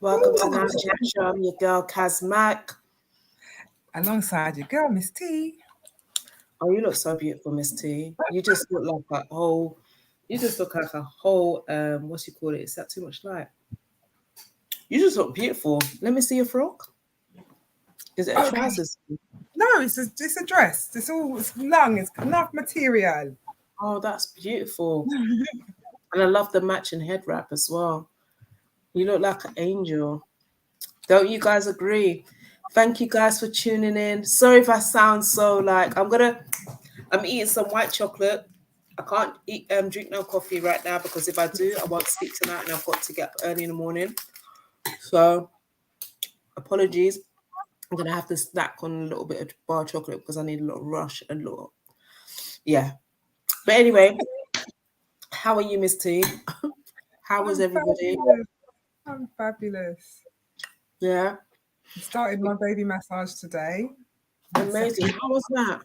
Welcome to Now Chat Show. I'm your girl, Kaz Mac. Alongside your girl, Miss T. Oh, you look so beautiful, Miss T. You just look like a whole. You just look like a whole. What's you call it? Is that too much light? You just look beautiful. Let me see your frock. Is it a Okay. trousers? No, it's a dress. It's long. It's enough material. Oh, that's beautiful. And I love the matching head wrap as well. You look like an angel. Don't you guys agree? Thank you guys for tuning in. Sorry if I sound so like I'm eating some white chocolate. I can't drink no coffee right now because if I do, I won't sleep tonight and I've got to get up early in the morning. So apologies. I'm gonna have to snack on a little bit of bar chocolate because I need a little rush and little yeah. But anyway, how are you, Miss T? How was I'm everybody? fabulous. I'm fabulous. Yeah, I started my baby massage today. amazing. How was that?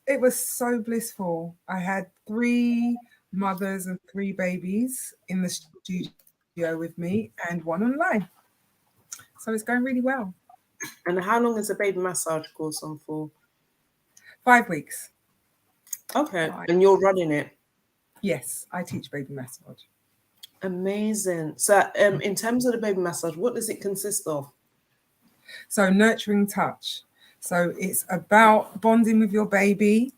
It was so blissful. I had 3 mothers and 3 babies in the studio with me and one online. So it's going really well. And how long is the baby massage course on for? 5 weeks. Okay, Right. and you're running it. Yes, I teach baby massage. Amazing. So, in terms of the baby massage, what does it consist of? So nurturing touch. So it's about bonding with your baby,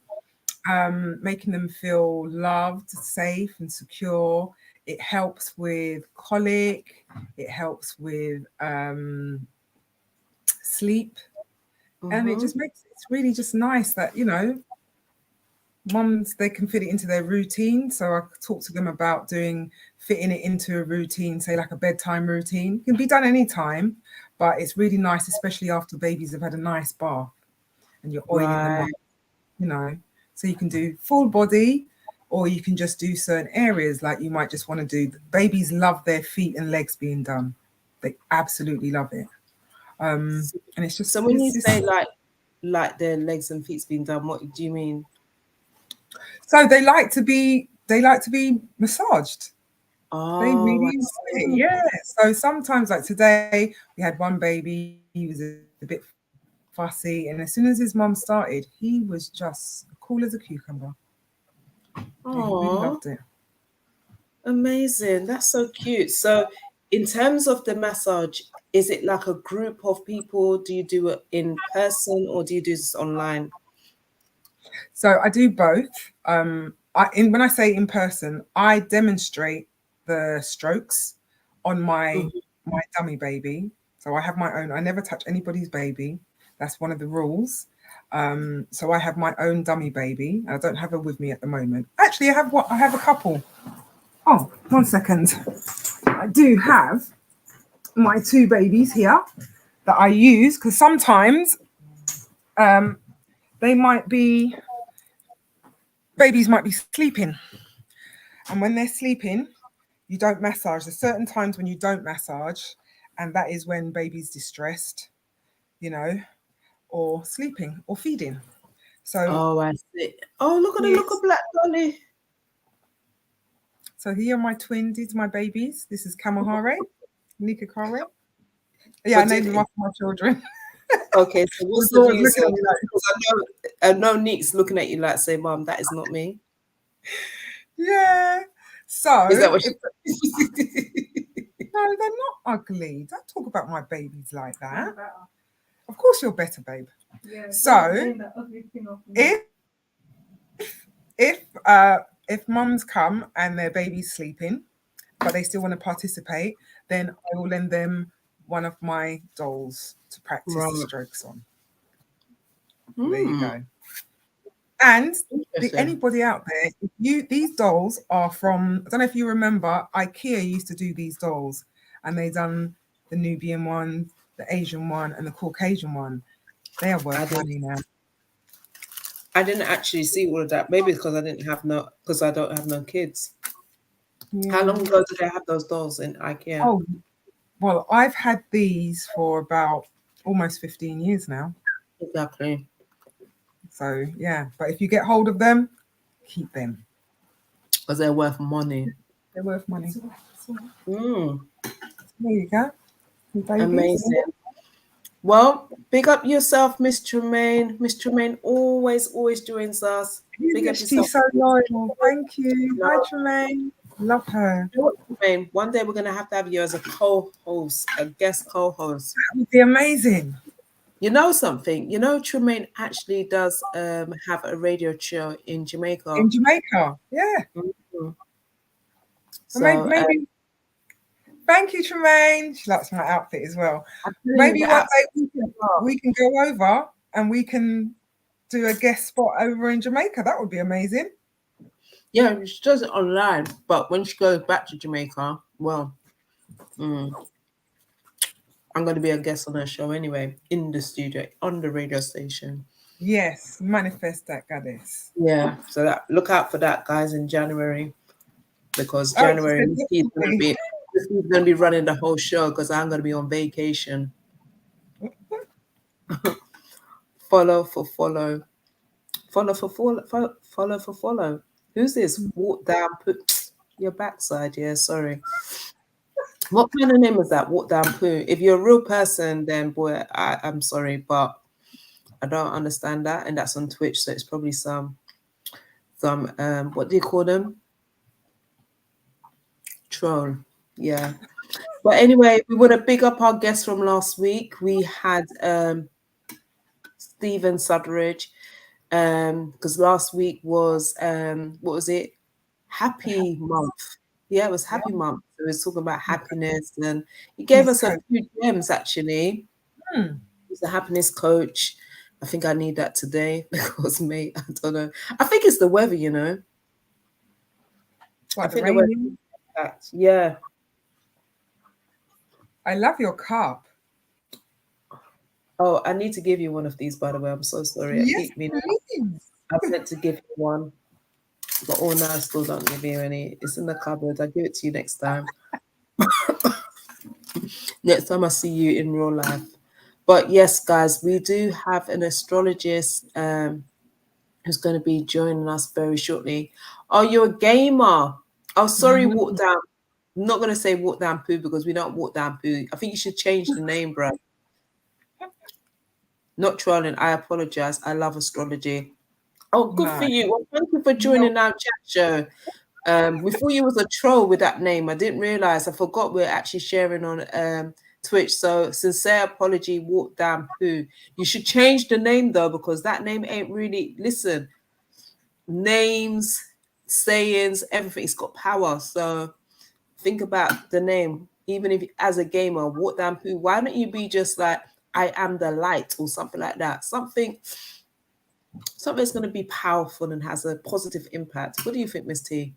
making them feel loved, safe, and secure. It helps with colic. It helps with sleep, and it Mm-hmm. just makes it's really just nice that mums they can fit it into their routine. So I talk to them about fitting it into a routine, say like a bedtime routine. It can be done anytime, but it's really nice, especially after babies have had a nice bath and you're oiling them up, Right. you know. So you can do full body or you can just do certain areas like you might just want to do. Babies love their feet and legs being done. They absolutely love it. And it's just So when you it's say like their legs and feet's been done, what do you mean? so they like to be massaged. They Oh, I really enjoy it. see. Yeah. So sometimes, like today, we had one baby. He was a bit fussy, and as soon as his mum started, he was just cool as a cucumber. Yeah, he really loved it. Oh, amazing. That's so cute. So, in terms of the massage, is it like a group of people? Do you do it in person or do you do this online? So I do both. When I say in person, I demonstrate the strokes on Mhm. my dummy baby. So I have my own. I never touch anybody's baby. That's one of the rules. So I have my own dummy baby. I don't have her with me at the moment. Actually, I have a couple. Oh, 1 second. I do have my 2 babies here that I use because sometimes um, they might be babies might be sleeping, and when they're sleeping, you don't massage. There's certain times when you don't massage, and that is when baby's distressed, you know, or sleeping or feeding. So Oh, I see. Oh, look at the look of here's Black Dolly. so here are my twins, these are my babies. This is Kamahare, Nika Kare. Yeah, I But named did them after my children. okay, so My what's the daughter's reason? looking at me like, Because I know Nick's looking at you like, say, Mom, that is not me. yeah. So Is that what if she? no, they're not ugly. Don't talk about my babies like that. Of course you're better, babe. Yeah, so if if mums come and their baby's sleeping, but they still want to participate, then I will lend them one of my dolls to practice the Right. strokes on. There you Hmm. go. And Interesting. anybody out there, if you these dolls are from I don't know if you remember, IKEA used to do these dolls, and they done the Nubian one, the Asian one, and the Caucasian one. They are I worth didn't. money now. I didn't actually see all of that. Maybe because because I don't have no kids. How Yeah. long ago did they have those dolls in IKEA? Oh well, I've had these for about almost 15 years now. Exactly. So yeah, but if you get hold of them, keep them. Because they're worth money. They're worth money. Mm. There you go. Babies. Amazing. Well, big up yourself, Miss Tremaine. Miss Tremaine always joins us. Big up yourself. She's so loyal. Thank you. No, Hi, Tremaine. Love her. you know what, Tremaine? One day we're gonna have you as a co-host, a guest co-host. That would be amazing. You know something? You know Tremaine actually does have a radio show in Jamaica. In Jamaica. Yeah. Mhm. Well, So maybe. Thank you, Tremaine. She likes my outfit as well. I'm telling you Maybe the one app. day we can go over and we can do a guest spot over in Jamaica. That would be amazing. Yeah, she does it online, but when she goes back to Jamaica, well, I'm going to be a guest on her show anyway, in the studio, on the radio station. Yes, manifest that, goddess. Yeah, so that look out for that, guys, in January, because Oh, she January said Miss definitely. T's going to be running the whole show because I'm going to be on vacation. Follow for follow, follow for follow, follow for follow. Who's this? Walk down, put your backside. Yeah, sorry. What kind of name is that? Walk down poo. If you're a real person, then boy, I'm sorry, but I don't understand that, and that's on Twitch, so it's probably some what do you call them? Troll. Yeah. But anyway, we want to big up our guests from last week. We had Stephen Sutteridge, because last week was what was it? Happy month. Yeah, it was Yeah, happy month. So we was talking about happiness, and he gave Miss us a Coach. few gems actually. Hmm. He's a happiness coach. I think I need that today because, mate, I don't know. I think it's the weather, you know. I What, the think the weather. raining? Yeah. I love your cup. Oh, I need to give you one of these, by the way. I'm so sorry. I Yes, keep meaning please. I meant to give you one, but oh no, I still don't give you any. It's in the cupboard. I'll give it to you next time. Next time I see you in real life. But yes, guys, we do have an astrologist who's going to be joining us very shortly. Oh, you're a gamer. Oh, sorry, walk Mhm. down. I'm not going to say walk down poo because we don't walk down poo. I think you should change the name, bro. Not trolling. I apologize. I love astrology. Oh, good for No, you. Well, thank you for no. joining our chat show. We thought you was a troll with that name. I didn't realize. I forgot we're actually sharing on Twitch. So sincere apology. Walk down poo. You should change the name though because that name ain't really. Listen, names, sayings, everything's got power. So think about the name. Even if as a gamer, walk down poo. Why don't you be just like I am the light or something like that? Something that's going to be powerful and has a positive impact. What do you think, Miss T?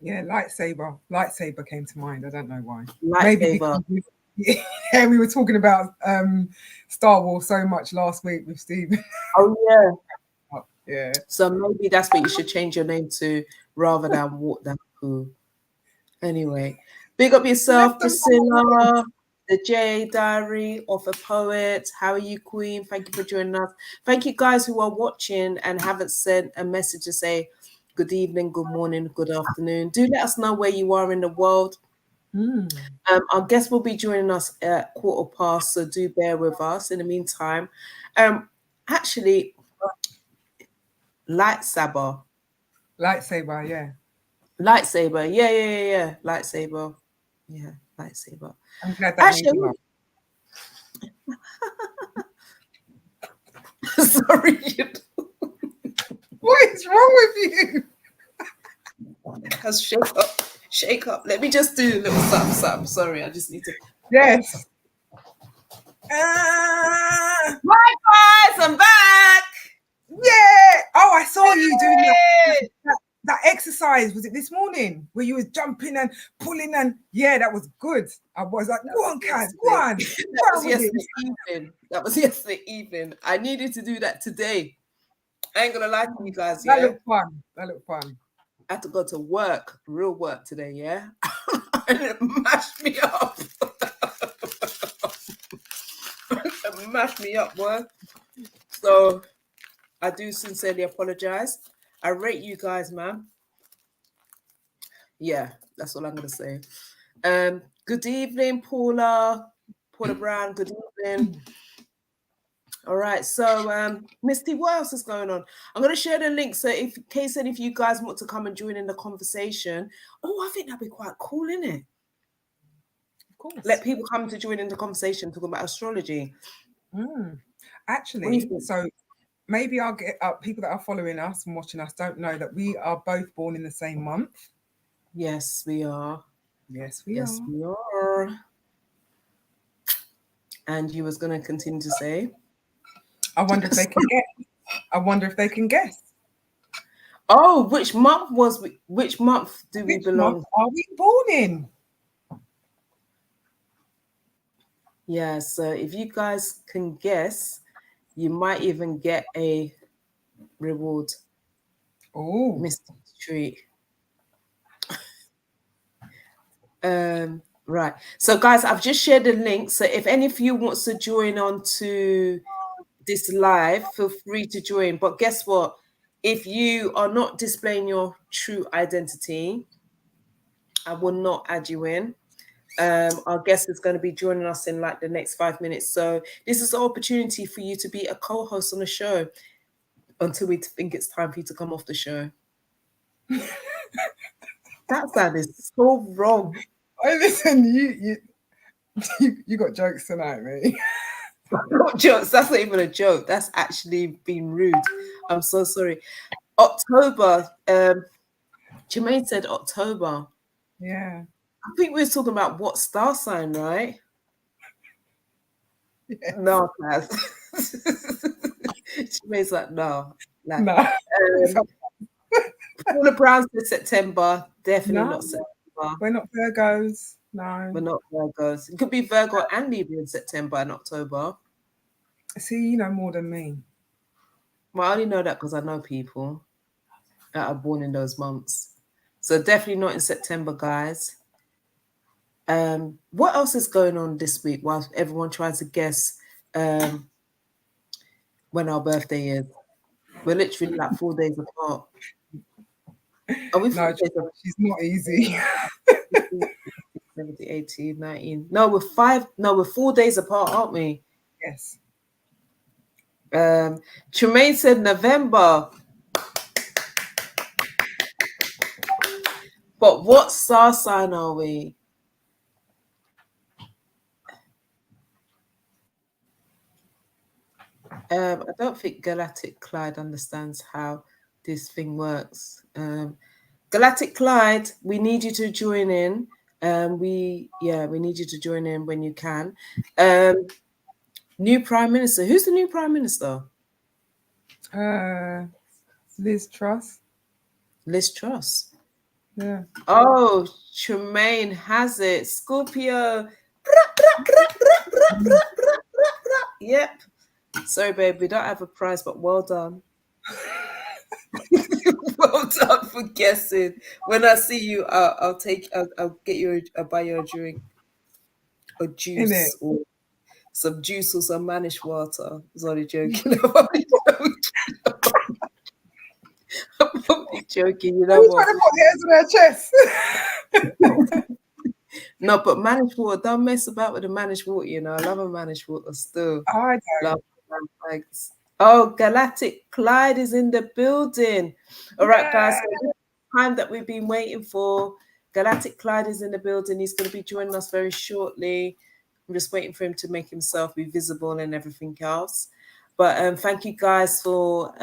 Yeah, lightsaber. Lightsaber came to mind. I don't know why. Maybe Lightsaber. because yeah, we were talking about Star Wars so much last week with Steve. Oh yeah. Yeah. So maybe that's what you should change your name to rather than walk down poo. Anyway, big up Left yourself, them alone. Priscilla, the J Diary of a Poet. How are you, Queen? Thank you for joining us. Thank you, guys who are watching and haven't sent a message to say good evening, good morning, good afternoon. Do let us know where you are in the world. Our guest will be joining us at 1:15, so do bear with us. In the meantime, actually, lightsaber, Lightsaber, yeah. lightsaber, yeah, lightsaber, yeah, lightsaber. I'm glad that made you Actually, laugh. sorry, What is wrong with you? has shake up. Let me just do a little something. Sorry, I just need to. Yes. Hi guys, I'm back. Yeah. Oh, I saw you doing Yay! that exercise. Was it this morning where you was jumping and pulling and yeah, that was good. I was like, go on, Kaz, go on. That was yesterday evening. That was yesterday evening. I needed to do that today. I ain't gonna lie to you guys, That yeah. looked fun. That looked fun. I had to go to work, real work today, yeah. And it mashed me up. It mashed me up, boy. So I do sincerely apologize. I rate you guys, man. Yeah, that's all I'm gonna say. Good evening, Paula Paula Brown, good evening. All right, so Misty, what else is going on? I'm going to share the link, so if in case any of you guys want to come and join in the conversation. Oh, I think that'd be quite cool, isn't it? Of course. Let people come to join in the conversation talking about astrology. Actually, so maybe I'll get people that are following us and watching us don't know that we are both born in the same month. Yes, we are. Yes, we are. And you was going to continue to say? I wonder if they can guess. I wonder if they can guess. Oh, which month which month do we belong? Month are we born in? Yeah, so if you guys can guess, you might even get a reward. Oh, Mr. Street. Right. So guys, I've just shared the link. So if any of you wants to join on to this live, feel free to join. But guess what? If you are not displaying your true identity, I will not add you in. Our guest is going to be joining us in like the next 5 minutes. So this is an opportunity for you to be a co-host on the show until we think it's time for you to come off the show. That sounded so wrong. Oh, listen, you got jokes tonight, mate. Not jokes. That's not even a joke. That's actually being rude. I'm so sorry. October. Jermaine said October. Yeah. I think we were talking about what star sign, right? Yes. No, class. Jermaine's like, no. Like, No. Paula Brown said September. Definitely not September. We're not Virgos. No. We're not Virgos. It could be Virgo and Libra in September and October. See, you know more than me. Well, I only know that because I know people that are born in those months. So definitely not in September, guys. What else is going on this week while everyone tries to guess when our birthday is? We're literally like 4 days apart. Are we 4 days apart? She's not easy. 70, 18, 19. No, we're 4 days apart, aren't we? Yes. Tremaine said November. But what star sign are we? I don't think Galactic Clyde understands how this thing works. Galactic Clyde, we need you to join in. We need you to join in when you can. New Prime Minister. Who's the new Prime Minister? Liz Truss. Liz Truss. Yeah. Oh, Tremaine has it. Scorpio. Yep. Sorry, babe, we don't have a prize, but well done. Well done for guessing. When I see you, I'll get you. I'll buy you a drink, or juice, or some juice, or some mannish water. I was only joking. I'm only joking. You know what? Trying to put hairs on her chest. No, but mannish water. Don't mess about with the mannish water. You know, I love a mannish water still. I don't. Love. Oh, Galactic Clyde is in the building. All right, guys. So this time that we've been waiting for. Galactic Clyde is in the building. He's going to be joining us very shortly. I'm just waiting for him to make himself be visible and everything else. But thank you guys for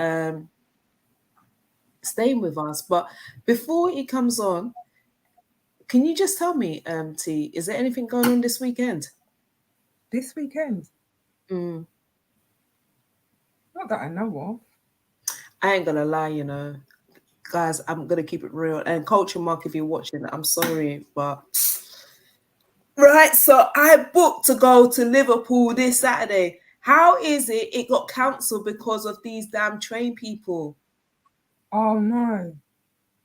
staying with us. But before he comes on, can you just tell me, T, is there anything going on this weekend? This weekend? Not that I know of. I ain't gonna lie, you know, guys. I'm gonna keep it real. And Culture Mark, if you're watching, I'm sorry, but right. So I booked to go to Liverpool this Saturday. How is it? It got cancelled because of these damn train people. Oh no.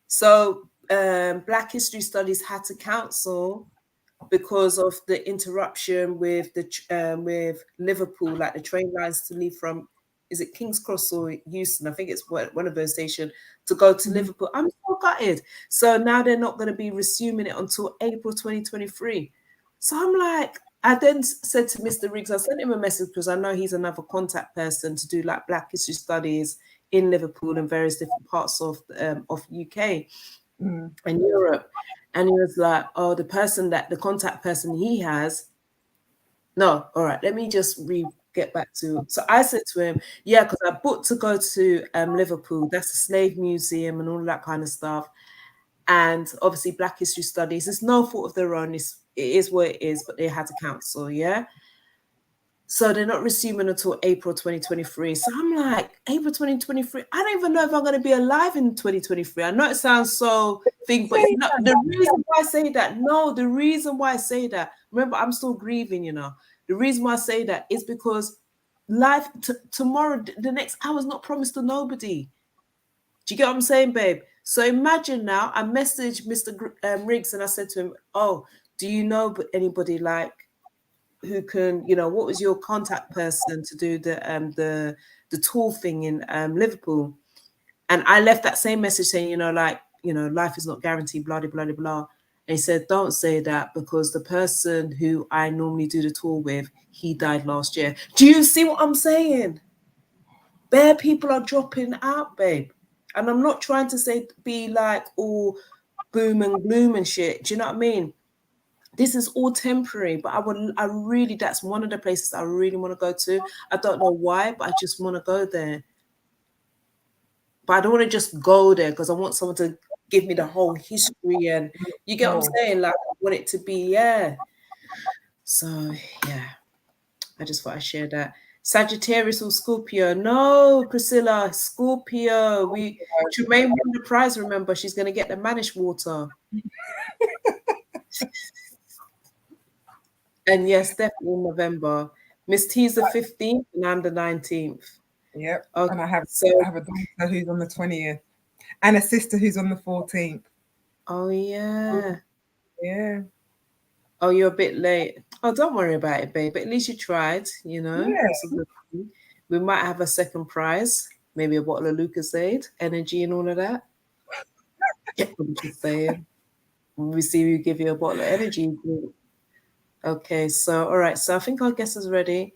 So Black History Studies had to cancel because of the interruption with the with Liverpool, like the train lines to leave from. Is it King's Cross or Euston? I think it's one of those stations to go to Liverpool. I'm so gutted. So now they're not going to be resuming it until April 2023. So I'm like, I then said to Mr. Riggs, I sent him a message because I know he's another contact person to do like Black History Studies in Liverpool and various different parts of UK and Europe. And he was like, oh, the contact person he has. No, all right, let me just get back to. So I said to him, yeah, because I booked to go to Liverpool. That's the slave museum and all that kind of stuff. And obviously Black History Studies, it's no fault of their own. It is what it is, but they had to cancel, yeah? So they're not resuming until April 2023. So I'm like, April 2023? I don't even know if I'm going to be alive in 2023. I know it sounds so thing, but the reason why I say that, the reason why I say that, remember, I'm still grieving, you know. The reason why I say that is because life tomorrow, the next hour is not promised to nobody. Do you get what I'm saying, babe? So imagine now, I messaged Mr. Riggs and I said to him, oh, do you know anybody like who can, you know, what was your contact person to do the tour thing in Liverpool? And I left that same message saying, you know, like, you know, life is not guaranteed, blah, blah, blah, blah. And he said, don't say that because the person who I normally do the tour with, he died last year. Do you see what I'm saying? Bare people are dropping out, babe. And I'm not trying to say be like all boom and gloom and shit. Do you know what I mean? This is all temporary, but that's one of the places I really want to go to. I don't know why, but I just want to go there. But I don't want to just go there because I want someone to give me the whole history and you get what I'm saying? Like I want it to be, yeah. So yeah, I just thought I'd share that. Sagittarius or Scorpio? No, Priscilla, Scorpio. Tremaine won the prize. Remember, she's going to get the Manish water. And yes, definitely in November. Miss T is the 15th and I'm the 19th. Yep. Okay, And I have a daughter who's on the 20th and a sister who's on the 14th. Oh yeah. Yeah. Oh, you're a bit late. Oh, don't worry about it, babe. At least you tried, you know. Yeah. That's a good thing. We might have a second prize, maybe a bottle of Lucasade, energy and all of that. I'm just saying. We see you give you a bottle of energy. Okay, so all right. So I think our guest is ready.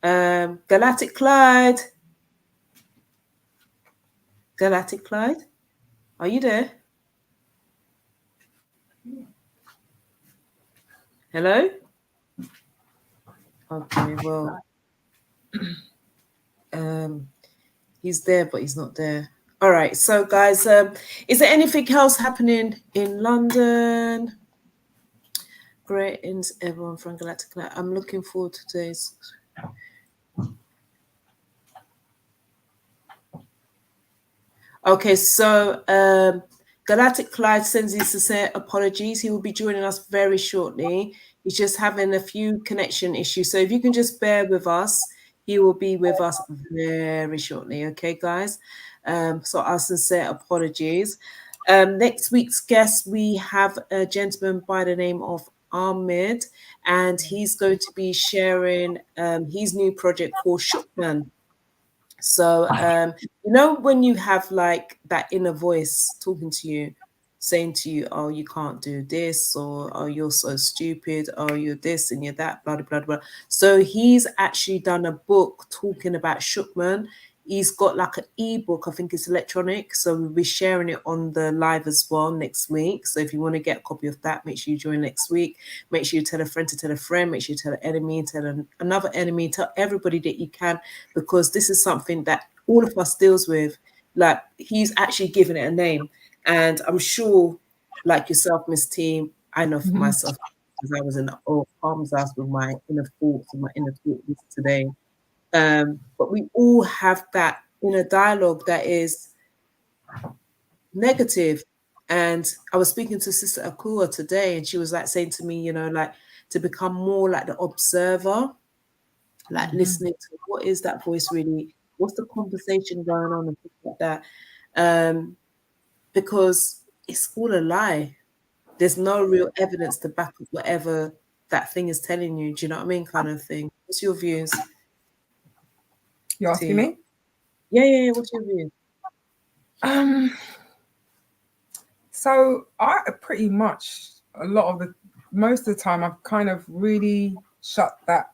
Galactic Clyde. Galactic Clyde, are you there? Hello? Okay, well, he's there, but he's not there. All right, so guys, is there anything else happening in London? Greetings, everyone from Galactic Clyde. I'm looking forward to today's. Okay, so Galactic Clyde sends his sincere apologies. He will be joining us very shortly. He's just having a few connection issues. So if you can just bear with us, he will be with us very shortly. Okay, guys? So our sincere apologies. Next week's guest, we have a gentleman by the name of Ahmed, and he's going to be sharing his new project called Shookman. So, you know, when you have like that inner voice talking to you, saying to you, oh, you can't do this, or oh, you're so stupid, oh, you're this and you're that, blah, blah, blah, blah. So he's actually done a book talking about Shookman. He's got like an ebook, I think it's electronic. So we'll be sharing it on the live as well next week. So if you want to get a copy of that, make sure you join next week. Make sure you tell a friend to tell a friend. Make sure you tell an enemy, tell another enemy, tell everybody that you can, because this is something that all of us deals with. Like he's actually given it a name. And I'm sure, like yourself, Miss T, I know for myself, because I was in the old palms house with my inner thoughts and my inner thoughts today. But we all have that inner dialogue that is negative. And I was speaking to Sister Akua today, and she was like saying to me, you know, like to become more like the observer, like listening to what is that voice really, what's the conversation going on and things like that. Because it's all a lie. There's no real evidence to back up whatever that thing is telling you. Do you know what I mean? Kind of thing. What's your views? You're asking me? Yeah. What's your view? So I pretty much most of the time I've kind of really shut that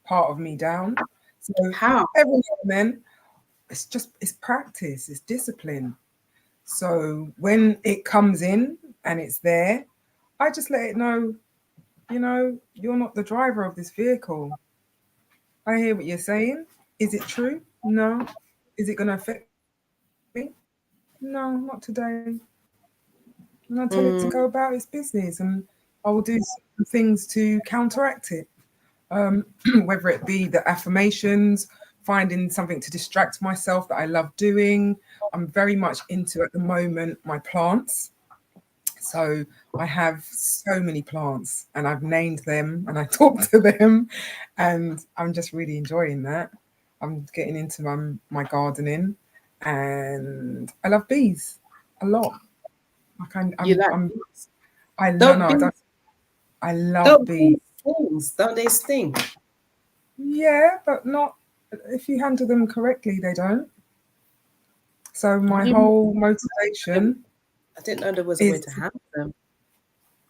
part of me down. So How? every now and then, it's practice, it's discipline. So when it comes in and it's there, I just let it know, you're not the driver of this vehicle. I hear what you're saying. Is it true? No. Is it going to affect me? No, not today. And I tell it to go Mm, about its business, and I will do some things to counteract it. Whether it be the affirmations, finding something to distract myself that I love doing. I'm very much into at the moment my plants. So I have so many plants and I've named them and I talk to them, and I'm just really enjoying that. I'm getting into my gardening, and I love bees a lot. Like you like bees? I don't Don't know, I don't bees I love don't bees. bees stings? Don't they sting? Yeah, but not if you handle them correctly, they don't. So my You, whole I motivation didn't know there was a way is, to have them.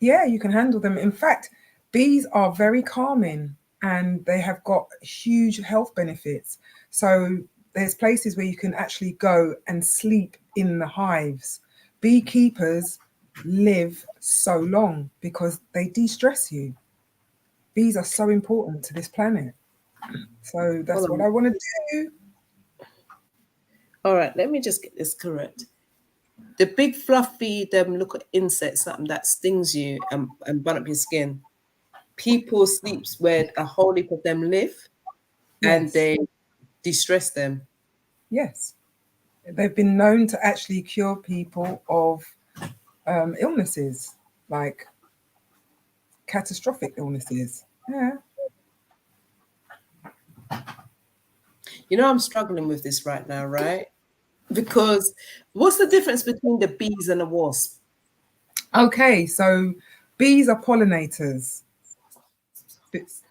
yeah, you can handle them. In fact, bees are very calming and they have got huge health benefits. So there's places where you can actually go and sleep in the hives. Beekeepers live so long because they de-stress you. Bees are so important to this planet. So Hold that's what on. I want to do. All right, let me just get this correct. The big fluffy them look at insects, something that stings you and burn up your skin. People sleeps where a whole heap of them live and Yes, they distress them. yes. They've been known to actually cure people of illnesses, like catastrophic illnesses. Yeah. You know, I'm struggling with this right now, right? Because what's the difference between the bees and the wasp? Okay, so bees are pollinators. It's,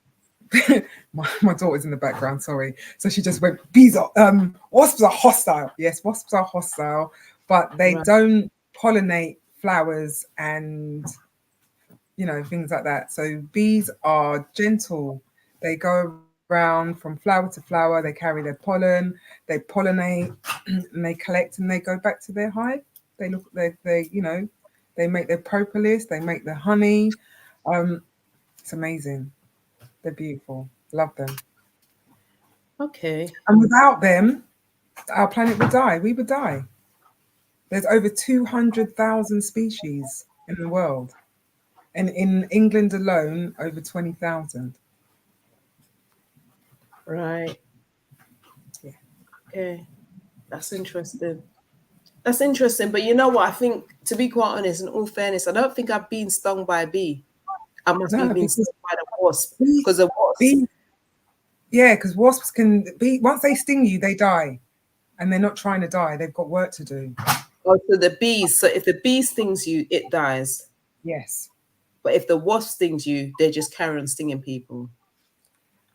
my daughter's in the background, sorry. So she just went, bees are, wasps are hostile. Yes, wasps are hostile, but they Right. don't pollinate flowers and, things like that. So bees are gentle. They go around from flower to flower, they carry their pollen, they pollinate, and they collect and they go back to their hive. They make their propolis, they make the honey. It's amazing. They're beautiful. Love them. Okay. And without them, our planet would die. We would die. There's over 200,000 species in the world. And in England alone, over 20,000. Right. Yeah. Okay. That's interesting. That's interesting. But you know what? I think, to be quite honest, in all fairness, I don't think I've been stung by a bee. I must be No, being because stung by the wasp. bee, Because the wasp, bee yeah, because wasps can be, once they sting you, they die. And they're not trying to die. They've got work to do. oh, so the bees, so if the bee stings you, it dies. Yes. But if the wasp stings you, they just carry on stinging people.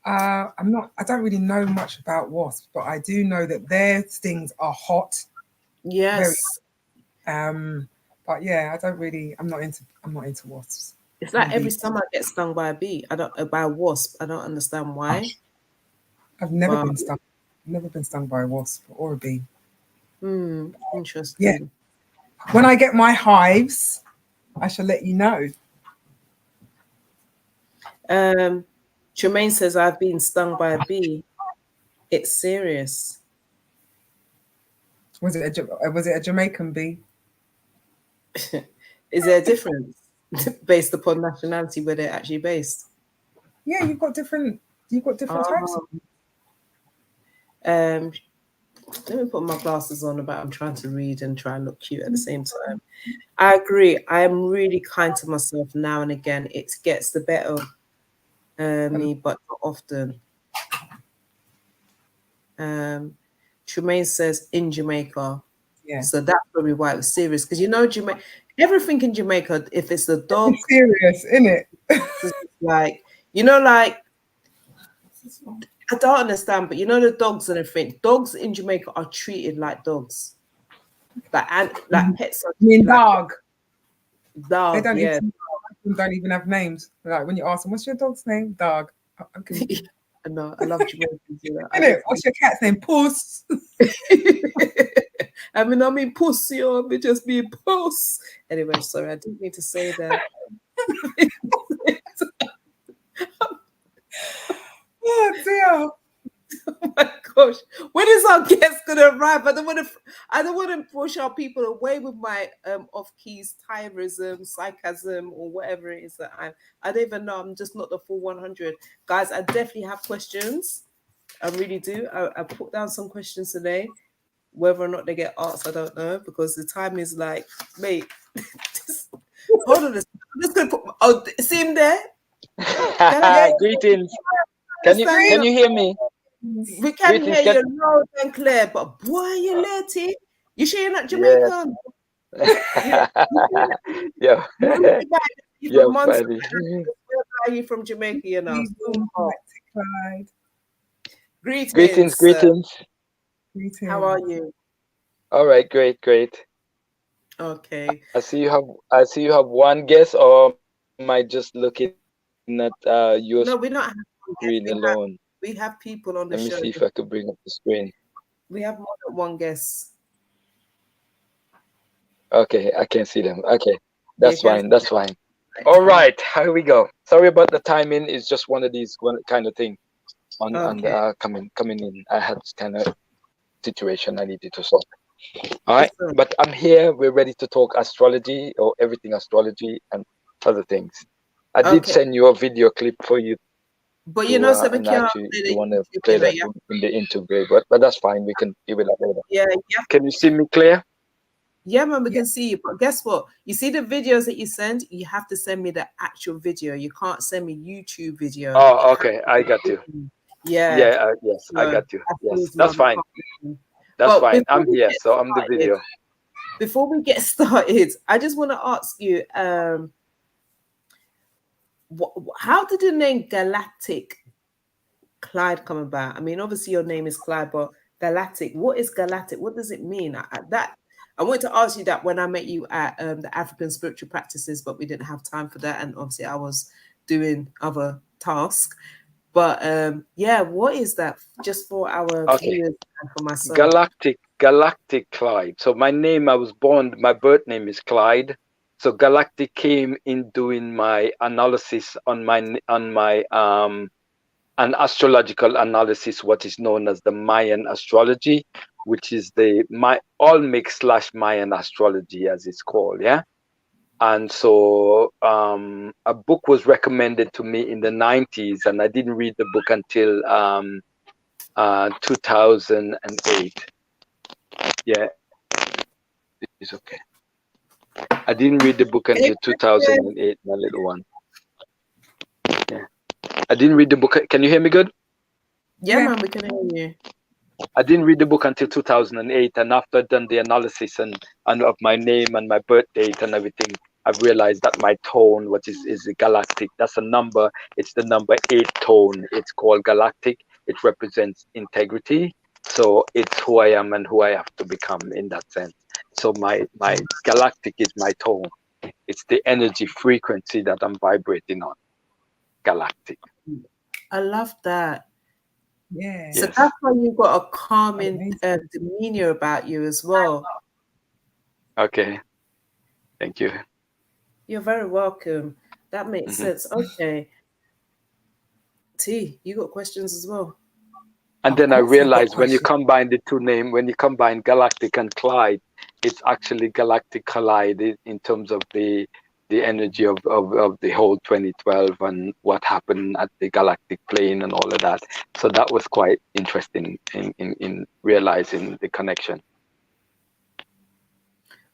I don't really know much about wasps, but I do know that their stings are hot, very, Yes. but yeah, I'm not into wasps It's and like every bees. summer I get stung by a bee. I don't by a wasp. I don't understand why. I've never But been stung. Never been stung by a wasp or a bee. Yeah. interesting. When I get my hives, I shall let you know. Um Tremaine says I've been stung by a bee. It's serious. Was it a Jamaican bee? Is there a difference based upon nationality where they're actually based? Yeah, you've got different types of. Um, um, Let me put my glasses on about I'm trying to read and try and look cute at the same time. I agree. I am really kind to myself now and again. It gets the better me, but not often. Tremaine says in Jamaica. Yeah. So that's probably why it was serious. Because Jamaica, everything in Jamaica, if it's the dog, It's serious, isn't it? it's like, like, I don't understand, but the dogs and everything, dogs in Jamaica are treated like dogs. Like, and like pets are I mean, treated like dog. They dog, don't yeah. even. them don't even have names. Like when you ask them, "What's your dog's name?" Dog. Okay. No, I love Jamaicans. You know, What's your cat's name? Puss. I mean pussy, or me just be puss. Anyway, sorry, I didn't need to say that. Oh dear. Oh my gosh, when is our guest gonna arrive? I don't want to push our people away with my off keys tiresm, sarcasm, or whatever it is that I don't even know. I'm just not the full 100. Guys, I definitely have questions. I really do. I put down some questions today. Whether or not they get asked, I don't know, because the time is like, mate, hold on a second. I'm just gonna put see him there? Greetings. Can you hear me? We can Greetings, hear you loud and clear, but boy, you lady. You sure you're not Jamaican? Yeah. You're from funny. Where are you from Jamaica, you know? Galactic Clyde. Greetings. Greetings. How are you? All right, great. Okay. I see you have one guess, or am I just looking at your No, we're not. screen alone? We have people on the Let me show. see if I could bring up the screen. We have more than one guest. Okay, I can see them. Okay, that's fine. All All right, here we go. Sorry about the timing. It's just one of these kind of thing on coming in. I had kind of situation I needed to solve. All right, but I'm here. We're ready to talk astrology, or everything astrology and other things. I did send you a video clip for you. But you know, and actually, you want to play that in the interview, but that's fine. We can give it up later. Yeah. Can you see me clear? Yeah, man, we can see you. But guess what? You see the videos that you send, you have to send me the actual video. You can't send me YouTube video. Oh, okay. I got you. Yeah. Yes, I got you. Yes, that's fine. That's fine. I'm here, so I'm the video. Before we get started, I just want to ask you, how did the name Galactic Clyde come about? I mean, obviously your name is Clyde, but Galactic, what is Galactic? What does it mean? I wanted to ask you that when I met you at the African Spiritual Practices, but we didn't have time for that. And obviously I was doing other tasks. But what is that? Just for our viewers and for myself. Galactic Clyde. So my birth name is Clyde. So Galactic came in doing my analysis on an astrological analysis, what is known as the Mayan astrology, which is the Olmec / Mayan astrology, as it's called. Yeah. And so a book was recommended to me in the 90s, and I didn't read the book until 2008. Yeah, it's okay. I didn't read the book until 2008, my little one. Yeah, I didn't read the book. Can you hear me good? Yeah, man, we can hear you. I didn't read the book until 2008, and after I'd done the analysis and of my name and my birth date and everything, I've realized that my tone, which is galactic, that's a number. It's the number 8 tone. It's called galactic. It represents integrity. So it's who I am and who I have to become in that sense. So my galactic is my tone. It's the energy frequency that I'm vibrating on. Galactic. I love that. Yeah. So that's why you've got a calming demeanor about you as well. Okay. Thank you. You're very welcome. That makes sense. Okay. T, you got questions as well? And then I realized when you combine the two names, when you combine Galactic and Clyde, it's actually Galactic Clyde in terms of the energy of the whole 2012 and what happened at the galactic plane and all of that. So that was quite interesting in realizing the connection.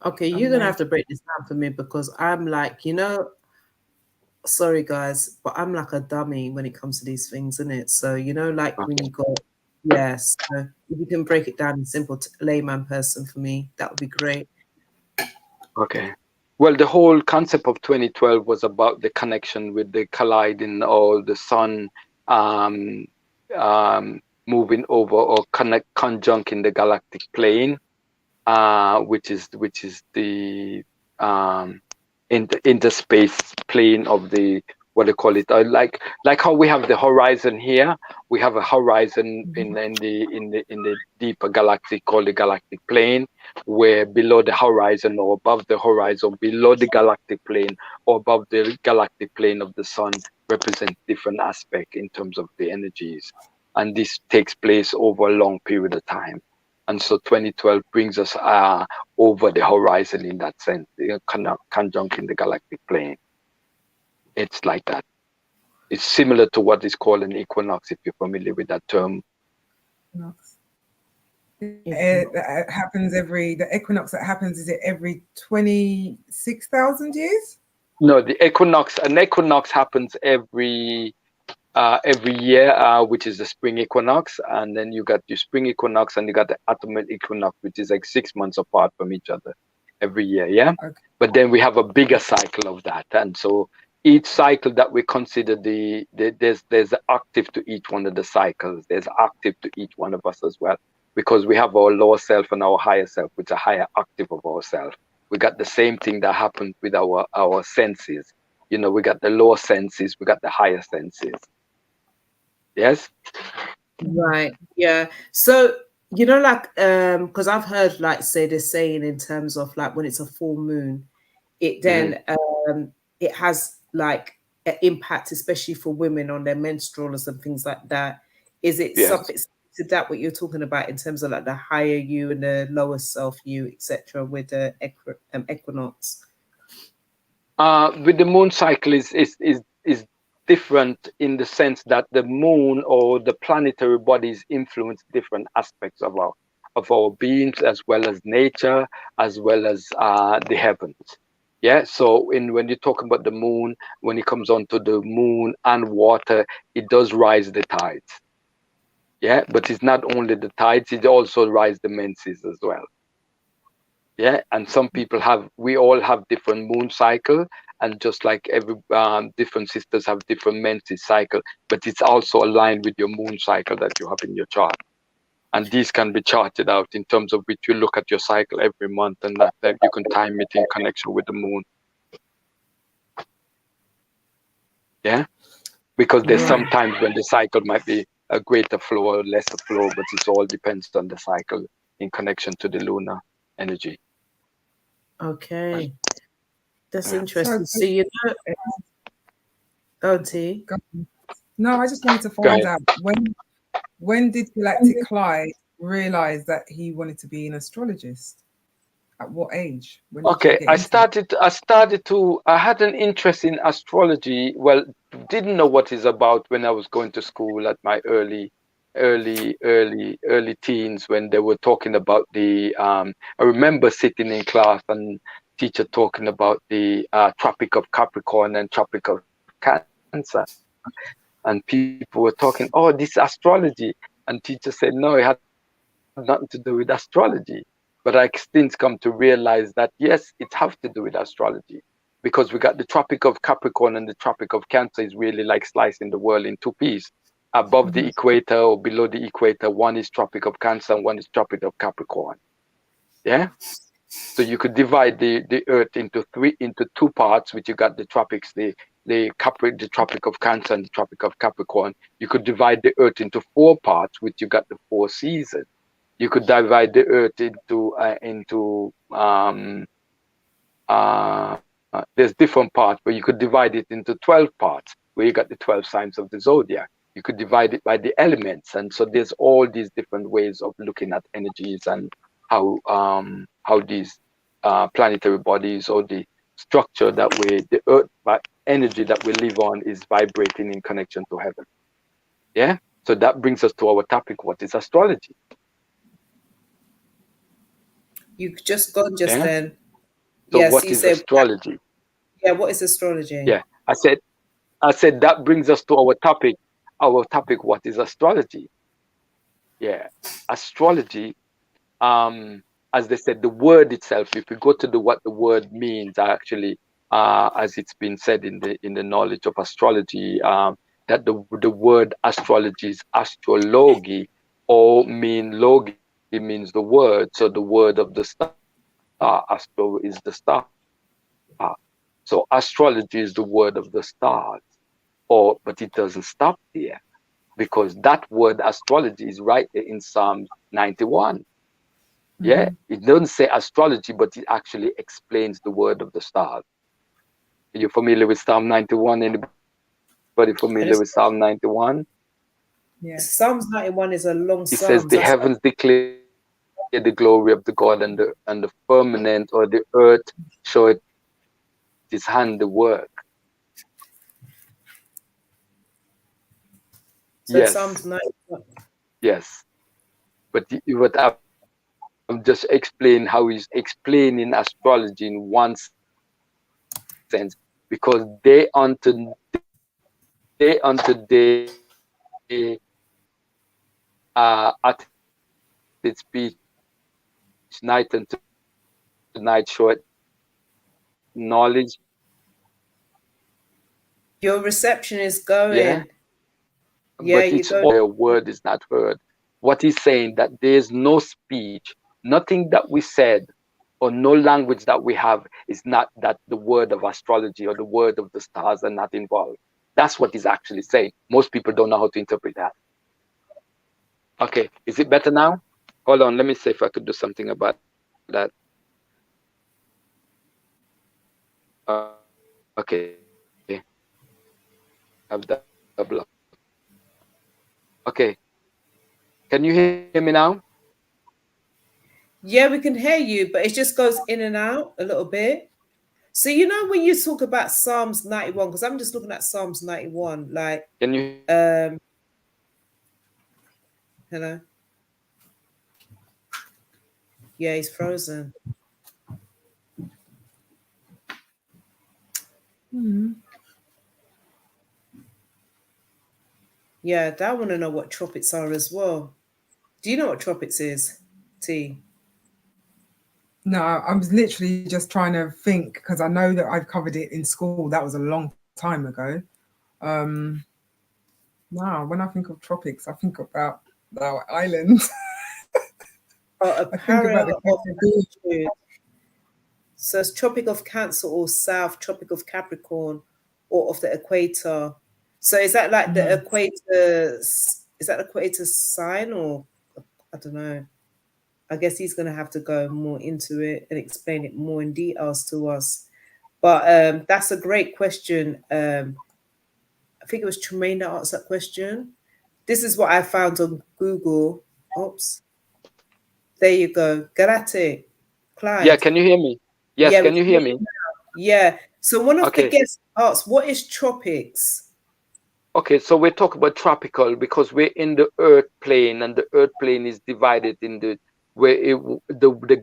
Okay, you're going to have to break this down for me, because I'm like, sorry guys, but I'm like a dummy when it comes to these things, isn't it? So, like when you got, so if you can break it down in simple layman person for me, that would be great. Okay. Well, the whole concept of 2012 was about the connection with the colliding or the sun moving over or conjuncting the galactic plane, which is the in the interspace plane of the, what do you call it, like how we have the horizon here. We have a horizon in the deeper galactic called the galactic plane, where below the horizon or above the horizon, below the galactic plane or above the galactic plane of the sun represent different aspects in terms of the energies, and this takes place over a long period of time. And so 2012 brings us over the horizon in that sense, conjunct in the galactic plane. It's like that. It's similar to what is called an equinox, if you're familiar with that term. It happens the equinox that happens, is it every 26,000 years? No, an equinox happens every year, which is the spring equinox, and then you got your spring equinox and you got the autumnal equinox, which is like 6 months apart from each other every year. Yeah. Okay. But then we have a bigger cycle of that, and so each cycle that we consider there's an octave to each one of the cycles. There's an octave to each one of us as well, because we have our lower self and our higher self, which is a higher octave of ourself. We got the same thing that happens with our senses. You know, we got the lower senses, we got the higher senses. Yes. Right. Yeah. So, you know, like, because I've heard, like, say they're saying in terms of like when it's a full moon, it then it has like an impact, especially for women on their menstruals and things like that. Is it something to that what you're talking about in terms of like the higher you and the lower self you, etc., with the equinox? With the moon cycle is different in the sense that the moon or the planetary bodies influence different aspects of our beings, as well as nature, as well as the heavens. Yeah. So when you talk about the moon, when it comes onto the moon and water, it does rise the tides. Yeah, but it's not only the tides; it also rise the menses as well. Yeah, and some people we all have different moon cycle, and just like every different sisters have different menses cycle, but it's also aligned with your moon cycle that you have in your chart. And these can be charted out in terms of which you look at your cycle every month, and that you can time it in connection with the moon. Yeah, because there's sometimes when the cycle might be a greater flow or lesser flow, but it all depends on the cycle in connection to the lunar energy. Okay, that's interesting. So you know, go T. No, I just wanted to find out when did Galactic Clyde realize that he wanted to be an astrologist? At what age? Okay, I had an interest in astrology. Well, didn't know what it's about when I was going to school at my early teens, when they were talking about the I remember sitting in class and teacher talking about the Tropic of Capricorn and Tropic of Cancer, and people were talking, oh, this astrology, and teacher said no, it had nothing to do with astrology. But I since come to realize that yes, it has to do with astrology, because we got the Tropic of Capricorn and the Tropic of Cancer is really like slicing the world in two pieces. Above the equator or below the equator, one is Tropic of Cancer and one is Tropic of Capricorn. Yeah. So you could divide the Earth into two parts, which you got the tropics, the Tropic of Cancer and the Tropic of Capricorn. You could divide the Earth into 4 parts, which you got the 4 seasons. You could divide the Earth into there's different parts, but you could divide it into 12 parts, where you got the 12 signs of the zodiac. You could divide it by the elements, and so there's all these different ways of looking at energies and how these planetary bodies or the structure that the Earth energy that we live on is vibrating in connection to heaven. Yeah. So that brings us to our topic: what is astrology? You just gone just then. So yes, what is astrology? Yeah, what is astrology? Yeah, I said that brings us to our topic. Our topic: what is astrology? Yeah, astrology. As they said, the word itself. If we go to what the word means, actually, as it's been said in the knowledge of astrology, that the word astrology is astrology, or logi means the word. So the word of the star, astro is the star. So astrology is the word of the stars, but it doesn't stop there, because that word astrology is right there in Psalm 91. Yeah, it doesn't say astrology, but it actually explains the word of the stars. Are you familiar with Psalm 91? Anybody familiar with Psalm 91? Yeah. Psalms 91 is a long It says psalm. the heavens declare the glory of the God, and the firmament or the earth showeth his hand the work. So Psalms 91. Yes. But what I'm just explaining how he's explaining astrology in one sense, because day unto day, at its speech, night unto night showeth knowledge. Your reception is Yeah. going. Yeah, But you it's go. a word is not heard. What he's saying, that there's no speech, nothing that we said, or no language that we have is not that the word of astrology or the word of the stars are not involved. That's what he's actually saying. Most people don't know how to interpret that. Okay, is it better now? Hold on, let me see if I could do something about that. Okay. Have that block. Okay. Can you hear me now? Yeah, we can hear you, but it just goes in and out a little bit. So you know when you talk about Psalms 91, because I'm just looking at Psalms 91, like Can you hello? Yeah, he's frozen. Yeah, I want to know what tropics are as well. Do you know what tropics is, T? No, I was literally just trying to think, because I know that I've covered it in school. That was a long time ago. Now, when I think of tropics, I think about our islands. Oh, a I think about the parallel of Caribbean. latitude. So it's Tropic of Cancer or South, Tropic of Capricorn, or of the equator. So is that like the equator? Is that equator sign, or I don't know? I guess he's going to have to go more into it and explain it more in details to us. But that's a great question. I think it was Tremaine that asked that question. This is what I found on Google. Oops. There you go. Galactic Clyde. Yeah, can you hear me? Yes, Yeah, can you hear me? yeah. So one of the Okay. guests asked, what is tropics? Okay, so we talk about tropical because we're in the earth plane, and the earth plane is divided in the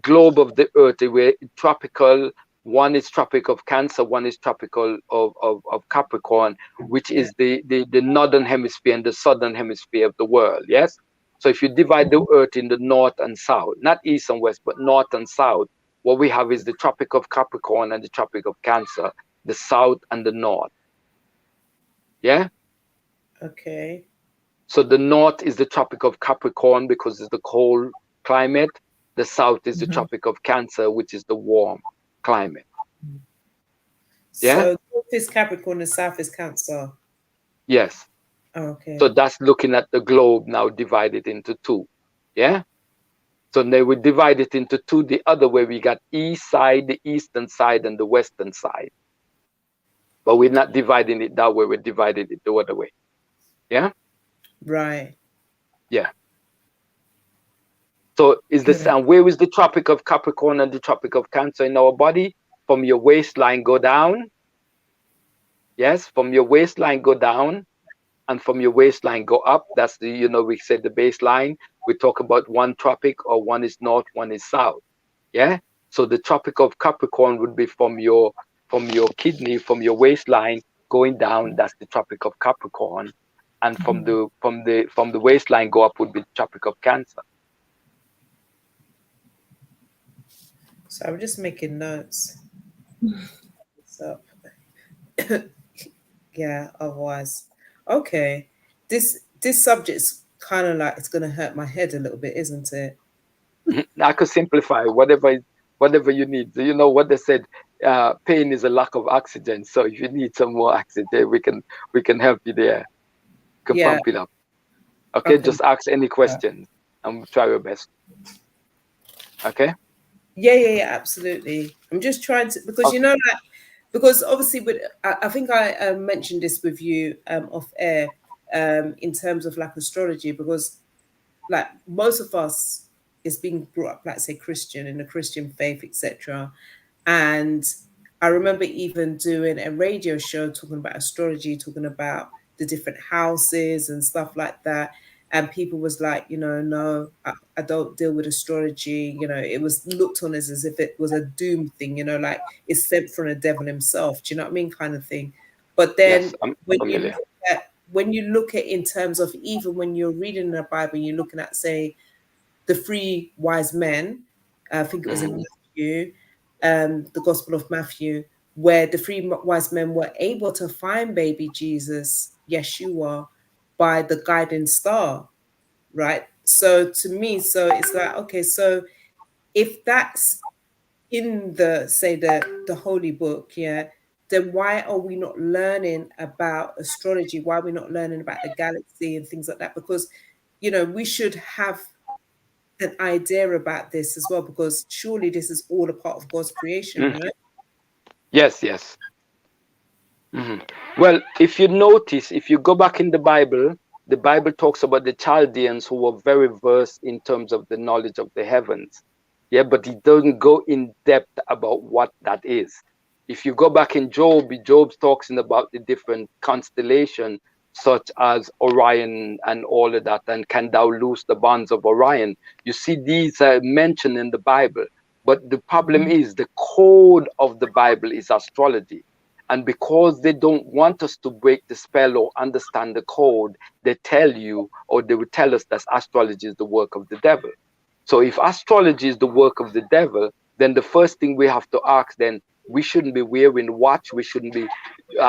globe of the earth, where tropical, one is tropic of Cancer, one is tropical of Capricorn, which is the northern hemisphere and the southern hemisphere of the world. Yes. So if you divide the earth in the north and south, not east and west, but north and south, what we have is the tropic of Capricorn and the tropic of Cancer, the south and the north. Yeah. Okay. So the north is the tropic of Capricorn because it's the cold climate. The south is the tropic of Cancer, which is the warm climate. Yeah. So north is Capricorn and south is Cancer. Yes. Okay. So that's looking at the globe now divided into two. Yeah. So they would divide it into two. The other way, we got east side, the eastern side, and the western side. But we're not dividing it that way. We're dividing it the other way. Yeah. Right. Yeah. So is this, and where is the tropic of Capricorn and the tropic of Cancer in our body? From your waistline go down. Yes, from your waistline go down, and from your waistline go up. That's the, we said the baseline. We talk about one tropic, or one is north, one is south. Yeah. So the tropic of Capricorn would be from your kidney, from your waistline going down. That's the tropic of Capricorn, and from the waistline go up would be the tropic of Cancer. So I'm just making notes. So yeah, otherwise. Okay. This subject's kind of like it's gonna hurt my head a little bit, isn't it? I could simplify whatever you need. You know what they said, pain is a lack of oxygen. So if you need some more oxygen, we can help you there. Can Yeah. pump it up. Okay, just ask any questions and we'll try our best. Okay. Yeah, absolutely. I'm just trying to, because you know, like, because obviously, with I think I mentioned this with you off air in terms of like astrology, because like most of us is being brought up, like say Christian in the Christian faith, etc. And I remember even doing a radio show talking about astrology, talking about the different houses and stuff like that. And people was like, you know, no, I don't deal with astrology. You know, it was looked on as if it was a doom thing, you know, like it's sent from the devil himself. Do you know what I mean? Kind of thing. But then Yes, I'm when familiar. you look at in terms of even when you're reading the Bible, you're looking at, say, the three wise men, I think it was in Matthew, the Gospel of Matthew, where the three wise men were able to find baby Jesus, Yeshua, by the guiding star, right? So to me, so it's like, okay, so if that's in the, say, the holy book, yeah, then why are we not learning about astrology? Why are we not learning about the galaxy and things like that? Because, you know, we should have an idea about this as well, because surely this is all a part of God's creation, right? Yes. Well, if you notice, if you go back in the Bible talks about the Chaldeans who were very versed in terms of the knowledge of the heavens. Yeah, but it doesn't go in depth about what that is. If you go back in Job talks about the different constellation, such as Orion and all of that, and can thou loose the bonds of Orion? You see, these are mentioned in the Bible, but the problem is the code of the Bible is astrology. And because they don't want us to break the spell or understand the code, they tell you, or they will tell us that astrology is the work of the devil. So if astrology is the work of the devil, then the first thing we have to ask, then we shouldn't be wearing watch. We shouldn't be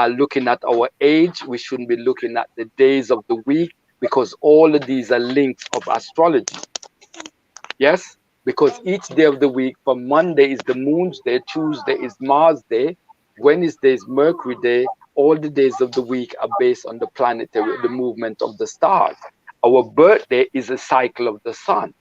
looking at our age. We shouldn't be looking at the days of the week, because all of these are links of astrology. Yes, because each day of the week, from Monday is the moon's day, Tuesday is Mars day, Wednesday is Mercury day. All the days of the week are based on the planetary, the movement of the stars. Our birthday is a cycle of the sun.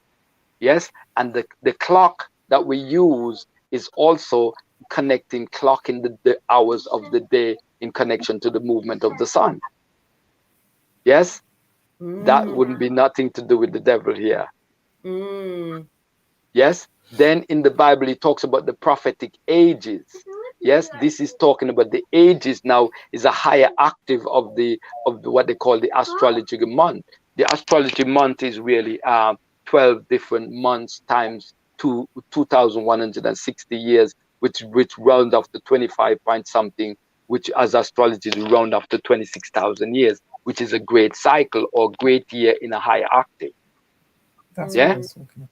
Yes, and the clock that we use is also connecting, clocking the hours of the day in connection to the movement of the sun. Yes, that wouldn't be nothing to do with the devil here. Yes, then in the Bible it talks about the prophetic ages. Yes, this is talking about the ages now is a higher octave of the what they call the astrology month. The astrology month is really 12 different months times 2,160 years, which round off to 25 point something, which as astrology is round off to 26,000 years, which is a great cycle or great year in a higher octave. That's yeah. what I was talking about.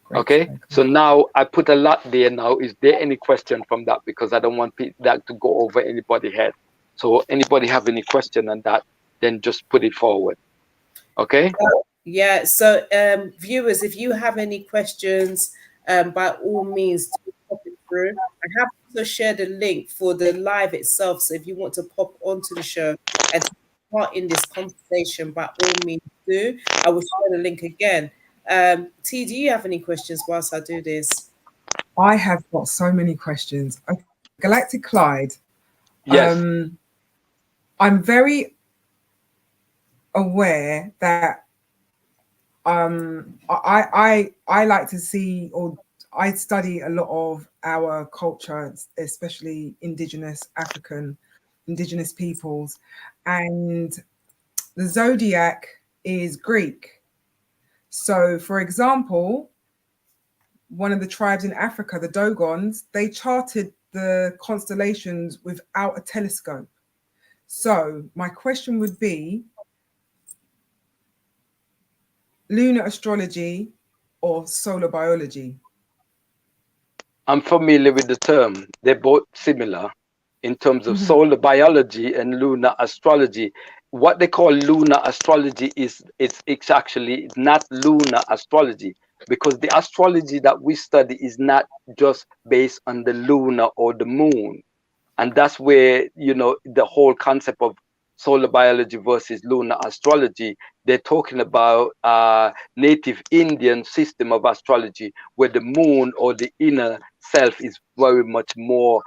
Great Okay, cycle. so now I put a lot there now. Is there any question from that? Because I don't want that to go over anybody's head. So anybody have any question on that, then just put it forward. Okay? Yeah, so viewers, if you have any questions, by all means, do pop it through. I have also shared a link for the live itself. So if you want to pop onto the show and take part in this conversation, by all means do. I will share the link again. T, do you have any questions whilst I do this? I have got so many questions. Galactic Clyde. Yes. I'm very aware that I like to see, or I study a lot of our culture, especially indigenous peoples, and the zodiac is Greek. So, for example, one of the tribes in Africa, the Dogons, they charted the constellations without a telescope. So my question would be, lunar astrology or solar biology? I'm familiar with the term. They're both similar in terms of solar biology and lunar astrology. What they call lunar astrology is it's actually not lunar astrology. because the astrology that we study is not just based on the lunar or the moon. And that's where, you know, the whole concept of solar biology versus lunar astrology, they're talking about native Indian system of astrology, where the moon or the inner self is very much more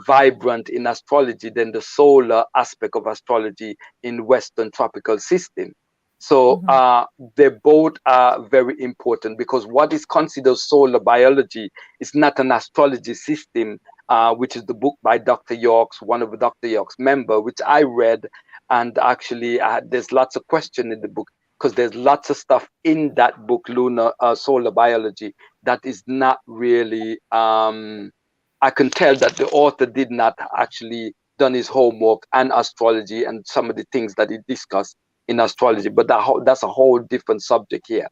vibrant in astrology than the solar aspect of astrology in Western tropical system. So they both are very important, because what is considered solar biology is not an astrology system, which is the book by Dr. York's, one of Dr. York's member, which I read. And actually, there's lots of questions in the book, because there's lots of stuff in that book, Lunar Solar Biology, that is not really, I can tell that the author did not actually done his homework and astrology and some of the things that he discussed in astrology, but that's a whole different subject here.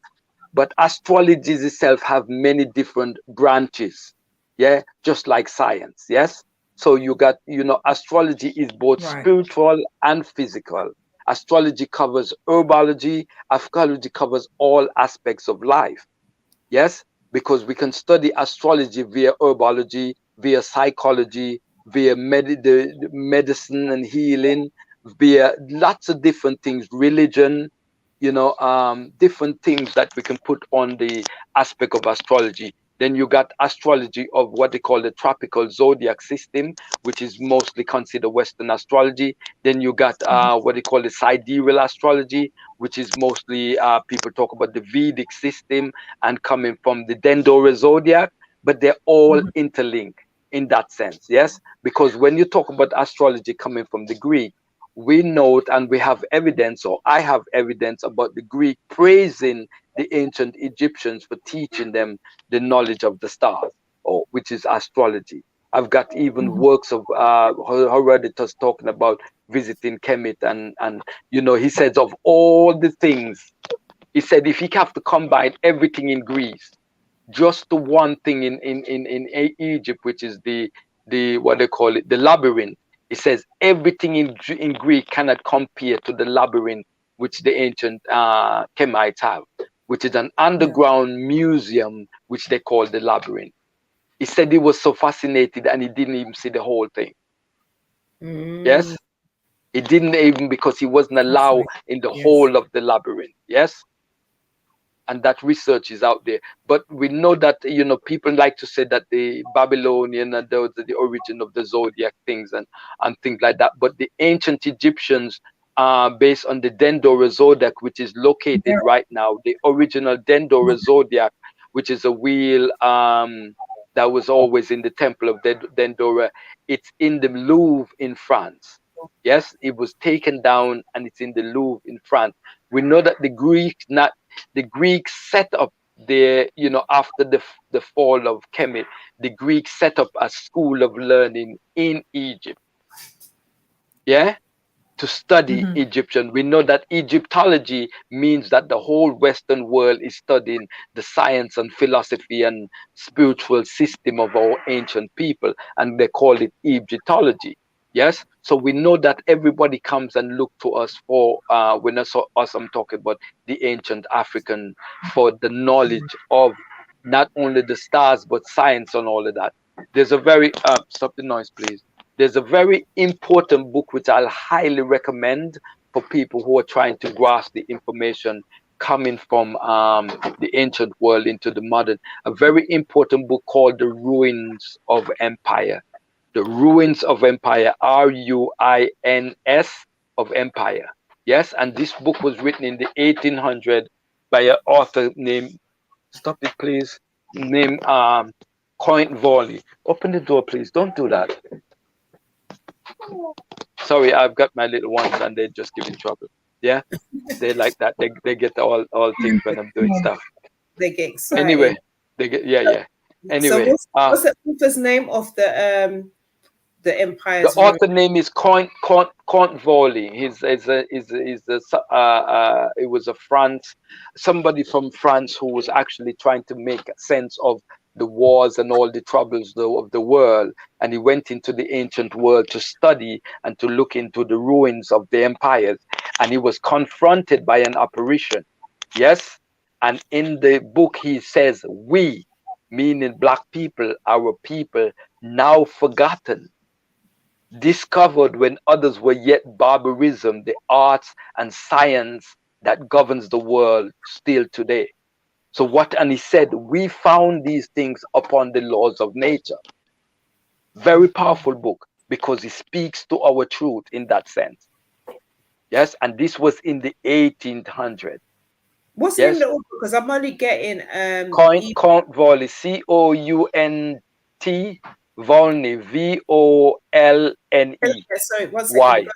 But astrology itself have many different branches, yeah, just like science. Yes, so you got, you know, astrology is both spiritual and physical. Astrology covers herbology. Astrology covers all aspects of life. Yes, because we can study astrology via herbology, via psychology, via medicine and healing, via lots of different things, religion, you know, different things that we can put on the aspect of astrology. Then you got astrology of what they call the tropical zodiac system, which is mostly considered Western astrology. Then you got what they call the sidereal astrology, which is mostly people talk about the Vedic system and coming from the Dendora zodiac, but they're all interlinked in that sense. Yes, because when you talk about astrology coming from the Greek, we note and we have evidence, or I have evidence about the Greek praising the ancient Egyptians for teaching them the knowledge of the stars, or which is astrology. I've got even works of Herodotus talking about visiting Kemet, and you know, he says of all the things, he said if he have to combine everything in Greece, just the one thing in Egypt, which is the what they call it, the labyrinth. It says everything in Greek cannot compare to the labyrinth which the ancient Kemites have, which is an underground museum which they call the labyrinth. He said he was so fascinated and he didn't even see the whole thing. Yes, he didn't even, because he wasn't allowed in the whole of the labyrinth. Yes. And that research is out there, but we know that, you know, people like to say that the Babylonian and the origin of the zodiac things and things like that. But the ancient Egyptians, based on the Dendora zodiac, which is located right now, the original Dendora zodiac, which is a wheel that was always in the temple of Dendora. It's in the Louvre in France. Yes, it was taken down and it's in the Louvre in France. We know that the Greeks set up their, you know, after the fall of Kemet, the Greeks set up a school of learning in Egypt. Yeah, to study Egyptian. We know that Egyptology means that the whole Western world is studying the science and philosophy and spiritual system of our ancient people, and they call it Egyptology. Yes, so we know that everybody comes and look to us for when I saw us, I'm talking about the ancient African, for the knowledge of not only the stars but science and all of that. There's a very stop the noise, please. There's a very important book which I'll highly recommend for people who are trying to grasp the information coming from the ancient world into the modern. A very important book called The Ruins of Empire. The Ruins of Empire, Ruins of Empire. Yes, and this book was written in the 1800s by an author named, stop it please, named Coin Volley. Open the door, please. Don't do that. Sorry, I've got my little ones and they just give me trouble. Yeah, they like that. They get all things when I'm doing stuff. They get excited. Anyway, they get Anyway, so what's the author's name of the Empire's? The author name is Coin Volley. It was a somebody from France who was actually trying to make sense of the wars and all the troubles of the world, and he went into the ancient world to study and to look into the ruins of the empires, and he was confronted by an apparition. Yes, And in the book, he says, we, meaning black people, our people, now forgotten, discovered when others were yet barbarism, the arts and science that governs the world still today. So what, and he said, we found these things upon the laws of nature. Very powerful book, because it speaks to our truth in that sense. Yes, and this was in the 1800s. What's the name of the author? Because I'm only getting Count Volney, COUNT Volney, VOLNE. Sorry, 1 second.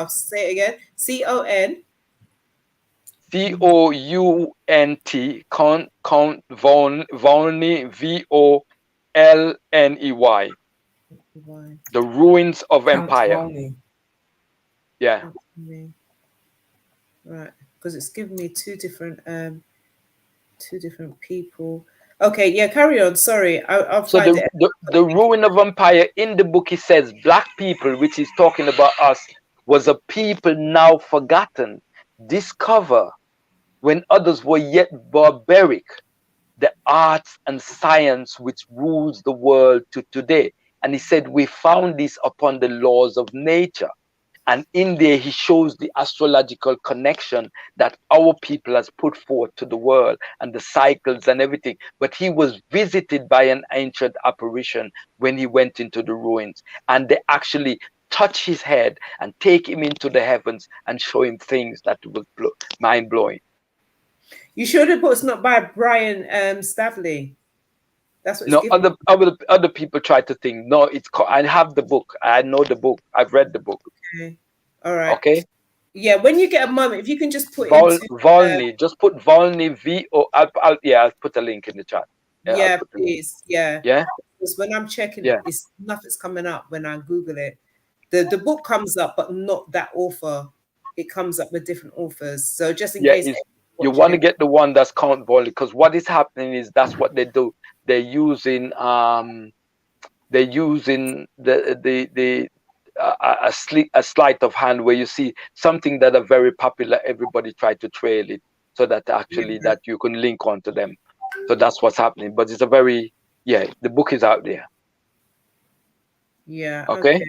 Say it again. CON. Count Volney, VOLNEY. The Ruins of Empire. Volney. Yeah. Right, because it's given me two different people. Okay, yeah, carry on. Sorry, I'll find it. The Ruin of Empire, in the book, he says black people, which is talking about us, was a people now forgotten, discover when others were yet barbaric, the arts and science which rules the world to today. And he said, we found this upon the laws of nature. And in there, he shows the astrological connection that our people has put forth to the world and the cycles and everything. But he was visited by an ancient apparition when he went into the ruins. And they actually touch his head and take him into the heavens and show him things that was mind-blowing. You sure the book's not by Brian Stavley? That's what. No, other people try to think. No, it's. I have the book. I know the book. I've read the book. Okay. All right. Okay. Yeah. When you get a moment, if you can just put Volney, just put Volney I'll put a link in the chat. Yeah, please. Yeah. Yeah. Because when I'm checking it, it's nothing's coming up when I Google it. The book comes up, but not that author. It comes up with different authors. So just in case you want to get the one that's Count Volney, because what is happening is that's what they do. They're using a sleight of hand, where you see something that are very popular, everybody try to trail it, so that actually that you can link onto them. So that's what's happening. But it's a very the book is out there. Yeah. Okay.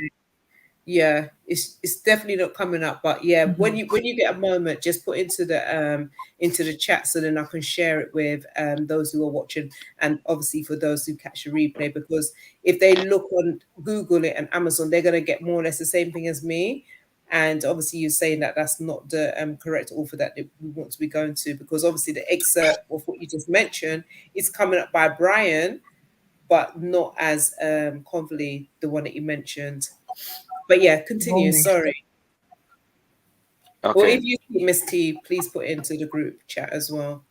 Yeah, it's definitely not coming up, but when you get a moment, just put into the chat so then I can share it with those who are watching, and obviously for those who catch the replay, because if they look on Google it and Amazon, they're going to get more or less the same thing as me. And obviously you're saying that that's not the correct author that we want to be going to, because obviously the excerpt of what you just mentioned is coming up by Brian, but not as Conley, the one that you mentioned. But yeah, continue. Sorry. Okay. Or if you see Miss T, please put into the group chat as well.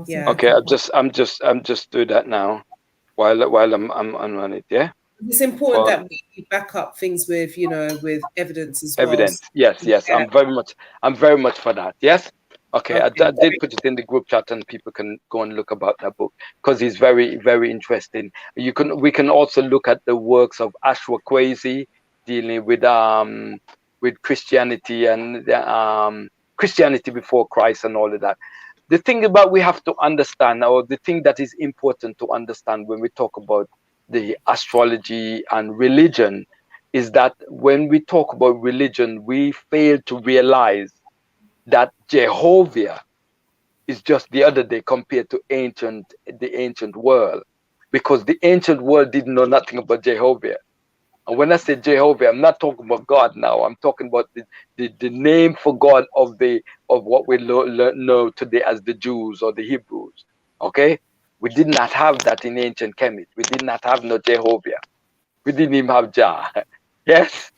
Yeah. Okay. I'm just do that now, while I'm on it. Yeah. It's important that we back up things with with evidence as well. Evidence. Yes. Yeah. I'm very much for that. Yes. Okay. I did put it in the group chat, and people can go and look about that book, because it's very, very interesting. We can also look at the works of Astrology, dealing with Christianity and Christianity before Christ and all of that. The thing about we have to understand, or the thing that is important to understand when we talk about the astrology and religion, is that when we talk about religion, we fail to realize that Jehovah is just the other day compared to the ancient world, because the ancient world didn't know nothing about Jehovah. And when I say Jehovah, I'm not talking about God now. I'm talking about the name for God of what we know today as the Jews or the Hebrews. Okay, we did not have that in ancient Kemet. We did not have no Jehovah. We didn't even have Jah. Yes.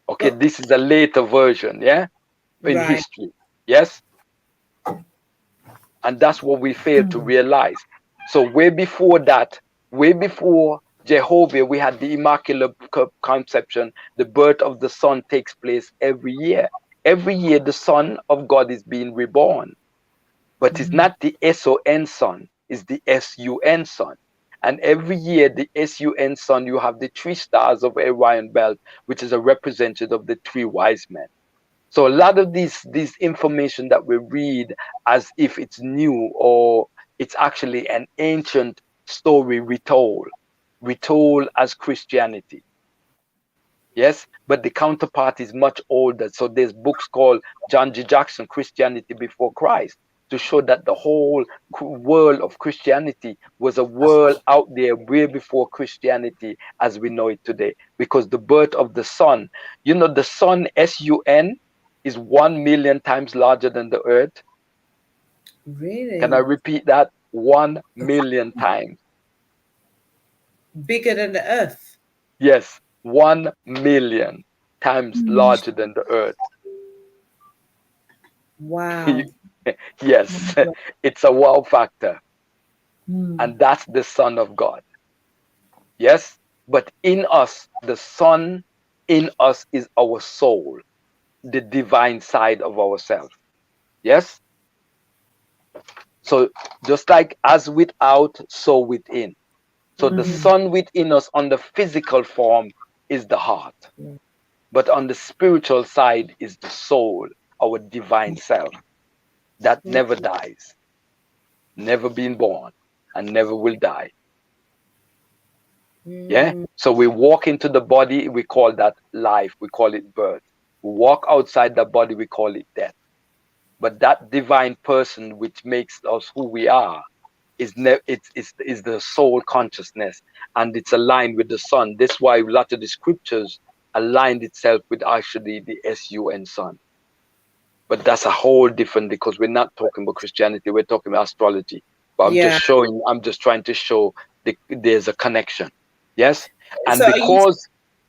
Okay, this is a later version. Yeah. In history, yes, and that's what we fail to realize. So way before that, way before Jehovah, we had the Immaculate Conception. The birth of the Son takes place every year. Every year, the Son of God is being reborn, but it's not the SON Son; it's the SUN Son. And every year, the SUN Son, you have the 3 stars of Orion belt, which is a representative of the 3 wise men. So a lot of these information that we read as if it's new, or it's actually an ancient story retold as Christianity. Yes, but the counterpart is much older. So there's books called John G. Jackson, Christianity Before Christ, to show that the whole world of Christianity was a world out there way before Christianity as we know it today. Because the birth of the sun, the sun, sun, is 1 million times larger than the earth. Can I Really? repeat that? 1 million times. Bigger than the earth? Yes, 1 million times larger than the earth. Wow. Yes, it's a wow factor. And that's the Son of God. Yes, but in us, the Son in us is our soul, the divine side of ourselves. Yes. So just like as without, so within. So the Son within us on the physical form is the heart, but on the spiritual side is the soul, our divine self that never dies, never been born, and never will die. Yeah. So we walk into the body, we call that life, we call it birth. We walk outside the body, we call it death. But that divine person which makes us who we are is the soul consciousness, and it's aligned with the sun. That's why a lot of the scriptures aligned itself with actually the sun sun. But that's a whole different, because we're not talking about Christianity, we're talking about astrology. But I'm just trying to show there's a connection. Yes. And So because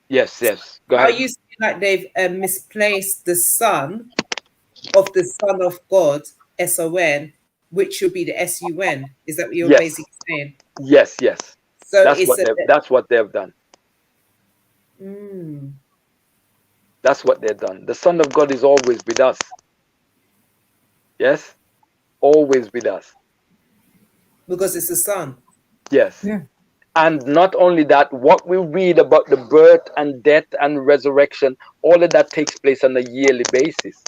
yes, go are ahead. you saying like they've misplaced the son of the Son of God, SON, which should be the SUN? Is that what you're Yes, basically saying? yes. So That's it's what they've done. That's what they've done. The Son of God is always with us. Yes, always with us. because it's the son. Yes. Yeah. And not only that, what we read about the birth and death and resurrection, all of that takes place on a yearly basis.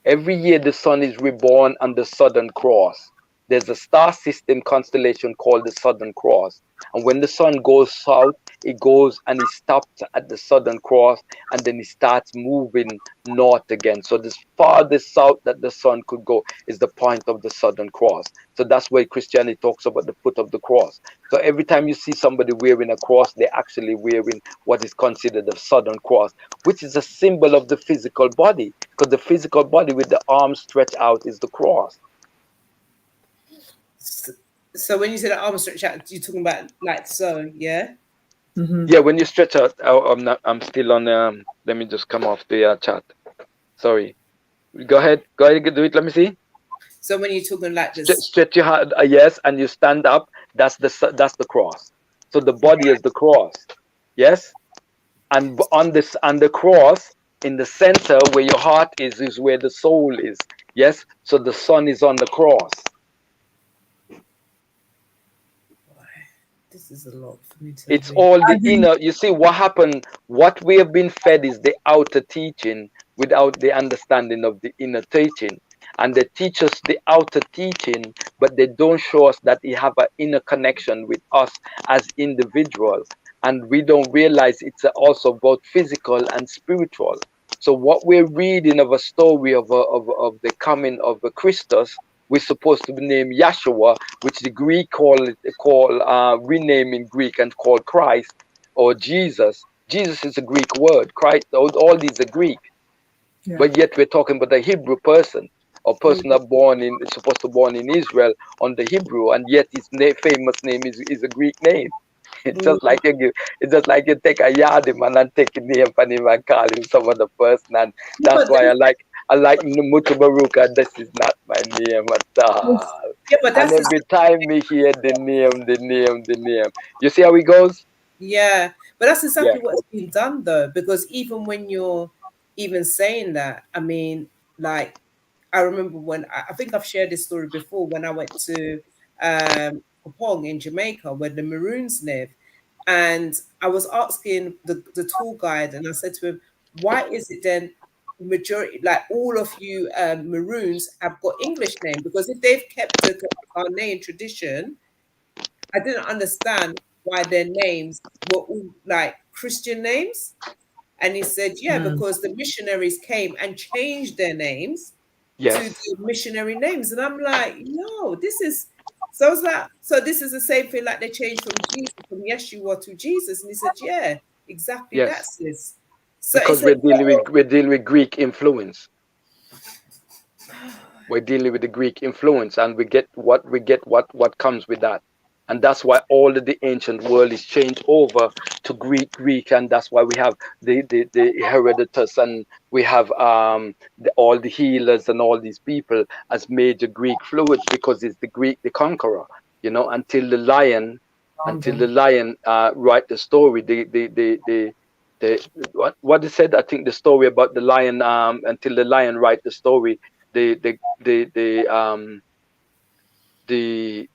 Every year the sun is reborn on the Southern Cross. There's a star system constellation called the Southern Cross. And when the sun goes south, it goes and it stops at the Southern Cross, and then it starts moving north again. So the farthest south that the sun could go is the point of the Southern Cross. So that's why Christianity talks about the foot of the cross. So every time you see somebody wearing a cross, they're actually wearing what is considered the Southern Cross, which is a symbol of the physical body, because the physical body with the arms stretched out is the cross. So when you say the arm stretch out, you're talking about like so, yeah? Yeah, when you stretch out, I'm still on. Let me just come off the chat. Sorry. Go ahead, do it. Let me see. So when you're talking like this, Stretch your heart, yes, and you stand up. That's the cross. So the body is the cross, yes, and on the cross in the center where your heart is where the soul is, yes. So the sun is on the cross. this is a lot for me to It's read. all the inner. You see what happened. What we have been fed is the outer teaching without the understanding of the inner teaching. And they teach us the outer teaching, but they don't show us that they have an inner connection with us as individuals. And we don't realize it's also both physical and spiritual. So what we're reading of a story of the coming of a Christus, we're supposed to name Yahshua, which the Greek rename in Greek and call Christ or Jesus. Jesus is a Greek word. Christ, all these are Greek. Yeah. But yet we're talking about a Hebrew person, or person that is supposed to born in Israel on the Hebrew, and yet his famous name is a Greek name. It's just like you take a Yardiman and take a name from him and call him some other person, and that's why I like Mutabaruka. This is not my name at all. Yeah, but And that's every time me hear the name, you see how it goes? yeah, but that's Yeah. exactly what's been done though, because even when you're even saying that, I mean, like I remember when I think I've shared this story before when I went to Pong in Jamaica where the Maroons live, and I was asking the tour guide, and I said to him, "Why is it then majority, like all of you Maroons have got English name, because if they've kept the Ghanaian tradition, I didn't understand why their names were all like Christian names. And he said, yeah, because the missionaries came and changed their names to Yes. the missionary names. And I'm like, no, this is, so I was like, so this is the same thing like they changed from Jesus, from Yeshua to Jesus. And he said, yeah, exactly, Yes. that's this. So Because it's a, we're dealing with Greek influence. We're dealing with the Greek influence, and we get what comes with that. And that's why all of the ancient world is changed over to Greek, and that's why we have the Herodotus, and we have all the healers and all these people as major Greek fluids, because it's the Greek, the conqueror, you know, until the lion write the story, what they said, I think the story about the lion, until the lion write the story, the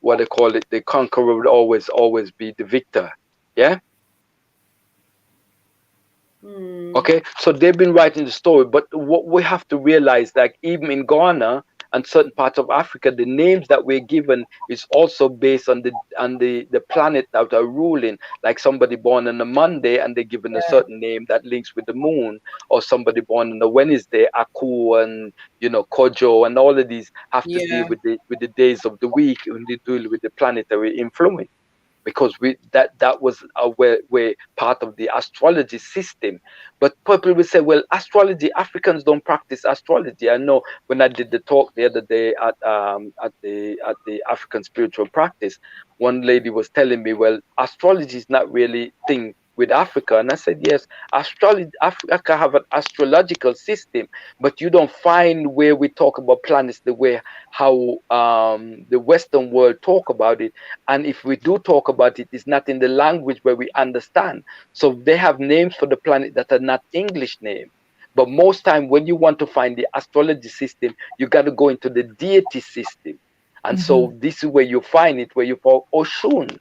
what they call it, the conqueror would always be the victor. Yeah. Okay, so they've been writing the story, but what we have to realize, like even in Ghana and certain parts of Africa, the names that we're given is also based on the planet that are ruling. Like somebody born on a Monday and they're given a certain name that links with the moon, or somebody born on a Wednesday, Aku and Kojo, and all of these have to deal with the days of the week, and they deal with the planetary influence. Because that was where part of the astrology system. But people will say, well, astrology, Africans don't practice astrology. I know when I did the talk the other day at the African spiritual practice, one lady was telling me, well, astrology is not really thing with Africa. And I said, yes, Africa have an astrological system, but you don't find where we talk about planets the way how the Western world talk about it. And if we do talk about it, it's not in the language where we understand. So they have names for the planet that are not English names. But most time when you want to find the astrology system, you got to go into the deity system. And so this is where you find it, where you call Oshun,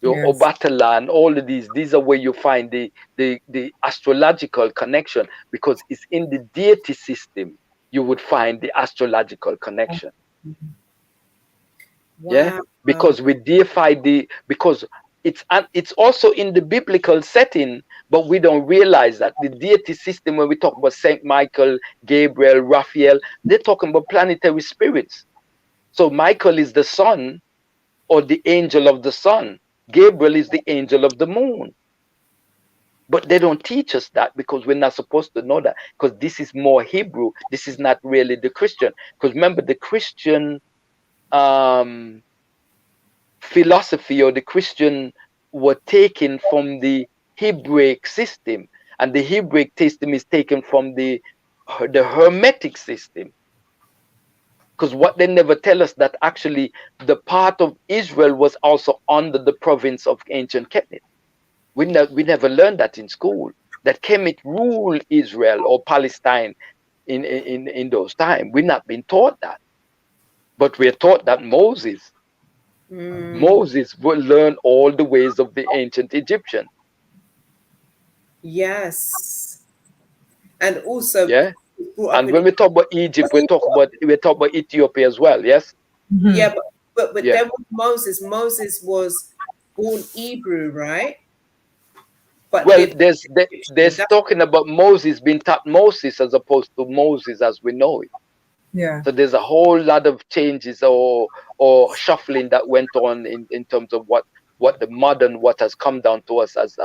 Obatala, and all of these are where you find the astrological connection, because it's in the deity system you would find the astrological connection. wow. Yeah, because we deify because it's also in the biblical setting, but we don't realize that the deity system, when we talk about Saint Michael, Gabriel, Raphael, they're talking about planetary spirits. So Michael is the sun, or the angel of the sun. Gabriel is the angel of the moon. But they don't teach us that, because we're not supposed to know that, because this is more Hebrew. This is not really the Christian. Because remember, the Christian philosophy, or the Christian, were taken from the Hebraic system, and the Hebraic system is taken from the Hermetic system. Because what they never tell us, that actually the part of Israel was also under the province of ancient Kemet. We never learned that in school, that Kemet ruled Israel or Palestine in those times. We've not been taught that. But we're taught that Moses will learn all the ways of the ancient Egyptian. Yes. And also, yeah. And when we talk about Egypt, we talk about Ethiopia as well. Yes. Yeah, but then with Moses was born Hebrew, right? But well, there's talking about Moses being taught Moses as opposed to Moses as we know it. Yeah. So there's a whole lot of changes or shuffling that went on in terms of what has come down to us as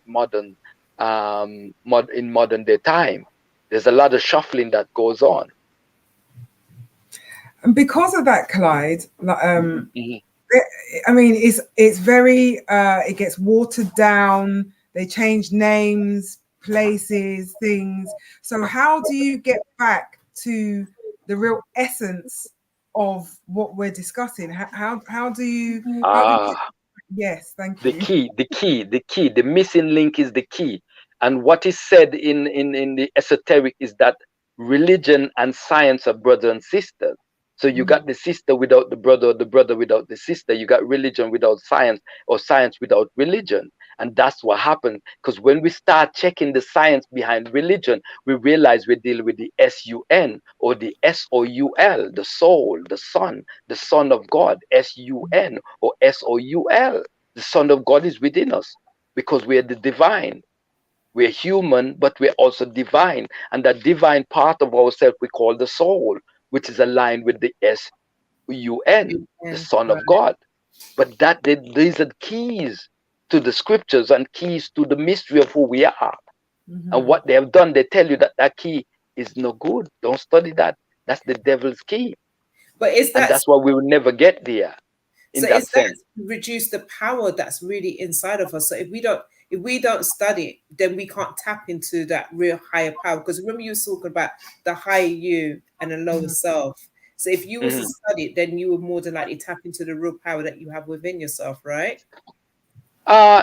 modern in modern day time. There's a lot of shuffling that goes on. And because of that, Clyde, I mean, it's very it gets watered down. They change names, places, things. So how do you get back to the real essence of what we're discussing? How do you? Yes, thank you. The key. The missing link is the key. And what is said in the esoteric is that religion and science are brother and sister. So you got the sister without the brother without the sister. You got religion without science, or science without religion. And that's what happened. Because when we start checking the science behind religion, we realize we're dealing with the SUN or the SOUL, the soul, the Son of God, SUN or SOUL. The Son of God is within us because we are the divine. We're human, but we're also divine. And that divine part of ourselves we call the soul, which is aligned with the SUN, the Son Right. of God. But these are keys to the scriptures and keys to the mystery of who we are. And what they have done, they tell you that that key is no good. Don't study that. That's the devil's key. But is And that that's why we will never get there in so? that Is that sense. reduce the power that's really inside of us? So if we don't study, then we can't tap into that real higher power. Because remember, you were talking about the higher you and the lower self. So if you was to Mhm. study it, then you would more than likely tap into the real power that you have within yourself, right?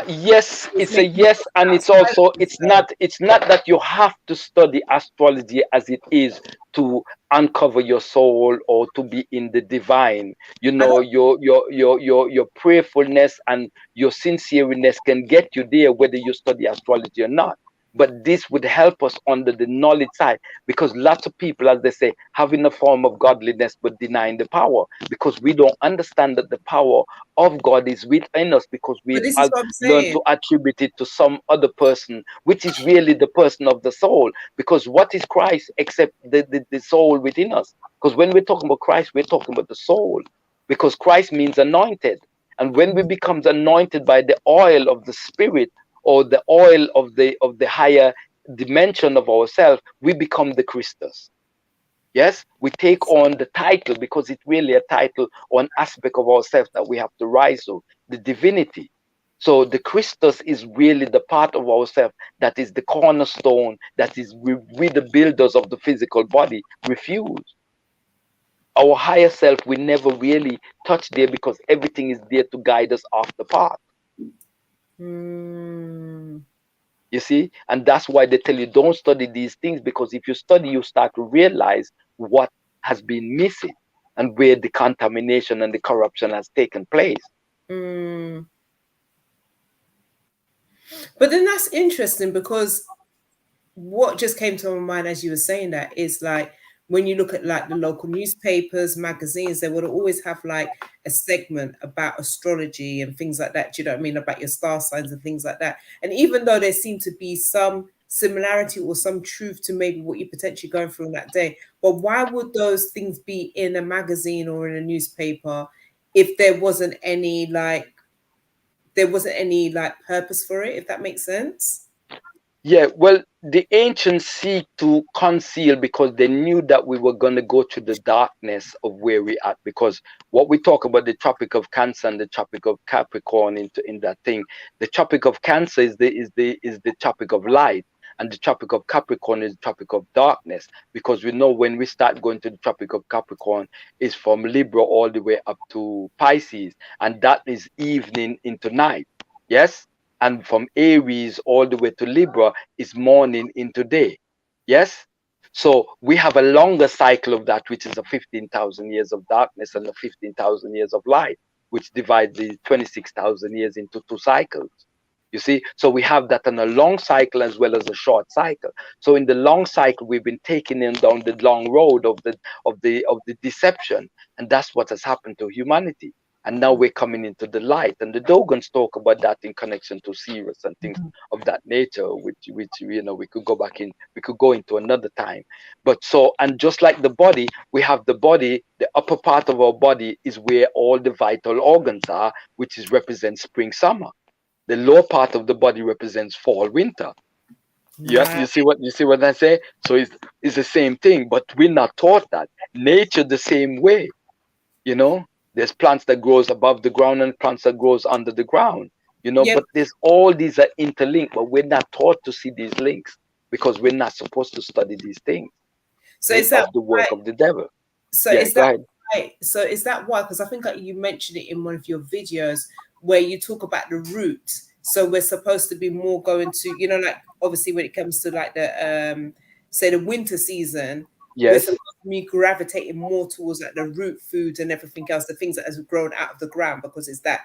Yes, Which it's a makes you yes, and it's outside also of yourself. it's not that you have to study astrology as it is to uncover your soul or to be in the divine. You I know, don't. your prayerfulness and your sincereness can get you there whether you study astrology or not. But this would help us under the knowledge side because lots of people, as they say, having a form of godliness but denying the power because we don't understand that the power of God is within us because But we've this is what I'm learned saying. to attribute it to some other person, which is really the person of the soul. Because what is Christ except the soul within us? Because when we're talking about Christ, we're talking about the soul. Because Christ means anointed. And when we becomes anointed by the oil of the spirit or the oil of the higher dimension of ourselves, we become the Christus. Yes, we take on the title because it's really a title or an aspect of ourselves that we have to rise to, the divinity. So the Christus is really the part of ourselves that is the cornerstone, that is we the builders of the physical body refuse. Our higher self we never really touch there because everything is there to guide us off the path. Hmm. You see, and that's why they tell you don't study these things because if you study, you start to realize what has been missing and where the contamination and the corruption has taken place. Hmm. But then that's interesting because what just came to my mind as you were saying that is like when you look at like the local newspapers, magazines, they would always have like a segment about astrology and things like that. Do you know what I mean? About your star signs and things like that. And even though there seemed to be some similarity or some truth to maybe what you're potentially going through on that day, but why would those things be in a magazine or in a newspaper if there wasn't any like purpose for it, if that makes sense? Yeah, well, the ancients seek to conceal because they knew that we were going to go to the darkness of where we at. Because what we talk about the Tropic of Cancer and the Tropic of Capricorn in that thing, the Tropic of Cancer is the Tropic of light, and the Tropic of Capricorn is the Tropic of darkness. Because we know when we start going to the Tropic of Capricorn, is from Libra all the way up to Pisces, and that is evening into night. Yes, and from Aries all the way to Libra is morning into day. Yes? So we have a longer cycle of that, which is a 15,000 years of darkness and a 15,000 years of light, which divides the 26,000 years into two cycles. You see, so we have that on a long cycle as well as a short cycle. So in the long cycle, we've been taking in down the long road of the deception, and that's what has happened to humanity. And now we're coming into the light, and the Dogons talk about that in connection to Sirius and things of that nature, which we could go back in, we could go into another time. But so, and just like the body, we have the body, the upper part of our body is where all the vital organs are, which is represents spring, summer. The lower part of the body represents fall, winter. Yeah, Right. you see what I say? So it's the same thing, but we're not taught that. Nature the same way, you know. There's plants that grows above the ground and plants that grows under the ground, Yep. but there's all these are interlinked, but we're not taught to see these links because we're not supposed to study these things. So They're is that of the work why? of the devil. So Yeah, is go that ahead. why? So is that why? Because I think like you mentioned it in one of your videos where you talk about the root. So we're supposed to be more going to, like obviously when it comes to like the say the winter season, we're Yes. supposed to be gravitating more towards like the root foods and everything else, the things that has grown out of the ground because it's that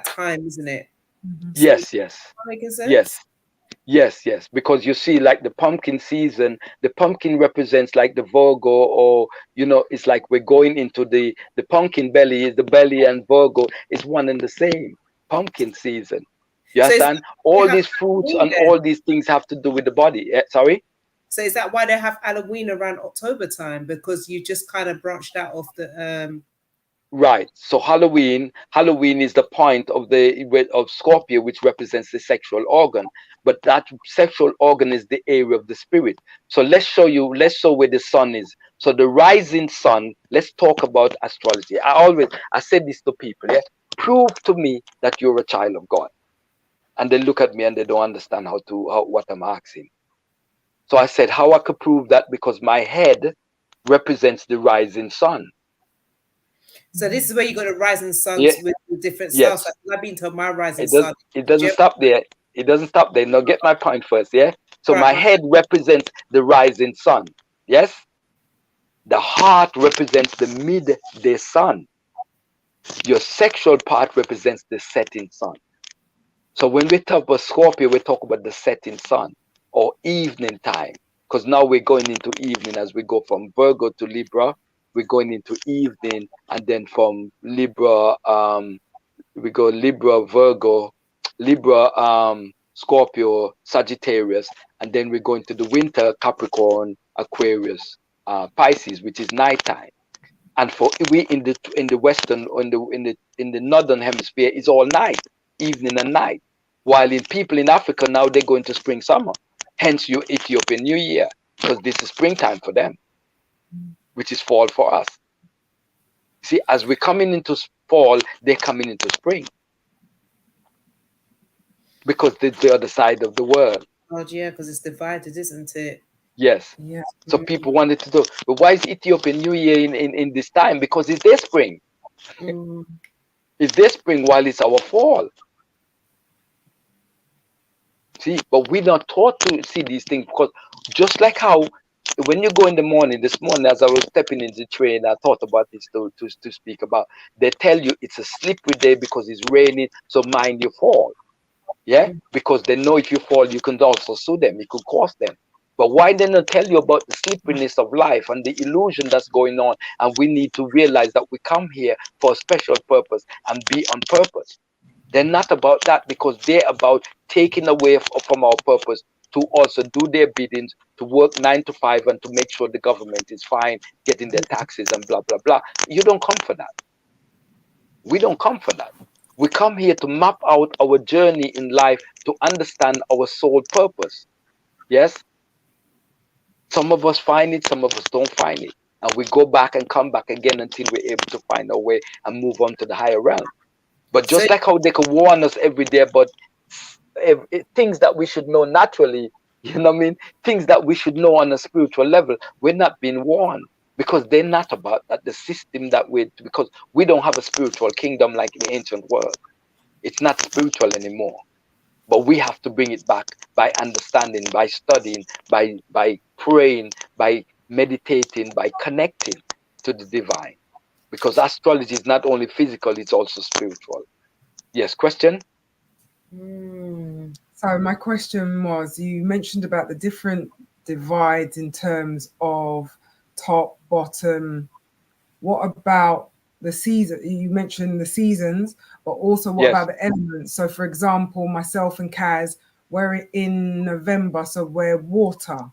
time, isn't it? So Yes, yes, making sense? yes. Yes, because you see, like the pumpkin season, the pumpkin represents like the Virgo, or it's like we're going into the pumpkin belly is the belly, and Virgo is one and the same. Pumpkin season. You So is that understand? why they All have these fruits Halloween and then? all these things have to do with the body. Sorry? So is that why they have Halloween around October time? Because you just kind of branched out of the Right. So Halloween is the point of Scorpio, which represents the sexual organ. But that sexual organ is the area of the spirit. So let's show where the sun is. So the rising sun, let's talk about astrology. I said this to people, yeah. Prove to me that you're a child of God. And they look at me and they don't understand what I'm asking. So I said, how I could prove that, because my head represents the rising sun. so this is where you got the rising Yeah, suns with the different styles. yes. Like I've been to my rising It does. sun. It doesn't Gem- stop there. It doesn't stop there. Now get my point first. Yeah. So Right, my right. head represents the rising sun. Yes. The heart represents the midday sun. Your sexual part represents the setting sun. So when we talk about Scorpio, we talk about the setting sun or evening time, because now we're going into evening as we go from Virgo to Libra. We're going into evening, and then from Libra, we go Libra, Virgo, Libra, Scorpio, Sagittarius, and then we go into the winter, Capricorn, Aquarius, Pisces, which is nighttime. And for we in the western, in the northern hemisphere, it's all night, evening and night. While in people in Africa now, they go into spring summer. Hence your Ethiopian New Year, because this is springtime for them, which is fall for us. See, as we're coming into fall, they're coming into spring, because they're the other side of the world. Oh yeah, because it's divided, isn't it? Yes. Yeah. So people wanted to know, but why is Ethiopian New Year in this time? Because it's their spring. Mm. It's their spring while it's our fall. See, but we're not taught to see these things, because just like how when you go in the morning, this morning as I was stepping in the train, I thought about this to speak about. They tell you it's a slippery day because it's raining, so mind your fall. Yeah, because they know if you fall, you can also sue them. It could cost them. But why they not tell you about the slipperiness of life and the illusion that's going on? And we need to realize that we come here for a special purpose and be on purpose. They're not about that, because they're about taking away from our purpose to also do their biddings, to work 9 to 5, and to make sure the government is fine, getting their taxes and blah, blah, blah. You don't come for that. We don't come for that. We come here to map out our journey in life, to understand our soul purpose. Yes? Some of us find it, some of us don't find it. And we go back and come back again until we're able to find our way and move on to the higher realm. But So just like how they can warn us every day about things that we should know naturally, you know what I mean? Things that we should know on a spiritual level, we're not being warned, because they're not about that. The system that because we don't have a spiritual kingdom like in the ancient world. It's not spiritual anymore. But we have to bring it back by understanding, by studying, by praying, by meditating, by connecting to the divine. Because astrology is not only physical, it's also spiritual. Yes, question? So my question was, you mentioned about the different divides in terms of top, bottom. What about the season? You mentioned the seasons, but also what Yes. about the elements? So for example, myself and Kaz, we're in November, so we're water.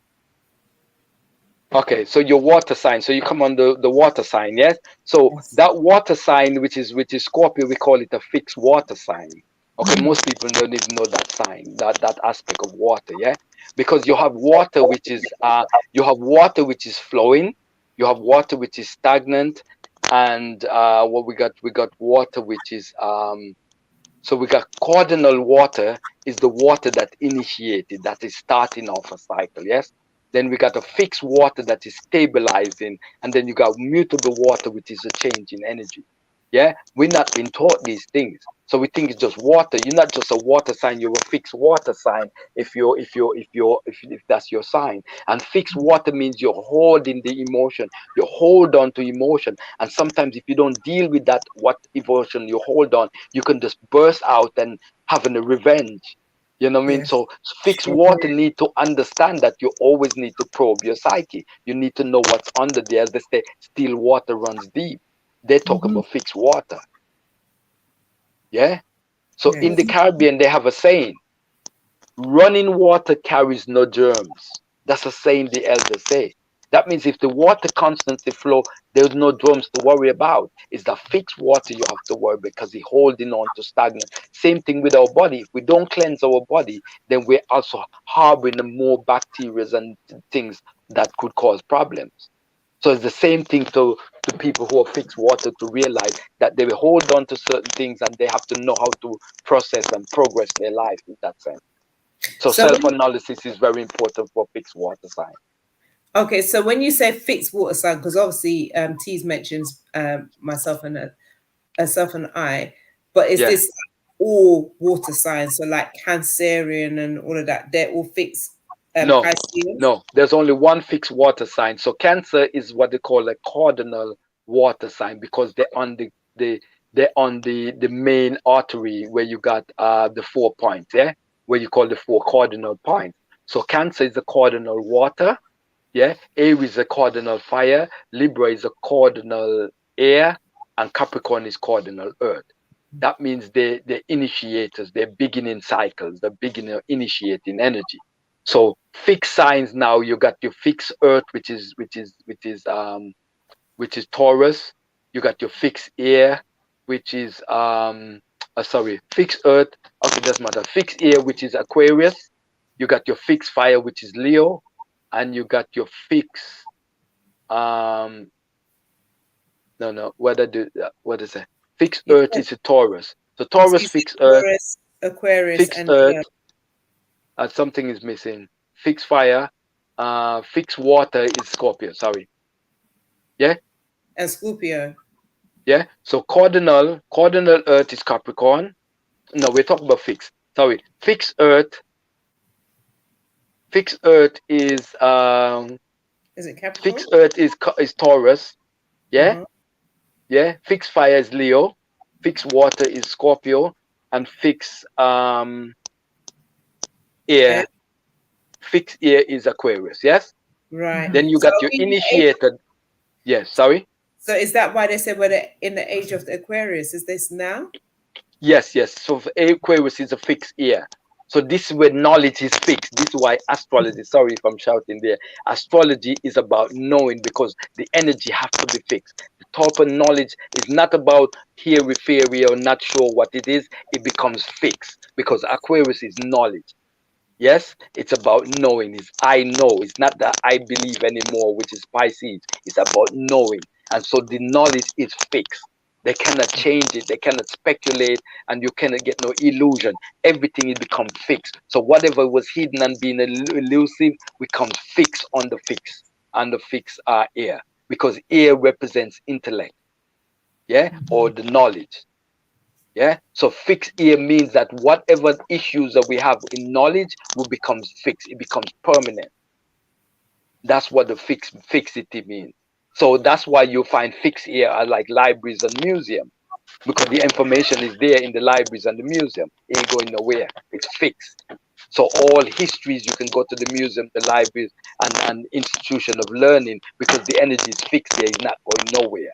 Okay, so your water sign. So you come on the water sign, yes? So Yes. that water sign, which is Scorpio, we call it a fixed water sign. Okay, most people don't even know that sign, that aspect of water, yeah? Because you have water which is flowing, you have water which is stagnant, and what we got water which is so we got cardinal water is the water that initiated, that is starting off a cycle, yes? Then we got a fixed water that is stabilizing, and then you got mutable water, which is a change in energy. Yeah, we're not being taught these things, so we think it's just water. You're not just a water sign; you're a fixed water sign. If that's your sign, and fixed water means you're holding the emotion. You hold on to emotion, and sometimes if you don't deal with that, what emotion you hold on, you can just burst out and having a revenge. You know what I mean? Yes. So fixed water need to understand that you always need to probe your psyche. You need to know what's under there. As they say, still water runs deep. They talk about fixed water. Yeah. So in Yes. the Caribbean, they have a saying: running water carries no germs. That's a saying the elders say. That means if the water constantly flow, there's no germs to worry about. It's the fixed water you have to worry because it's holding on to stagnant. Same thing with our body. If we don't cleanse our body, then we're also harboring more bacteria and things that could cause problems. So it's the same thing to people who are fixed water, to realize that they will hold on to certain things and they have to know how to process and progress their life in that sense. So So self-analysis is very important for fixed water sign. okay, so when you say fixed water sign, because obviously T's mentions myself and herself and I, but is Yeah. this all water signs? So like Cancerian and all of that, they're all fixed No, Piscean? no. There's only one fixed water sign. So Cancer is what they call a cardinal water sign because they're on the main artery where you got the 4 points, yeah, where you call the 4 cardinal points. So Cancer is a cardinal water, yeah. Aries is a cardinal fire, Libra is a cardinal air, and Capricorn is cardinal earth. That means they're initiators, they're beginning cycles, they're beginning initiating energy. So fixed signs now, you got your fixed earth, which is Taurus. You got your fixed air, which is fixed earth. Okay, doesn't matter. Fixed air, which is Aquarius. You got your fixed fire, which is Leo, and you got your fixed what is it? Fixed You earth said- is a Taurus. So so Taurus you said fixed earth, Aquarius, fixed and earth. Something is missing. Fixed fire, fixed water is Scorpio. Sorry. Yeah, and Scorpio. yeah. So cardinal earth is Capricorn. No, we're talking about fixed. Sorry, fixed earth. Fixed earth is Is it Capricorn? fixed earth is Taurus. Yeah, Uh-huh. yeah. Fixed fire is Leo. Fixed water is Scorpio, and Okay. air. Fixed air is Aquarius. Yes. Right. Then you So got are your we in the age initiated. Yes. Sorry. so is that why they said we're in the age of the Aquarius? Is this now? Yes, yes. So Aquarius is a fixed year. So this is where knowledge is fixed. This is why astrology, sorry if I'm shouting there. Astrology is about knowing because the energy has to be fixed. The type of knowledge is not about theory or not sure what it is. It becomes fixed because Aquarius is knowledge. Yes, it's about knowing. It's I know. It's not that I believe anymore, which is Pisces. It's about knowing. And so the knowledge is fixed. They cannot change it. They cannot speculate, and you cannot get no illusion. Everything is become fixed. So whatever was hidden and being elusive becomes fixed on the fixed air, because air represents intellect, yeah, or the knowledge. Yeah. So fixed here means that whatever issues that we have in knowledge will become fixed. It becomes permanent. That's what the fixity means. So that's why you find fixed here are like libraries and museums, because the information is there in the libraries and the museum. It ain't going nowhere. It's fixed. So all histories, you can go to the museum, the libraries, and institution of learning, because the energy is fixed here. It's not going nowhere.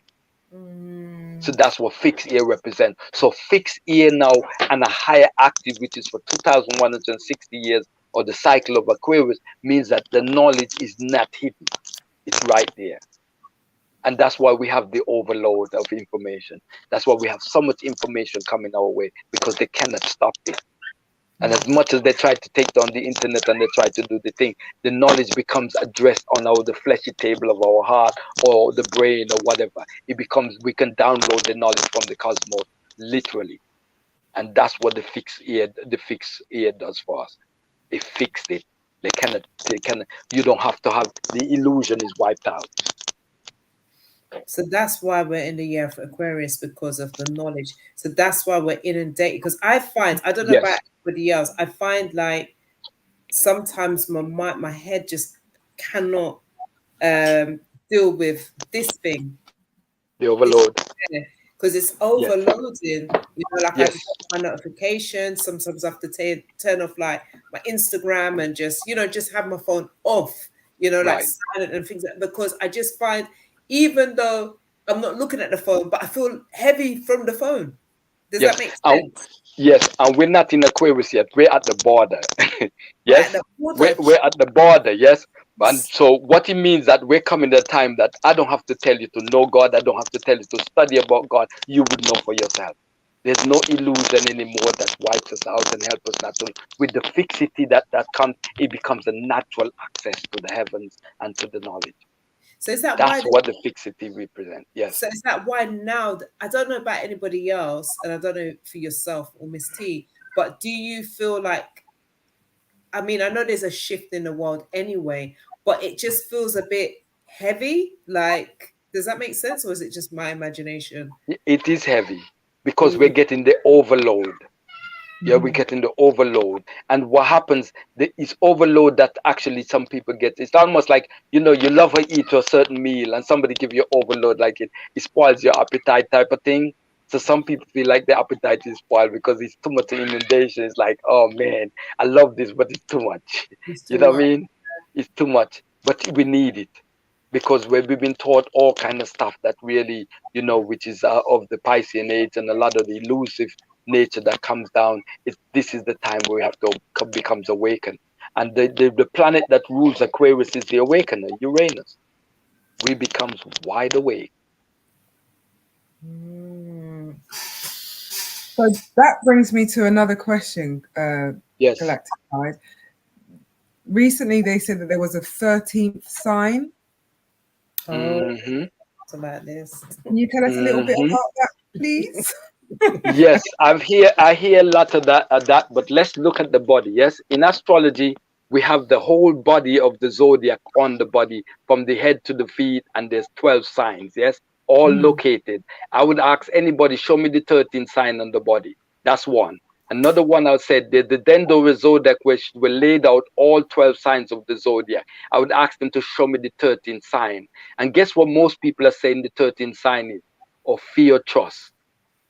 So that's what fixed ear represents. So fixed ear now and a higher active, which is for 2,160 years, or the cycle of Aquarius, means that the knowledge is not hidden. It's right there. And that's why we have the overload of information. That's why we have so much information coming our way, because they cannot stop it. And as much as they try to take down the internet and they try to do the thing, the knowledge becomes addressed on the fleshy table of our heart or the brain or whatever. It becomes, we can download the knowledge from the cosmos, literally. And that's what the fixed ear does for us. It fixed it. They cannot, you don't have to have, the illusion is wiped out. So that's why we're in the year of Aquarius, because of the knowledge. So that's why we're inundated. Because I don't know about Yes. everybody else, I find like sometimes my head just cannot deal with this thing. The overload. Because because it's Yes. overloading. You know, like I Yes. just have my notifications. Sometimes I have to turn off like my Instagram and just, you know, just have my phone off, you know, like Right. silent and things like, because I just find, even though I'm not looking at the phone, but I feel heavy from the phone. Does Yes. that make And sense? yes, and we're not in Aquarius yet. We're at the border. We're at Yes, the water. we're at the border. Yes, and so what it means that we're coming to a time that I don't have to tell you to know God. I don't have to tell you to study about God. You would know for yourself. There's no illusion anymore that wipes us out and help us not to. With the fixity that comes, it becomes a natural access to the heavens and to the knowledge. So is that That's why? what the fixity represents. Yes. So is that why now? I don't know about anybody else, and I don't know for yourself or Miss T, but do you feel like? I mean, I know there's a shift in the world anyway, but it just feels a bit heavy. Like, does that make sense, or is it just my imagination? It is heavy because we're Mm. getting the overload. Yeah, we're Mhm. getting the overload. And what happens, is overload that actually some people get. It's almost like, you know, you love to eat a certain meal and somebody give you overload, like it spoils your appetite type of thing. So some people feel like their appetite is spoiled because it's too much inundation. It's like, oh man, I love this, but it's too much. It's You too know what I much. mean? It's too much, but we need it because we've been taught all kind of stuff that really, you know, which is of the Piscean age and a lot of the elusive nature that comes down. This is the time where we have to becomes awakened, and the planet that rules Aquarius is the awakener, Uranus. We becomes wide awake. Mm. So that brings me to another question, Yes. Galactic Clyde. Recently, they said that there was a 13th sign. Oh, Hmm. it's about this. Can you tell us a little bit Hmm. about that, please? Yes, I hear a lot of that, but let's look at the body. Yes, in astrology, we have the whole body of the zodiac on the body from the head to the feet, and there's 12 signs. Yes, all located. I would ask anybody, show me the 13th sign on the body. That's one. Another one I said, the Dendro zodiac, which were laid out all 12 signs of the zodiac. I would ask them to show me the 13th sign. And guess what most people are saying the 13th sign is? Ophiuchus.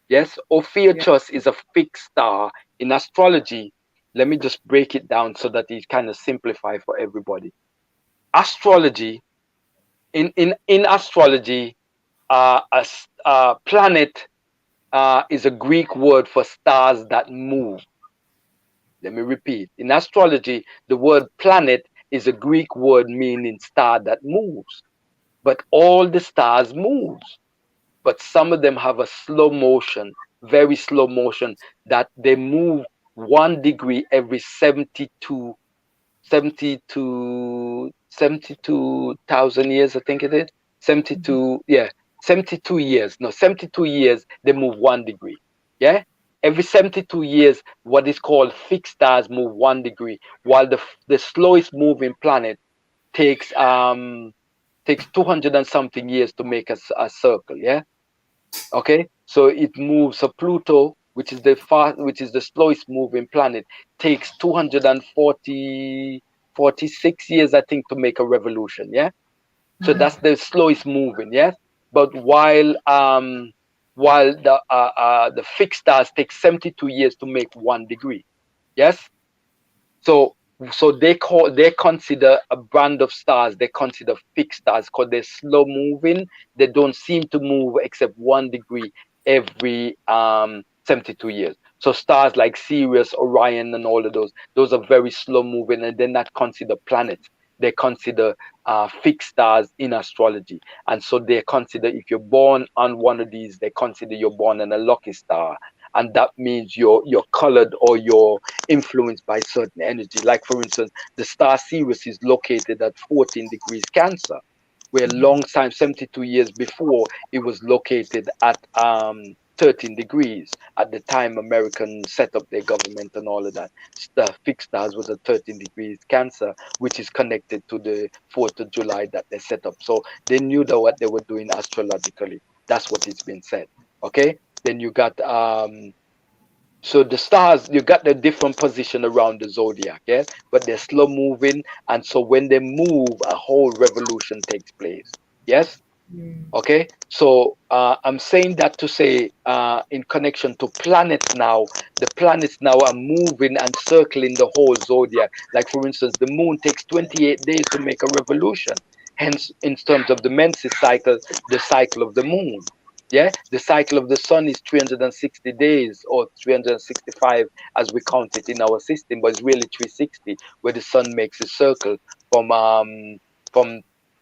Yes, Ophiuchus is a fixed star in astrology. Let me just break it down so that it kind of simplify for everybody. Astrology, in astrology, a planet is a Greek word for stars that move. Let me repeat. In astrology, the word planet is a Greek word meaning star that moves. But all the stars move. But some of them have a slow motion, very slow motion, that they move 1 degree every 72,000 years, I think it is. 72, yeah, 72 years. No, 72 years, they move 1 degree. Yeah? Every 72 years, what is called fixed stars move 1 degree, while the slowest moving planet takes 200 and something years to make a circle. Yeah. Okay, so it moves. So Pluto, which is the slowest moving planet, takes 246 years, I think, to make a revolution. Yeah, so that's the slowest moving. Yes, but while the fixed stars take 72 years to make 1 degree. Yes, so they consider a brand of stars, they consider fixed stars because they're slow moving. They don't seem to move except 1 degree every 72 years. So stars like Sirius, Orion, and all of those are very slow moving, and they're not considered planets. They consider fixed stars in astrology. And so they consider, if you're born on one of these, they consider you're born in a lucky star. And that means you're colored or you're influenced by certain energy. Like, for instance, the star Sirius is located at 14 degrees Cancer, where long time, 72 years before, it was located at 13 degrees. At the time American set up their government and all of that, the fixed stars was at 13 degrees Cancer, which is connected to the 4th of July that they set up. So they knew that what they were doing astrologically. That's what it's been said. Okay, then you got so the stars, you got the different position around the zodiac, yes, but they're slow moving, and so when they move, a whole revolution takes place. Yes. Okay, so I'm saying that to say, in connection to planets now, the planets now are moving and circling the whole zodiac. Like, for instance, the moon takes 28 days to make a revolution. Hence, in terms of the menses cycle, the cycle of the moon. Yeah, the cycle of the sun is 360 days or 365 as we count it in our system, but it's really 360, where the sun makes a circle from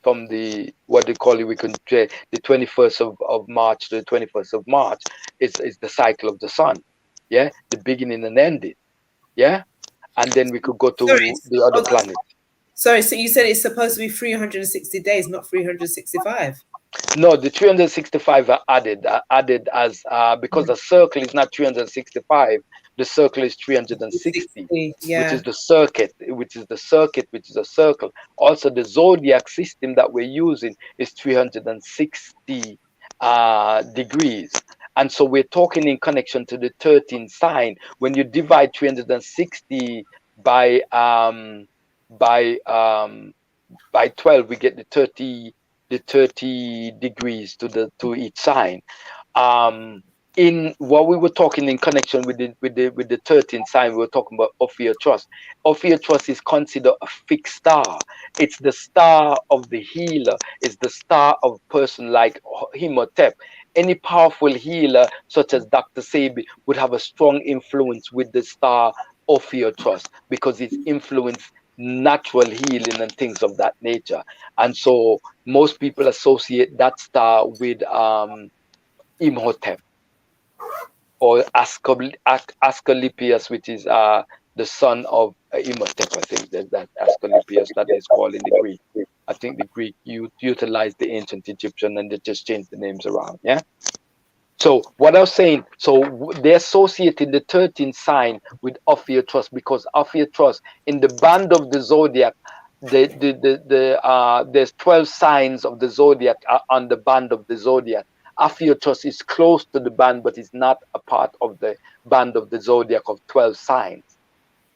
from the, what they call it, we can say the 21st of March to the 21st of March is the cycle of the sun. Yeah, the beginning and ending. Yeah, and then we could go Sorry. to the other Oh, planets. sorry. So you said it's supposed to be 360 days, not 365. No, the 365 are added as because the circle is not 365. The circle is 360, 60, which yeah. is the circuit, which is the circuit, which is a circle. Also, the zodiac system that we're using is 360 degrees. And so we're talking in connection to the 13th sign. When you divide 360 by um by um by 12, we get the 30 degrees to each sign. In what we were talking in connection with the 13th sign, we were talking about Ophiuchus. Ophiuchus is considered a fixed star. It's the star of the healer. It's the star of a person like Himotep. Any powerful healer, such as Dr. Sebi, would have a strong influence with the star Ophiuchus because it's influence natural healing and things of that nature. And so most people associate that star with Imhotep or Asclepius, which is the son of Imhotep. I think that Asclepius that is called in the Greek. I think the Greek utilized the ancient Egyptian and they just changed the names around. Yeah. So what I was saying, so they associated the 13th sign with Ophiuchus because Ophiuchus in the band of the zodiac, there's 12 signs of the zodiac on the band of the zodiac. Ophiuchus is close to the band, but is not a part of the band of the zodiac of 12 signs.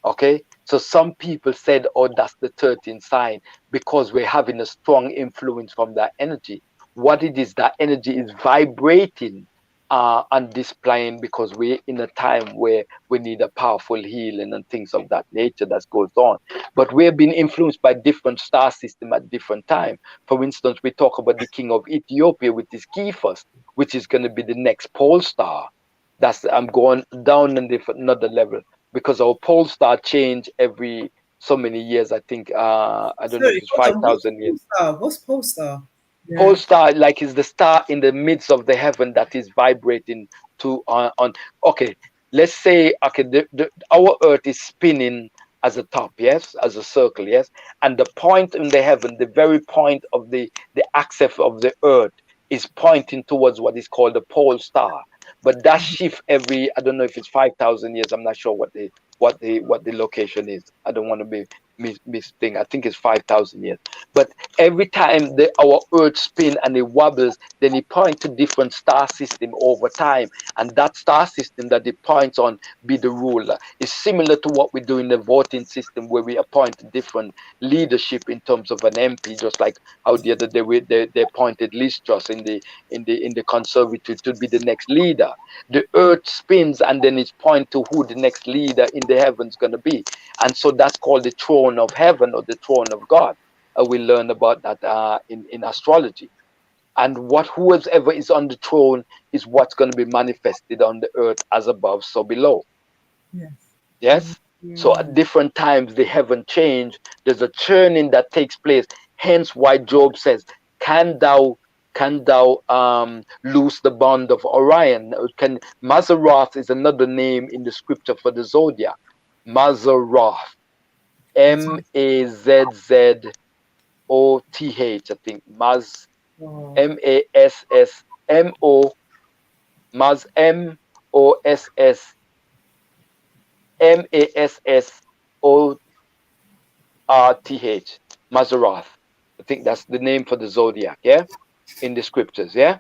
Okay, so some people said, oh, that's the 13th sign because we're having a strong influence from that energy. What it is, that energy is vibrating on this plane because we're in a time where we need a powerful healing and things of that nature that goes on. But we're being influenced by different star system at different time. For instance, we talk about the king of Ethiopia with his Kephas, which is going to be the next pole star. That's, I'm going down in another level because our pole star change every so many years. I think I don't know if Sorry, it's hold on. What's 5,000 years. Polestar? What's Polestar? Pole Yeah. star, like, is the star in the midst of the heaven that is vibrating to on. Okay, let's say, okay, our Earth is spinning as a top, yes, as a circle, yes, and the point in the heaven, the very point of the axis of the Earth is pointing towards what is called the pole star. But that shift every, I don't know if it's 5,000 years. I'm not sure what the location is. I don't want to be thing. I think it's 5,000 years. But every time our Earth spin and it wobbles, then it points to different star system over time, and that star system that it points on be the ruler. It's similar to what we do in the voting system, where we appoint different leadership in terms of an MP, just like how the other day they appointed Liz Truss in the Conservative to be the next leader. The Earth spins and then it's point to who the next leader in the heavens going to be, and so that's called the throne of heaven or the throne of God. We learn about that in astrology. And whoever is on the throne is what's going to be manifested on the earth as above, so below. Yes. Yes? So at different times, the heaven change. There's a churning that takes place. Hence why Job says, can thou loose the bond of Orion? Mazzaroth is another name in the scripture for the zodiac. Mazzaroth. Mazzoth, I think. Oh, Massmo, Maz MossMassORth, Mazzaroth. I think that's the name for the zodiac, yeah, in the scriptures, yeah.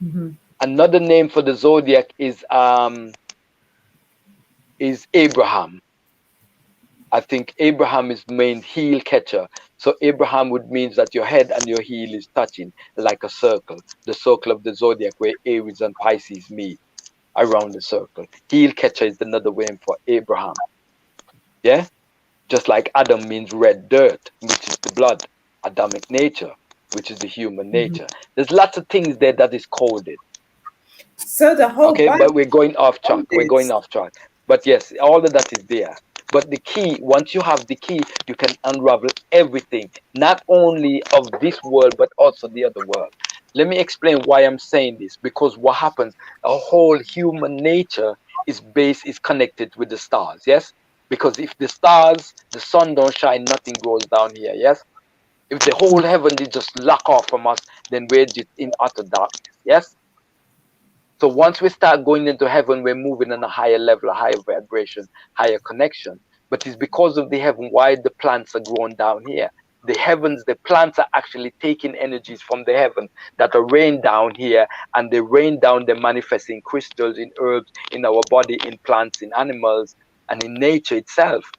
Mm-hmm. Another name for the zodiac is Abraham. I think Abraham is main heel catcher. So Abraham would means that your head and your heel is touching like a circle, the circle of the zodiac where Aries and Pisces meet around the circle. Heel catcher is another name for Abraham. Yeah, just like Adam means red dirt, which is the blood, Adamic nature, which is the human nature. There's lots of things there that is coded. So the whole Okay, Bible but we're going off track. We're going off track. But yes, all of that is there. But the key, once you have the key, you can unravel everything, not only of this world, but also the other world. Let me explain why I'm saying this. Because what happens, a whole human nature is connected with the stars. Yes. Because if the stars, the sun don't shine, nothing goes down here. Yes. If the whole heaven is just lock off from us, then we're just in utter darkness. Yes. So once we start going into heaven, we're moving on a higher level, a higher vibration, higher connection. But it's because of the heaven why the plants are growing down here. The heavens, the plants are actually taking energies from the heaven that are rained down here, and they rain down, they manifest in crystals, in herbs, in our body, in plants, in animals, and in nature itself.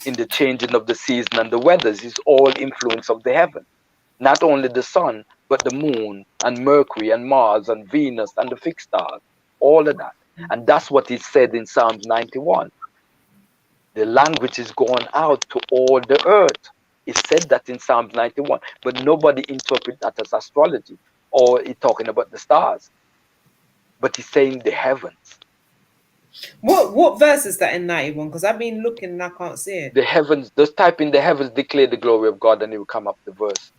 In the changing of the season and the weathers is all influence of the heaven. Not only the sun, but the moon and Mercury and Mars and Venus and the fixed stars, all of that. And that's what is said in Psalms 91. The language is going out to all the earth. It said that in Psalms 91, but nobody interprets that as astrology or it's talking about the stars. But he's saying the heavens. What verse is that in 91? Because I've been looking and I can't see it. The heavens, just type in the heavens declare the glory of God and it will come up the verse.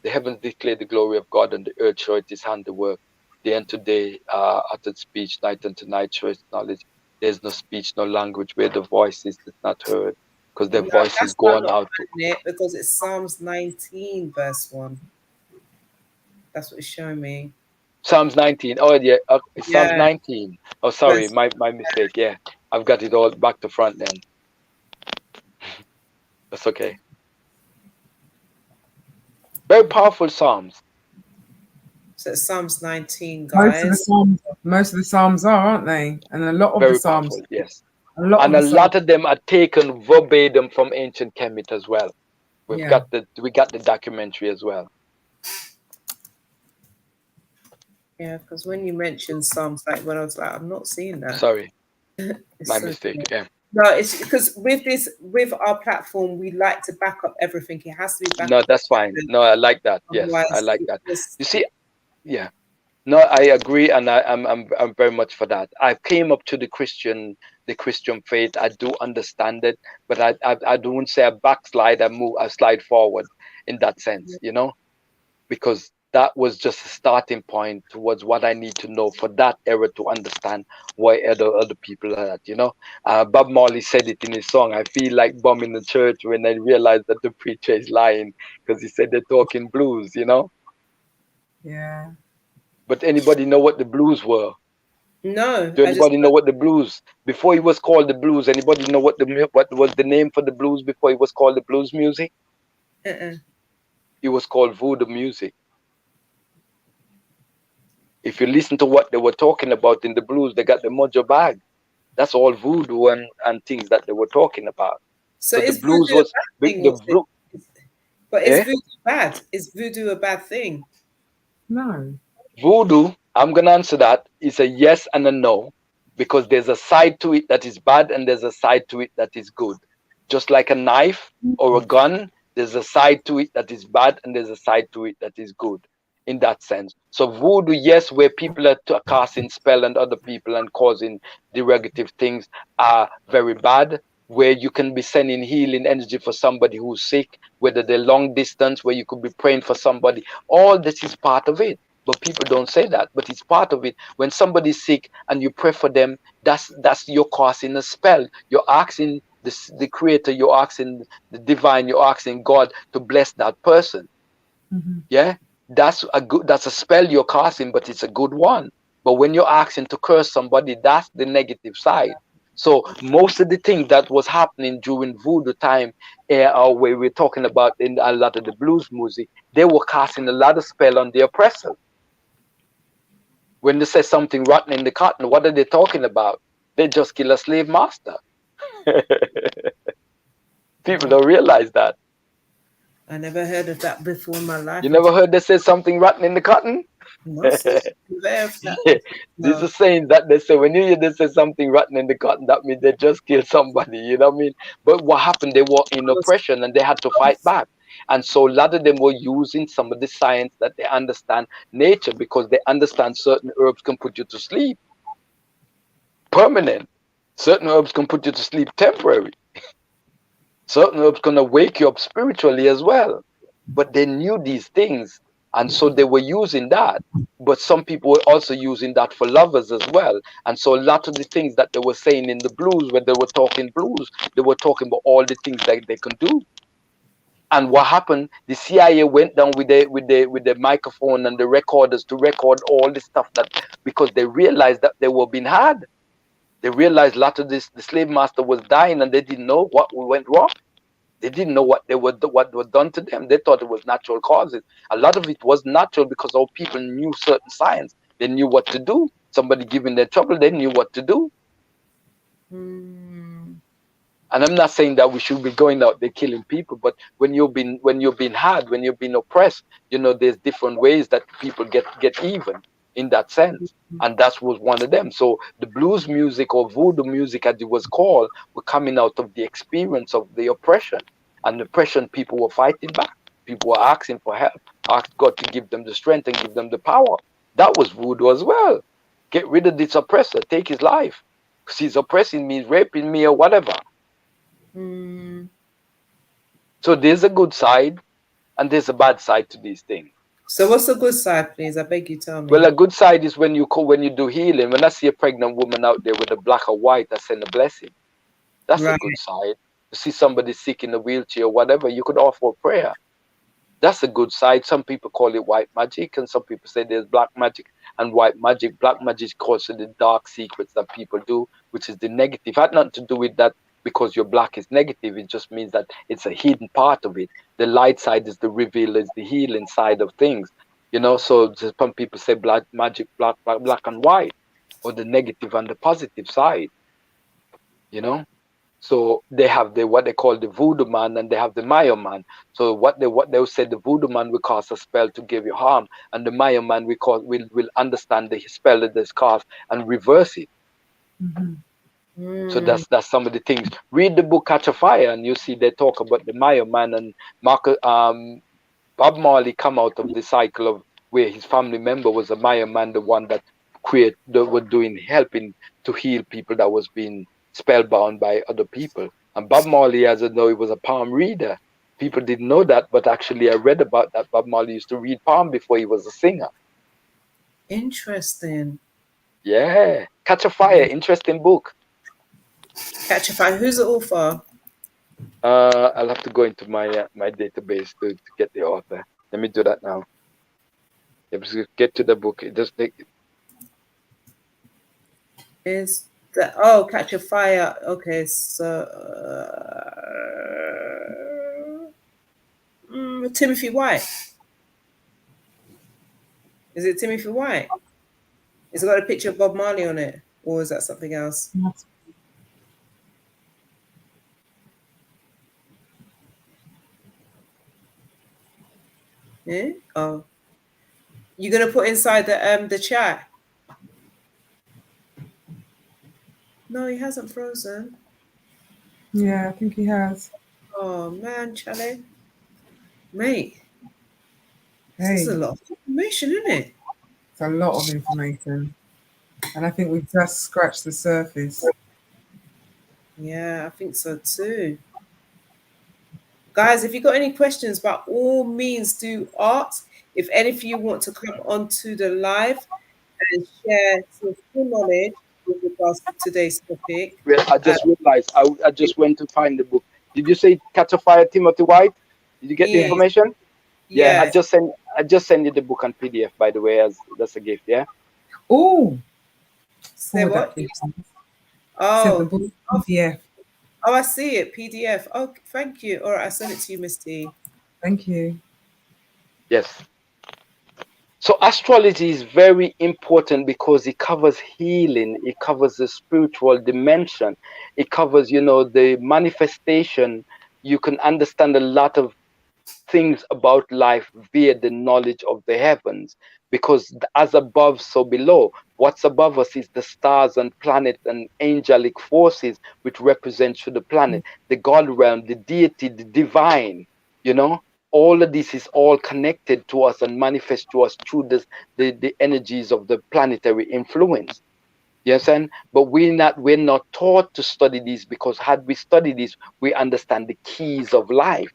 The heavens declare the glory of God, and the earth showeth his handiwork. Day unto day uttered speech, night unto night showeth knowledge. There's no speech, no language where the voice is not heard, because their voice is going out. Because it's Psalms 19, verse 1. That's what it's showing me. Psalms 19. Oh, yeah. It's Psalms 19. Oh, sorry. Verse My mistake. Yeah. I've got it all back to front then. That's okay. Very powerful Psalms. So it's Psalms 19, guys. Most of the Psalms are, aren't they? And a lot of Very the Psalms. Powerful, yes. A lot of them are taken verbatim from ancient Kemet as well. We got the documentary as well. Yeah, because when you mentioned Psalms, like when I was like, I'm not seeing that. Sorry. My mistake. Cool. Yeah. No, it's because with our platform, we like to back up everything. It has to be backed up. No, that's fine. No, I like that. Yes, I like that. You see, yeah. No, I agree, and I'm very much for that. I came up to the Christian faith. I do understand it, but I don't say I backslide. I slide forward in that sense, you know, because that was just a starting point towards what I need to know for that era to understand why other people are that, you know. Bob Marley said it in his song, I feel like bombing the church when I realized that the preacher is lying, because he said they're talking blues, you know. Yeah. But anybody know what the blues were? No. Do anybody know what the blues, before he was called the blues, anybody know what was the name for the blues before he was called the blues music? It was called voodoo music. If you listen to what they were talking about in the blues, they got the mojo bag. That's all voodoo and things that they were talking about. So the blues was but is voodoo bad? Is voodoo a bad thing? No. Voodoo, I'm gonna answer that. It's a yes and a no, because there's a side to it that is bad and there's a side to it that is good. Just like a knife or a gun, there's a side to it that is bad and there's a side to it that is good. In that sense. So voodoo, yes, where people are casting spell on other people and causing derogative things are very bad. Where you can be sending healing energy for somebody who's sick, whether they're long distance, where you could be praying for somebody. All this is part of it. But people don't say that, but it's part of it. When somebody's sick and you pray for them, that's you're casting a spell. You're asking the creator, you're asking the divine, you're asking God to bless that person. Yeah. That's a spell you're casting, but it's a good one. But when you're asking to curse somebody, that's the negative side. So most of the things that was happening during voodoo time, where we're talking about in a lot of the blues music, they were casting a lot of spell on the oppressor. When they say something rotten in the cotton, what are they talking about? They just kill a slave master. People don't realize that. I never heard of that before in my life. You never heard they say something rotten in the cotton? No, sir. Never heard of that. These No. are saying that they say when you hear they say something rotten in the cotton, that means they just killed somebody. You know what I mean? But what happened? They were in oppression and they had to fight back. And so a lot of them were using some of the science that they understand nature, because they understand certain herbs can put you to sleep permanent. Certain herbs can put you to sleep temporary. Certain herbs can wake you up spiritually as well. But they knew these things, and so they were using that. But some people were also using that for lovers as well. And so a lot of the things that they were saying in the blues, when they were talking blues, they were talking about all the things that they can do. And what happened? The CIA went down with the microphone and the recorders to record all the stuff, that because they realized that they were being had. They realized a lot of this, the slave master was dying, and they didn't know what went wrong. They didn't know what was done to them. They thought it was natural causes. A lot of it was natural because our people knew certain science. They knew what to do. Somebody giving them trouble, they knew what to do. And I'm not saying that we should be going out there killing people, but when you've been had, when you've been oppressed, there's different ways that people get even in that sense. And that was one of them. So the blues music, or voodoo music as it was called, were coming out of the experience of the oppression. And the oppression, people were fighting back. People were asking for help, asked God to give them the strength and give them the power. That was voodoo as well. Get rid of this oppressor, take his life. Because he's oppressing me, he's raping me, or whatever. So there's a good side and there's a bad side to these things. So what's the good side, please? I beg you, tell me. Well, a good side is when you do healing. When I see a pregnant woman out there with a black or white, I send a blessing. That's a good side. You see somebody sick in a wheelchair or whatever, you could offer a prayer. That's a good side. Some people call it white magic, and some people say there's black magic and white magic. Black magic calls to the dark secrets that people do, which is the negative. It had nothing to do with that. Because your black is negative, it just means that it's a hidden part of it. The light side is the reveal, is the healing side of things. So some people say black magic, black and white, or the negative and the positive side. So they have what they call the voodoo man, and they have the Maya man. So what they say, the voodoo man will cast a spell to give you harm, and the Maya man will understand the spell that is cast and reverse it. So that's some of the things. Read the book Catch a Fire, and you see they talk about the Maya man, and Bob Marley come out of the cycle of where his family member was a Maya man, the one that were helping to heal people that was being spellbound by other people. And Bob Marley, as I know, he was a palm reader. People didn't know that, but actually I read about that. Bob Marley used to read palm before he was a singer. Interesting. Yeah, Catch a Fire, interesting book. Catch a Fire. Who's the author? I'll have to go into my database to get the author. Let me do that now. Get to the book. It just take. Is the Catch a Fire? Okay, so Timothy White. Is it Timothy White? It's got a picture of Bob Marley on it, or is that something else? Yeah. Oh, you're gonna put inside the chat? No, he hasn't frozen. Yeah, I think he has. Oh man, Charlie, mate, Hey, this is a lot of information, isn't it? it's a lot of information, and I think we've just scratched the surface. Yeah, I think so too. Guys, if you got any questions, by all means do ask. If any of you want to come onto the live and share some full knowledge with regards to today's topic. Well, I just realized I just went to find the book. Did you say Catch a Fire, Timothy White? Did you get the information? Yeah, I just send you the book on PDF, by the way, as that's a gift. Yeah. Oh. Say what? The book PDF. Oh, I see it. PDF. Oh, thank you. All right, I sent it to you, Miss T. Thank you. Yes. So astrology is very important because it covers healing, it covers the spiritual dimension, it covers, you know, the manifestation. You can understand a lot of things about life via the knowledge of the heavens, because as above so below, what's above us is the stars and planets and angelic forces which represent to the planet, the god realm, the deity, the divine, you know. All of this is all connected to us and manifest to us through this, the energies of the planetary influence. You understand? But we're not taught to study these, because had we studied this, we understand the keys of life,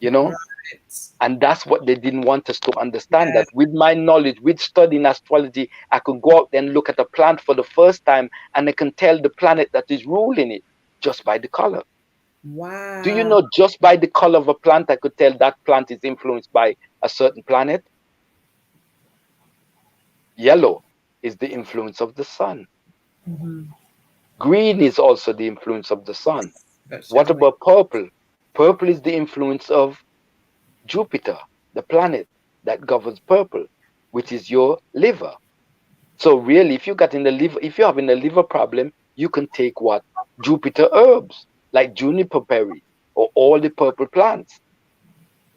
you know. Right. And that's what they didn't want us to understand, Yeah. that with my knowledge, with studying astrology, I could go out and look at a plant for the first time, and I can tell the planet that is ruling it just by the color. Do you Wow. know, just by the color of a plant, I could tell that plant is influenced by a certain planet? Yellow is the influence of the sun. Mhm. Green is also the influence of the sun. That's What yummy. about purple? Purple is the influence of Jupiter, the planet that governs purple, which is your liver. So really, if you got in the liver, if you're having a liver problem, you can take what? Jupiter herbs, like juniper berry or all the purple plants,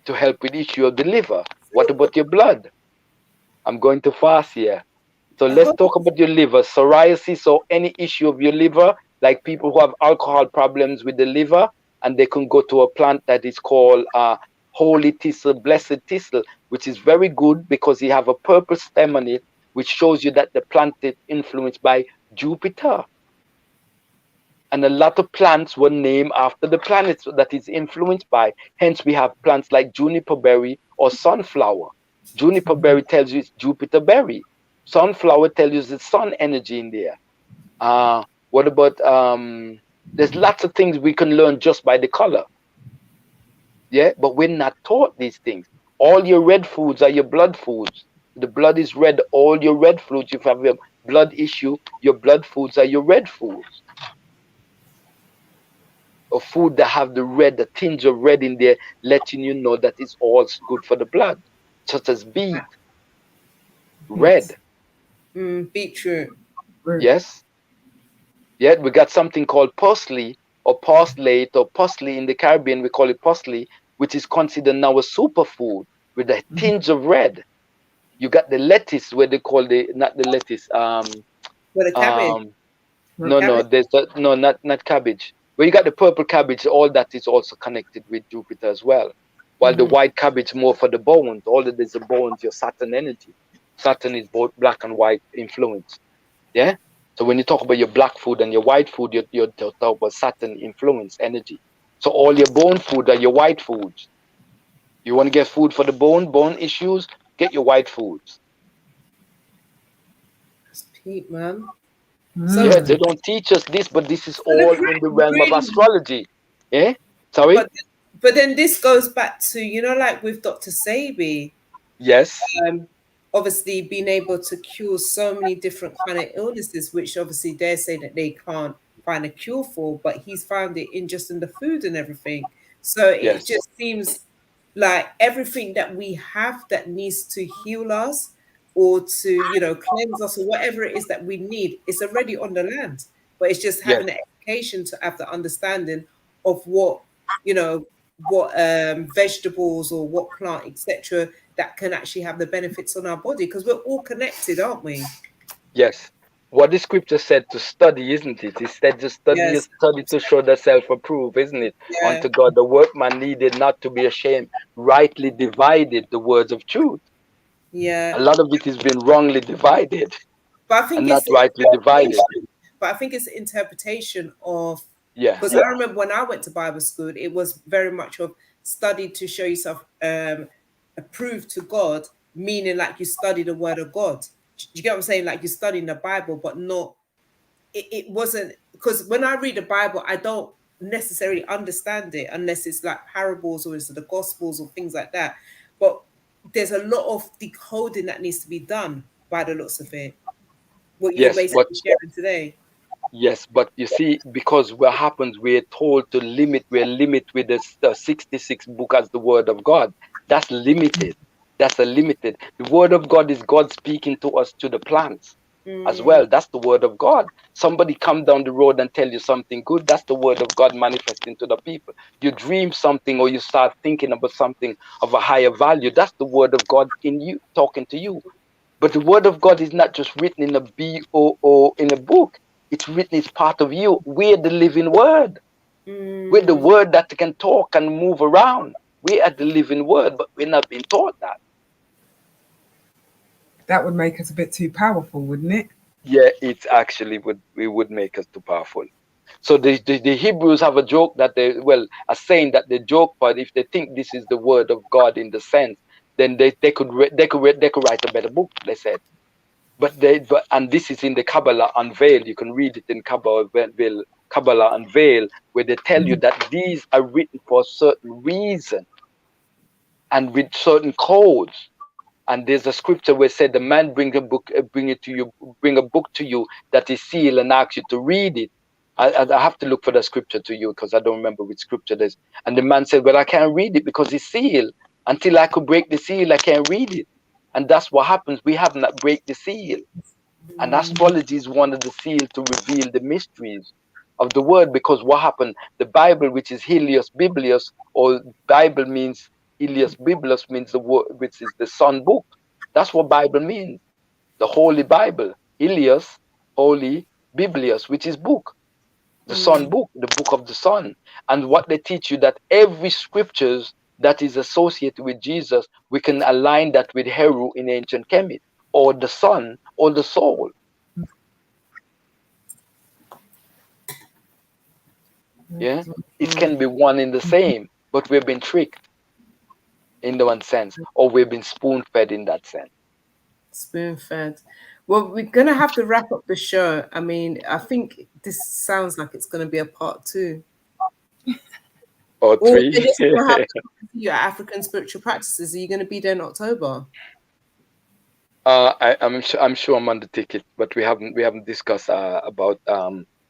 to help with issue of the liver. What about your blood? I'm going to fast here. So let's Oh, talk about your liver, psoriasis or any issue of your liver, like people who have alcohol problems with the liver, and they can go to a plant that is called holy thistle, blessed thistle, which is very good because you have a purple stem on it, which shows you that the plant is influenced by Jupiter. And a lot of plants were named after the planets that it's influenced by. Hence, we have plants like juniper berry or sunflower. Juniper berry tells you it's Jupiter berry. Sunflower tells you the sun energy in there. What about there's lots of things we can learn just by the color. Yeah, but we're not taught these things. All your red foods are your blood foods. The blood is red. All your red foods, if you have a blood issue, your blood foods are your red foods. Or food that have the red, the tinge of red in there, letting you know that it's all good for the blood, such as beet, red. beetroot. Root. Yes. Yeah, we got something called parsley or parsley or parsley in the Caribbean. We call it parsley, which is considered now a superfood with a Mhm. tinge of red. You got the lettuce, where they call the not the lettuce. With a cabbage. Um, Root. no, Cabbage. there's no, not cabbage. Where you got the purple cabbage, all that is also connected with Jupiter as well. While the Mm-hmm. white cabbage more for the bones, all that is the bones, your Saturn energy. Saturn is both black and white influence. Yeah. So when you talk about your black food and your white food, you're talking about Saturn influence energy. So all your bone food are your white foods. You want to get food for the bone issues, get your white foods. That's Pete, man. So, Yeah, Mm. they don't teach us this, but this is so the all in the realm of green, astrology. Yeah? Sorry? but but then this goes back to, like with Dr. Sabi, Yes. um, obviously being able to cure so many different kind of illnesses, which obviously they say that they can't find a cure for, but he's found it in just in the food and everything. So it Yes. just seems like everything that we have that needs to heal us or to, cleanse us or whatever it is that we need, it's already on the land. But it's just Yes. having the education to have the understanding of you know, what vegetables or what plant, etc., that can actually have the benefits on our body because we're all connected, aren't we? Yes. What the scripture said to study, isn't it? It said to study is Yes. study to show thyself approved, isn't it? Yeah. Unto God, the workman needed not to be ashamed, rightly divided the words of truth. A Yeah. lot of it has been wrongly divided But I think and not it's the rightly divided. interpretation. But I think it's the interpretation of, Yeah. because I remember when I went to Bible school, it was very much of study to show yourself approved to God, meaning like you study the word of God. Do you get what I'm saying? Like you're studying the Bible, but not it wasn't, because when I read the Bible, I don't necessarily understand it unless it's like parables or it's the gospels or things like that. But there's a lot of decoding that needs to be done by the looks of it. What you're Yes, but basically sharing today. yes, but you see, because what happens, we're told to limit, we're limit with the 66 book as the word of God. That's limited. That's a limited. The word of God is God speaking to us to the plants as well. That's the word of God. Somebody come down the road and tell you something good. That's the word of God manifesting to the people. You dream something or you start thinking about something of a higher value. That's the word of God in you, talking to you. But the word of God is not just written in a BOO in a book. It's written, it's part of you. We're the living word. We're the word that can talk and move around. We are the living word, but we're not being taught that. That would make us a bit too powerful, wouldn't it? Yeah, it actually would make us too powerful. So the Hebrews have a joke that a saying that they joke, but if they think this is the word of God in the sense, then they could write a better book. They said, and this is in the Kabbalah Unveiled. You can read it in Kabbalah Unveiled, where they tell you that these are written for a certain reason and with certain codes. And there's a scripture where it said the man bring a book to you that is sealed and asks you to read it. I have to look for the scripture to you because I don't remember which scripture it is. And the man said, well, I can't read it because it's sealed. Until I could break the seal, I can't read it. And that's what happens. We have not break the seal. And astrology is one of the seals to reveal the mysteries of the word, because what happened, the Bible, which is Helios Biblios, or Bible means Helios Biblos means the word, which is the sun book. That's what Bible means. The Holy Bible. Helios, Holy, Biblios, which is book. The sun book, the book of the sun. And what they teach you, that every scriptures that is associated with Jesus, we can align that with Heru in ancient Kemet, or the sun, or the soul. Yeah, it can be one in the same, but we've been tricked in the one sense, or we've been spoon-fed in that sense. Spoon-fed. Well, we're gonna have to wrap up the show. I mean, I think this sounds like it's gonna be a part 2. Or Or 3. we're just gonna have to your African spiritual practices. Are you gonna be there in October? I'm sure I'm on the ticket, but we haven't discussed about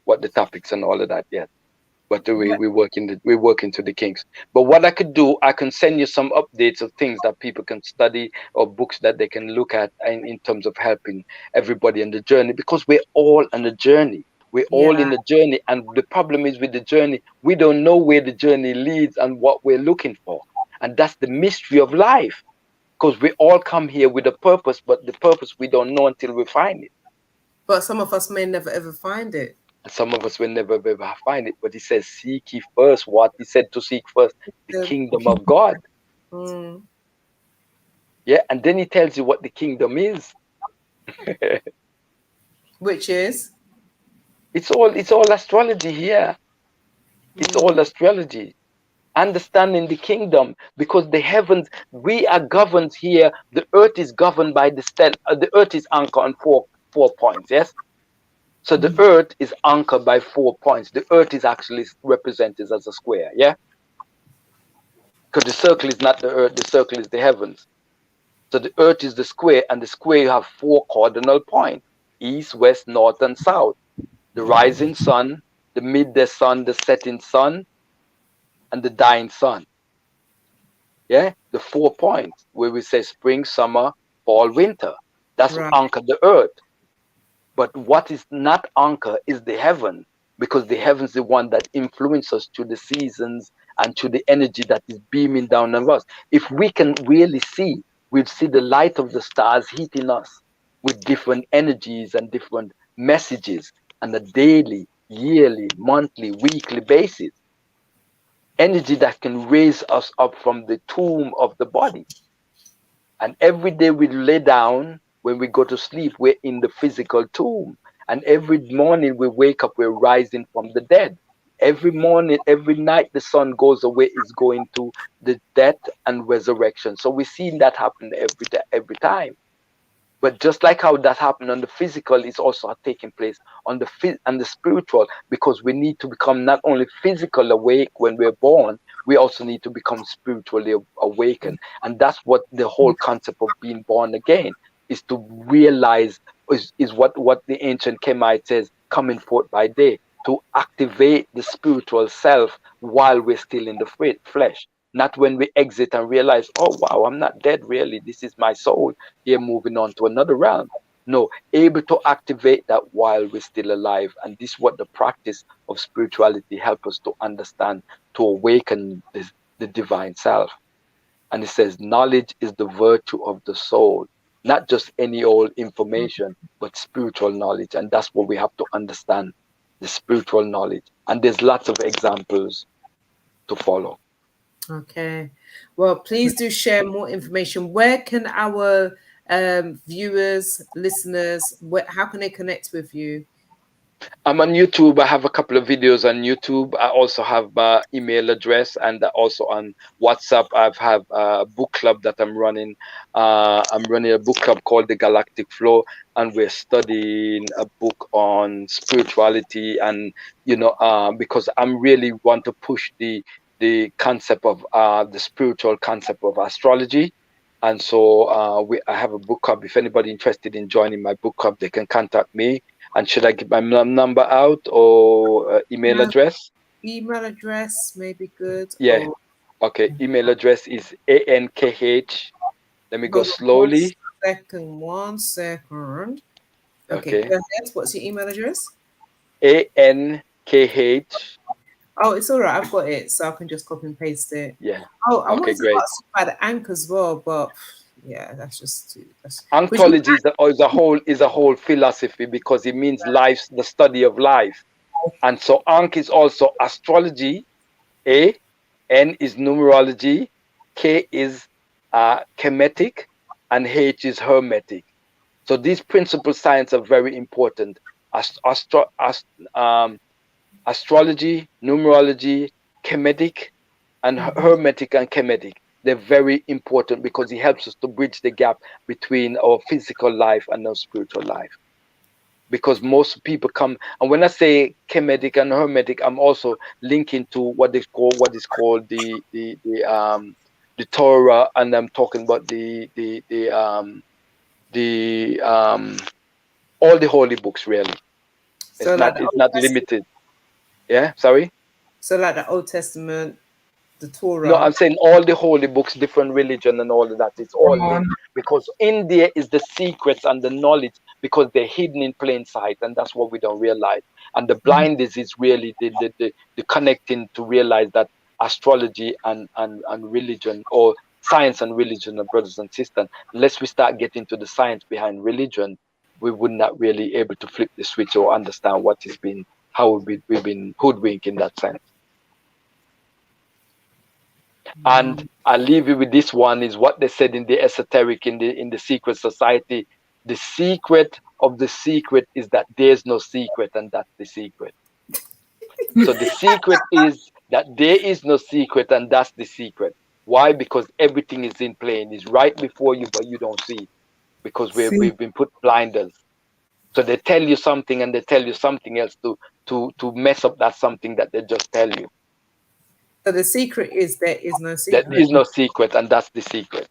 what the topics and all of that yet. But we're working to the kinks. But what I could do, I can send you some updates of things that people can study, or books that they can look at in terms of helping everybody on the journey, because we're all on a journey. We're all in the journey, and the problem is with the journey, we don't know where the journey leads and what we're looking for. And that's the mystery of life, because we all come here with a purpose, but the purpose we don't know until we find it. But some of us may never ever find it. Some of us will never ever find it, but he says, seek ye first what he said to seek first, the kingdom of God. Yeah, and then he tells you what the kingdom is. Which is? It's all astrology here. It's all astrology. Understanding the kingdom, because the heavens, we are governed here. The earth is governed by the the earth is anchored on four points, yes? So the earth is anchored by 4 points. The earth is actually represented as a square, yeah? Because the circle is not the earth, the circle is the heavens. So the earth is the square, and the square you have 4 cardinal points: east, west, north, and south. The rising sun, the midday sun, the setting sun, and the dying sun. Yeah, the 4 points where we say spring, summer, fall, winter. That's what anchor the earth. But what is not anchor is the heaven, because the heaven's the one that influences us to the seasons and to the energy that is beaming down on us. If we can really see, we'd see the light of the stars hitting us with different energies and different messages on a daily, yearly, monthly, weekly basis. Energy that can raise us up from the tomb of the body. And every day we lay down, when we go to sleep, we're in the physical tomb. And every morning we wake up, we're rising from the dead. Every morning, every night the sun goes away, is going to the death and resurrection. So we're seeing that happen every time. But just like how that happened on the physical, is also taking place on the spiritual, because we need to become not only physically awake when we're born, we also need to become spiritually awakened. And that's what the whole concept of being born again is, to realize, is what the ancient Kemite says, coming forth by day, to activate the spiritual self while we're still in the flesh. not when we exit and realize, oh wow, I'm not dead really. This is my soul here moving on to another realm. No, able to activate that while we're still alive. And this is what the practice of spirituality help us to understand, to awaken the divine self. And it says, knowledge is the virtue of the soul, not just any old information, but spiritual knowledge. And that's what we have to understand, the spiritual knowledge. And there's lots of examples to follow. Okay. Well, please do share more information. Where can our viewers, listeners, how can they connect with you? I'm on YouTube. I have a couple of videos on YouTube. I also have my email address, and also on WhatsApp. I have a book club that I'm running. I'm running a book club called the Galactic Flow, and we're studying a book on spirituality. And because I'm really want to push the concept of the spiritual concept of astrology. And so I have a book club. If anybody interested in joining my book club, they can contact me. And should I give my number out or email address? Email address may be good. Yeah. Okay. Email address is ANKH. Let me go slowly. One second. Okay. Go ahead. What's your email address? ANKH. Oh, it's all right. I've got it, so I can just copy and paste it. Yeah. Oh, I wanted great. to ask you about the Ankh as well, but yeah, that's just too. Ankhtology is a whole philosophy, because it means life, the study of life, and so Ankh is also astrology. A, N is numerology, K is chemetic, and H is hermetic. So these principal science are very important. Astrology, numerology, chemetic, and hermetic and chemetic. They're very important because it helps us to bridge the gap between our physical life and our spiritual life. Because most people come, and when I say chemetic and hermetic, I'm also linking to what is called the Torah, and I'm talking about all the holy books really. So it's not limited. Yeah, sorry. So like the Old Testament, the Torah. No, I'm saying all the holy books, different religion and all of that. It's all linked, because in there is the secrets and the knowledge, because they're hidden in plain sight, and that's what we don't realize. And the blindness is really the connecting to realize that astrology and religion, or science and religion, are brothers and sisters. Unless we start getting to the science behind religion, we would not really able to flip the switch or understand what has been, how we've been hoodwinked in that sense. And I'll leave you with this one, is what they said in the esoteric, in the secret society. The secret of the secret is that there's no secret, and that's the secret. So the secret is that there is no secret, and that's the secret. Why? Because everything is in plain, is right before you, but you don't see it, because we've been put blinders. So they tell you something, and they tell you something else to mess up that something that they just tell you. So the secret is there is no secret. There is no secret, and that's the secret.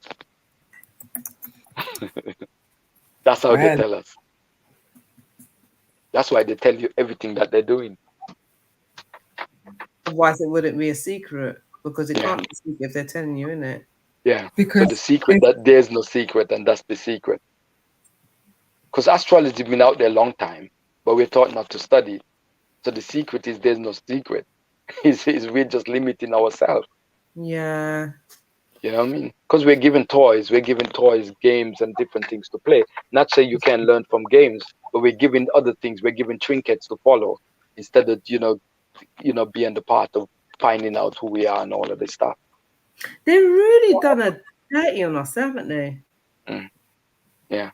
That's how they tell us. That's why they tell you everything that they're doing. Otherwise, it wouldn't be a secret, because it can't be a secret if they're telling you, innit? Yeah. Because so the secret that there's no secret, and that's the secret. Because astrology has been out there a long time, but we're taught not to study. So the secret is there's no secret. We're just limiting ourselves. Yeah. You know what I mean? Because we're given toys, games, and different things to play. Not say you can't learn from games, but we're given other things. We're given trinkets to follow, instead of being the part of finding out who we are and all of this stuff. They've really done a dirty on us, haven't they? Yeah.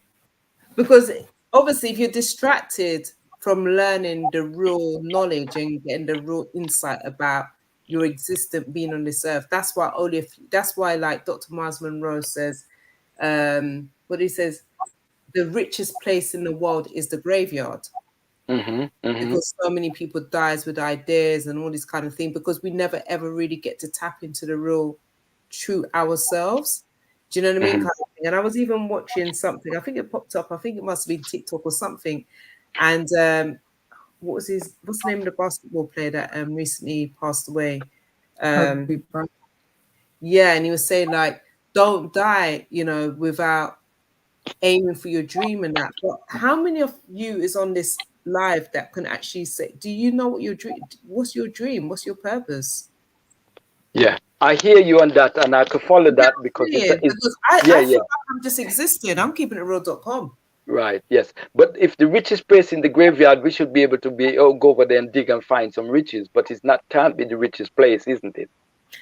Because obviously, if you're distracted from learning the real knowledge and getting the real insight about your existence being on this earth, that's why like Dr. Miles Monroe says, what he says, the richest place in the world is the graveyard. Because so many people dies with ideas and all this kind of thing, because we never ever really get to tap into the real true ourselves. Do you know what I mean? Kind of thing. And I was even watching something, I think it popped up, I think it must have been TikTok or something, and what's the name of the basketball player that recently passed away? Yeah, and he was saying like, don't die, without aiming for your dream and that. But how many of you is on this live that can actually say, do you know what your dream? What's your dream? What's your purpose? Yeah, I hear you on that, and I could follow that because Because yeah, I feel yeah. like I'm just existing. I'm keeping it real.com. Right, yes. But if the richest place in the graveyard, we should be able to go over there and dig and find some riches. But it's not, can't be the richest place, isn't it?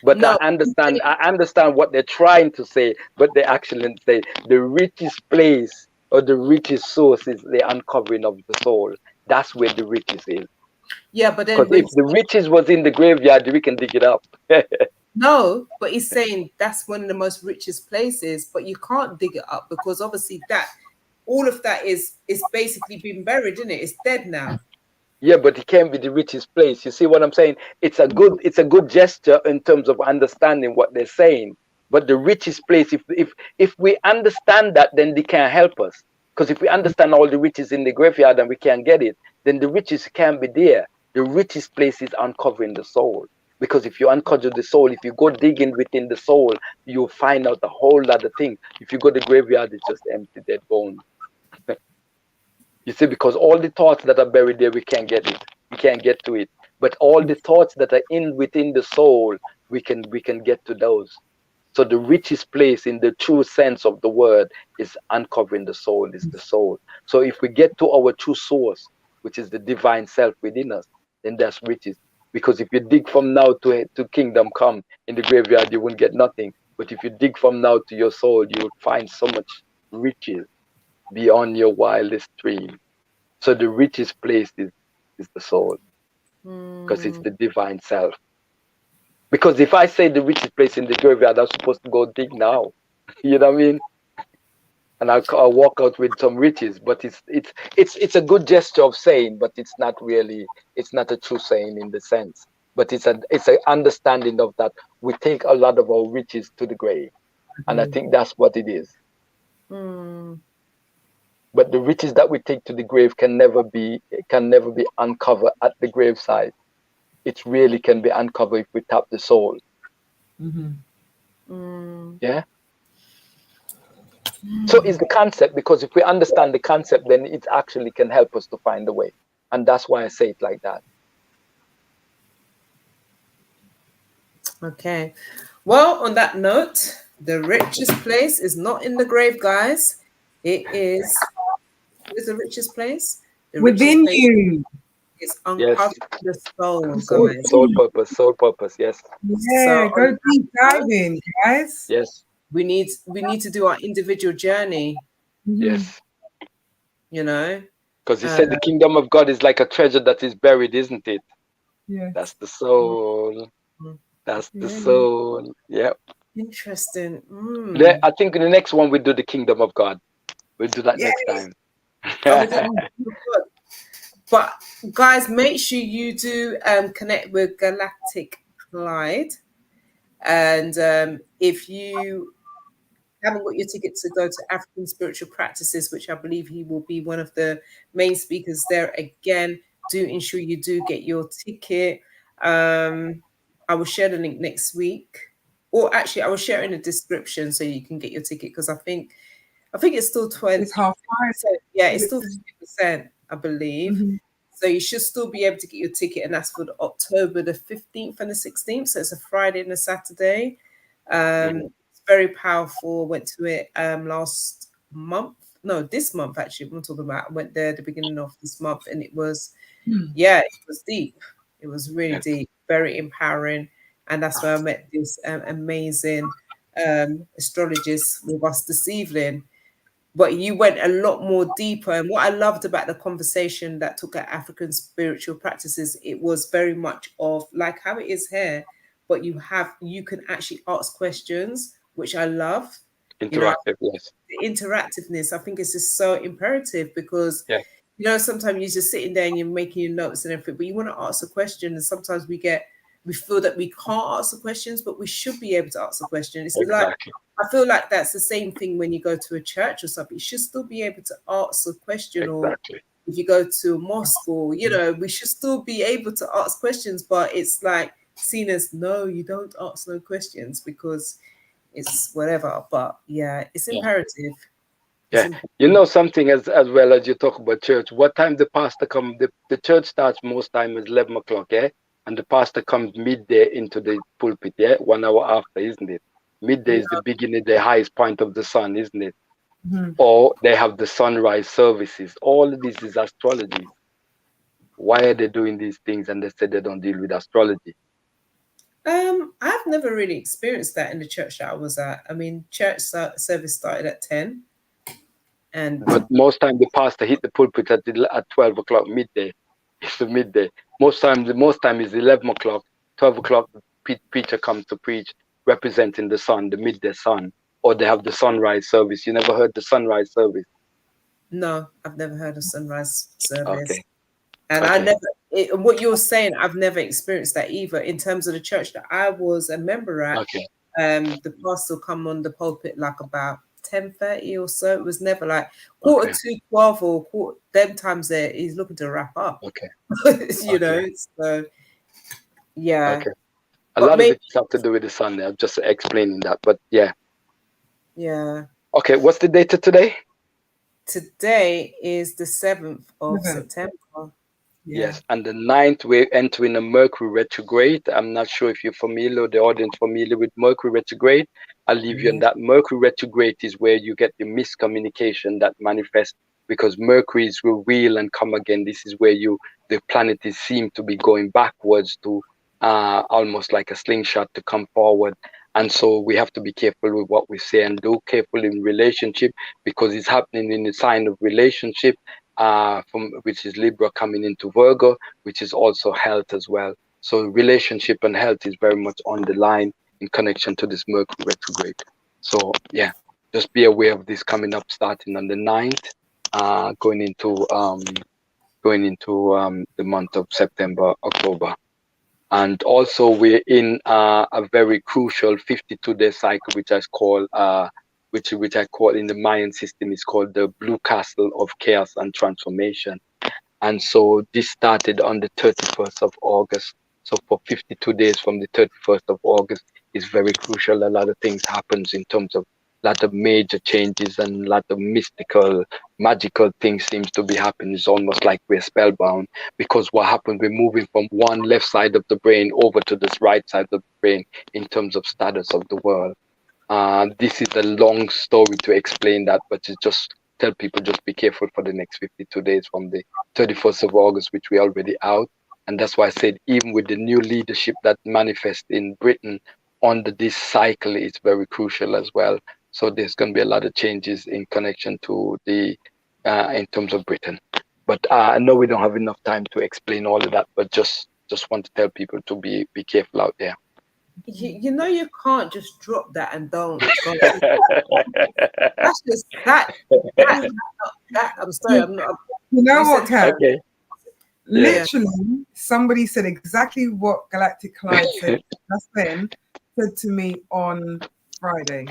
But No, I understand what they're trying to say, but they actually say the richest place or the richest source is the uncovering of the soul. That's where the riches is. yeah, but then Because if the riches was in the graveyard, we can dig it up. no, but he's saying that's one of the most richest places, but you can't dig it up because obviously that all of that is basically been buried, isn't it? It's dead now. Yeah, but it can't be the richest place. You see what I'm saying? It's a good gesture in terms of understanding what they're saying. But the richest place, if we understand that, then they can help us. Because if we understand all the riches in the graveyard and we can't get it, then the riches can't be there. The richest place is uncovering the soul. Because if you uncover the soul, if you go digging within the soul, you'll find out a whole lot of things. If you go to the graveyard, it's just empty, dead bones. You see, because all the thoughts that are buried there, we can't get it. We can't get to it. But all the thoughts that are within the soul, we can get to those. So the richest place in the true sense of the word is uncovering the soul, is the soul. So if we get to our true source, which is the divine self within us, then that's riches. Because if you dig from now to kingdom come in the graveyard, you won't get nothing. But if you dig from now to your soul, you will find so much riches beyond your wildest dream. So the richest place is the soul, because it's the divine self. Because if I say the richest place in the graveyard, I'm supposed to go dig now. You know what I mean? And I'll walk out with some riches. But it's a good gesture of saying, but it's not a true saying in the sense. But it's an understanding of that we take a lot of our riches to the grave. And I think that's what it is. But the riches that we take to the grave can never be uncovered at the graveside. It really can be uncovered if we tap the soul. Yeah. So it's the concept, because if we understand the concept, then it actually can help us to find the way. And that's why I say it like that. Okay. Well, on that note, the richest place is not in the grave, guys. It is the richest place. The Within richest you. It's uncovering the soul, guys. Soul purpose, yes. Yeah, So go deep diving, guys. Yes. we need to do our individual journey. Yes. Because he said the kingdom of God is like a treasure that is buried, isn't it? Yeah. That's the soul. That's the soul. Yeah. Interesting. I think in the next one we do the kingdom of God. We'll do that next time. But guys, make sure you do connect with Galactic Clyde, and if you haven't got your ticket to go to African Spiritual Practices, which I believe he will be one of the main speakers there again, do ensure you do get your ticket. I will share the link next week, or actually I will share it in the description so you can get your ticket, because I think it's still 20. It's half price. Yeah, it's still 50%, I believe. So you should still be able to get your ticket, and that's for October the 15th and the 16th. So it's a Friday and a Saturday. It's very powerful. Went to it this month actually. I'm talking about. I went there at the beginning of this month, and it was, it was deep. It was really deep, very empowering, and that's where I met this amazing astrologist with us this evening. But you went a lot more deeper. And what I loved about the conversation that took at African Spiritual Practices, it was very much of like how it is here, but you can actually ask questions, which I love. Interactive, yes. The interactiveness, I think, is just so imperative, because sometimes you're just sitting there and you're making your notes and everything, but you want to ask a question, and sometimes we feel that we can't ask the questions, but we should be able to ask the question. It's like, I feel like that's the same thing when you go to a church or something. You should still be able to ask a question, or if you go to a mosque, or we should still be able to ask questions. But it's like seen as no, you don't ask no questions because it's whatever. But yeah, it's Yeah. imperative. Yeah, you know something as well as you talk about church. What time the pastor come? The church starts most time is 11 o'clock, yeah, and the pastor comes midday into the pulpit, yeah, 1 hour after, isn't it? Midday is the beginning, the highest point of the sun, isn't it? Mhm. Or they have the sunrise services. All of this is astrology. Why are they doing these things? And they say they don't deal with astrology. I've never really experienced that in the church that I was at. I mean, service started at 10, and But most time the pastor hit the pulpit at 12 o'clock midday. It's the midday. The most time is 11 o'clock, 12 o'clock. Preacher comes to preach, representing the sun, the midday sun, or they have the sunrise service. You never heard the sunrise service? no, I've never heard of sunrise service. Okay, And I okay, never, what you're saying, I've never experienced that either. In terms of the church that I was a member at, okay, the pastor will come on the pulpit like about 10:30 or so. It was never like quarter okay, to 12 or quarter. Them times there, he's looking to wrap up. okay, You okay, know, so yeah. okay. A But lot of maybe it have to do with the sun. I'm just explaining that, but yeah. yeah. Okay, what's the date of today? Today is the 7th of 7th. September. Yeah. Yes, and the 9th we're entering a Mercury retrograde. I'm not sure if you're familiar, the audience familiar with Mercury retrograde. I'll leave you on Yeah. that. Mercury retrograde is where you get the miscommunication that manifests because Mercury is real and come again. This is where the planet is seem to be going backwards to almost like a slingshot to come forward. And so we have to be careful with what we say and do, careful in relationship because it's happening in the sign of relationship from which is Libra coming into Virgo, which is also health as well. So relationship and health is very much on the line in connection to this Mercury retrograde. So yeah, just be aware of this coming up starting on the 9th, going into the month of September, October. And also we're in a very crucial 52-day cycle, which I call in the Mayan system is called the Blue Castle of Chaos and Transformation. And so this started on the 31st of August. So for 52 days from the 31st of August is very crucial. A lot of things happens in terms of a lot of major changes and a lot of mystical, magical things seems to be happening. It's almost like we're spellbound because what happened, we're moving from one left side of the brain over to this right side of the brain in terms of status of the world. This is a long story to explain that, but to just tell people just be careful for the next 52 days from the 31st of August, which we're already out. And that's why I said, even with the new leadership that manifests in Britain under this cycle, it's very crucial as well. So there's going to be a lot of changes in connection to in terms of Britain. But I know we don't have enough time to explain all of that, but just want to tell people to be careful out there. You know, you can't just drop that and don't go. That's just that. I'm sorry, I'm not. You know You what, said Kat? Okay. Literally, somebody said exactly what Galactic Clyde said just then, said to me on Friday.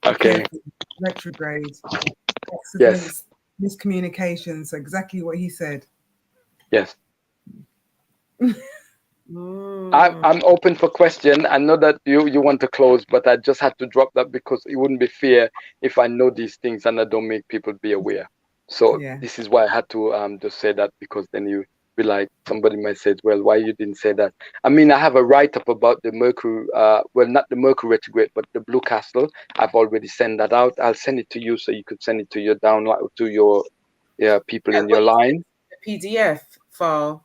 Okay. Careful, retrograde, Yes. accidents, miscommunications. Exactly what he said. Yes. Mm. I'm open for question. I know that you want to close, but I just had to drop that because it wouldn't be fair if I know these things and I don't make people be aware. So Yeah. this is why I had to just say that, because then you be like, somebody might say, well, why you didn't say that? I mean, I have a write-up about the Mercury, well, not the Mercury retrograde, but the Blue Castle. I've already sent that out. I'll send it to you so you could send it to your download, to your people in your line. PDF file.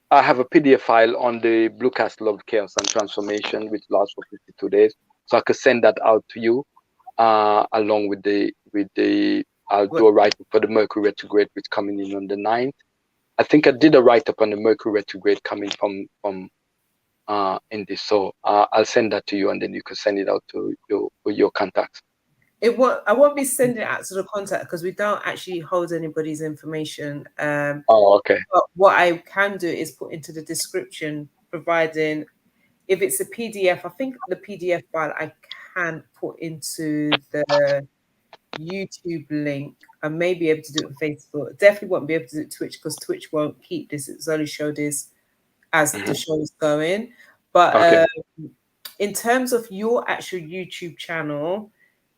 I have a PDF file on the Blue Castle of Chaos and Transformation, which lasts for 52 days. So I could send that out to you, along with I'll do a write-up for the Mercury retrograde, which coming in on the 9th. I think I did a write-up on the Mercury retrograde coming from in this. So I'll send that to you, and then you can send it out to your contacts. I won't be sending it out to the contact because we don't actually hold anybody's information. Okay. But what I can do is put into the description, providing if it's a PDF. I think the PDF file I can put into the YouTube link. I may be able to do it on Facebook. Definitely won't be able to do it Twitch because Twitch won't keep this. It's only show this as the show is going. But Okay. in terms of your actual YouTube channel,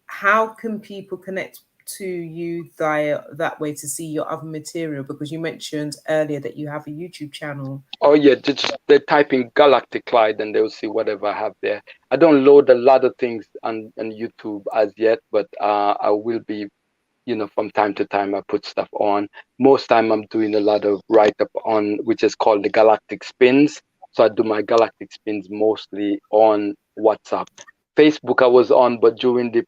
how can people connect to you via that way to see your other material? Because you mentioned earlier that you have a YouTube channel. Oh yeah, just they type in Galactic Clyde and they'll see whatever I have there. I don't load a lot of things on YouTube as yet, but I will be, from time to time I put stuff on. Most time I'm doing a lot of write up on, which is called the Galactic Spins. So I do my Galactic Spins mostly on WhatsApp. Facebook I was on, but during the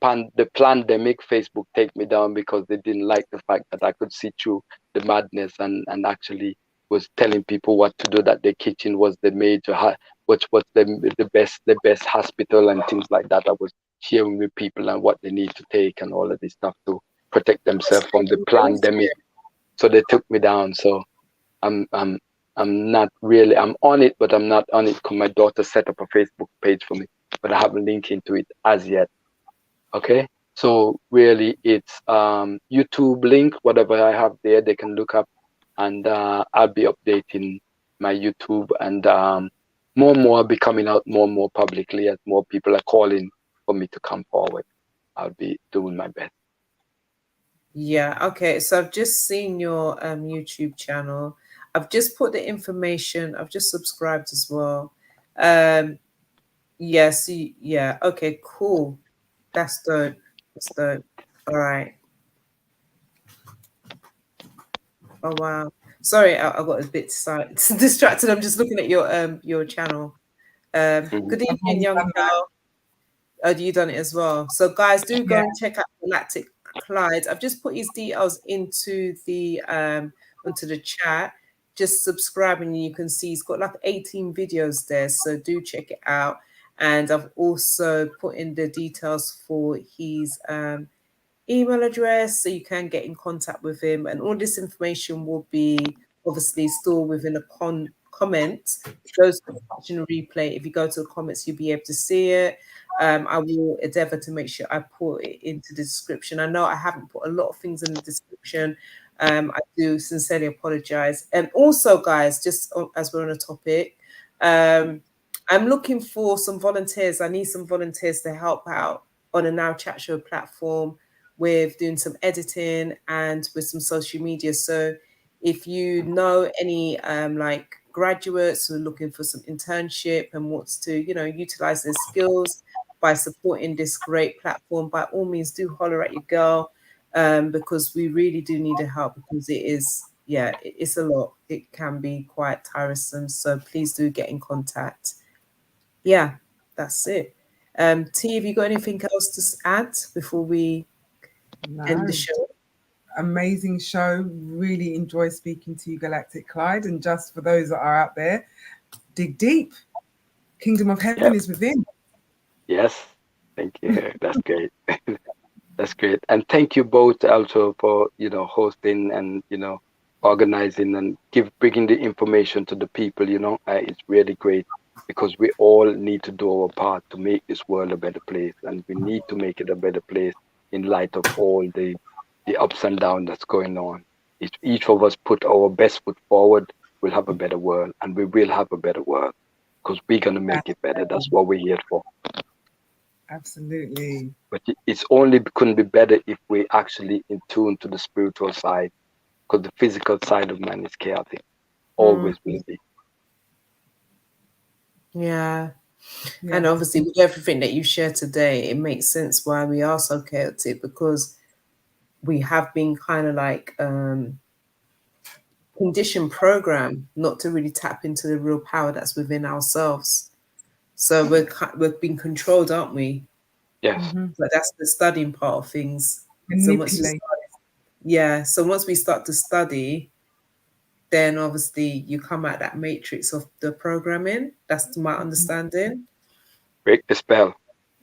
pandemic, Facebook take me down because they didn't like the fact that I could see through the madness and actually was telling people what to do, that their kitchen was the major which was the best hospital and things like that. I was sharing with people and what they need to take and all of this stuff to protect themselves from the pandemic. So they took me down. So I'm not really, I'm on it, but I'm not on it because my daughter set up a Facebook page for me, but I haven't linked into it as yet. Okay. So really it's YouTube link, whatever I have there, they can look up, and I'll be updating my YouTube, and more and more I'll be coming out more and more publicly as more people are calling for me to come forward. I'll be doing my best. Yeah, okay. So I've just seen your YouTube channel. I've just put the information. I've just subscribed as well. Yeah, see, yeah, okay, cool. That's dope. That's dope. All right. Oh wow. Sorry, I got a bit distracted. I'm just looking at your channel. Good evening, young girl. Oh, you done it as well. So guys, do go and check out Galactic Clyde. I've just put his details into the chat. Just subscribe and you can see he's got like 18 videos there. So do check it out. And I've also put in the details for his email address so you can get in contact with him. And all this information will be obviously stored within a comment. Those watching replay, if you go to the comments, you'll be able to see it. I will endeavor to make sure I put it into the description. I know I haven't put a lot of things in the description. I do sincerely apologize. And also, guys, just as we're on a topic, I'm looking for some volunteers. I need some volunteers to help out on a Now Chat Show platform with doing some editing and with some social media. So if you know any like graduates who are looking for some internship and wants to, utilize their skills by supporting this great platform, by all means do holler at your girl, because we really do need the help, because it is, it's a lot. It can be quite tiresome. So please do get in contact. Yeah, that's it. T, have you got anything else to add before we end the show? Amazing show. Really enjoy speaking to you, Galactic Clyde. And just for those that are out there, dig deep. Kingdom of Heaven is within. Yes, thank you. That's great. That's great. And thank you both also for hosting and organizing and bringing the information to the people. It's really great, because we all need to do our part to make this world a better place, and we need to make it a better place in light of all the ups and downs that's going on. If each of us put our best foot forward, we'll have a better world, and we will have a better world, because we're going to make it better. That's what we're here for. Absolutely. But it's only couldn't be better if we actually in tune to the spiritual side, because the physical side of man is chaotic. Always will be. Yeah. And obviously with everything that you shared today, it makes sense why we are so chaotic, because we have been kind of like conditioned, program not to really tap into the real power that's within ourselves. So we've been controlled, aren't we? Yes. But that's the studying part of things. Manipulate. So once we start to study, then obviously you come out that matrix of the programming. That's my understanding. Break the spell.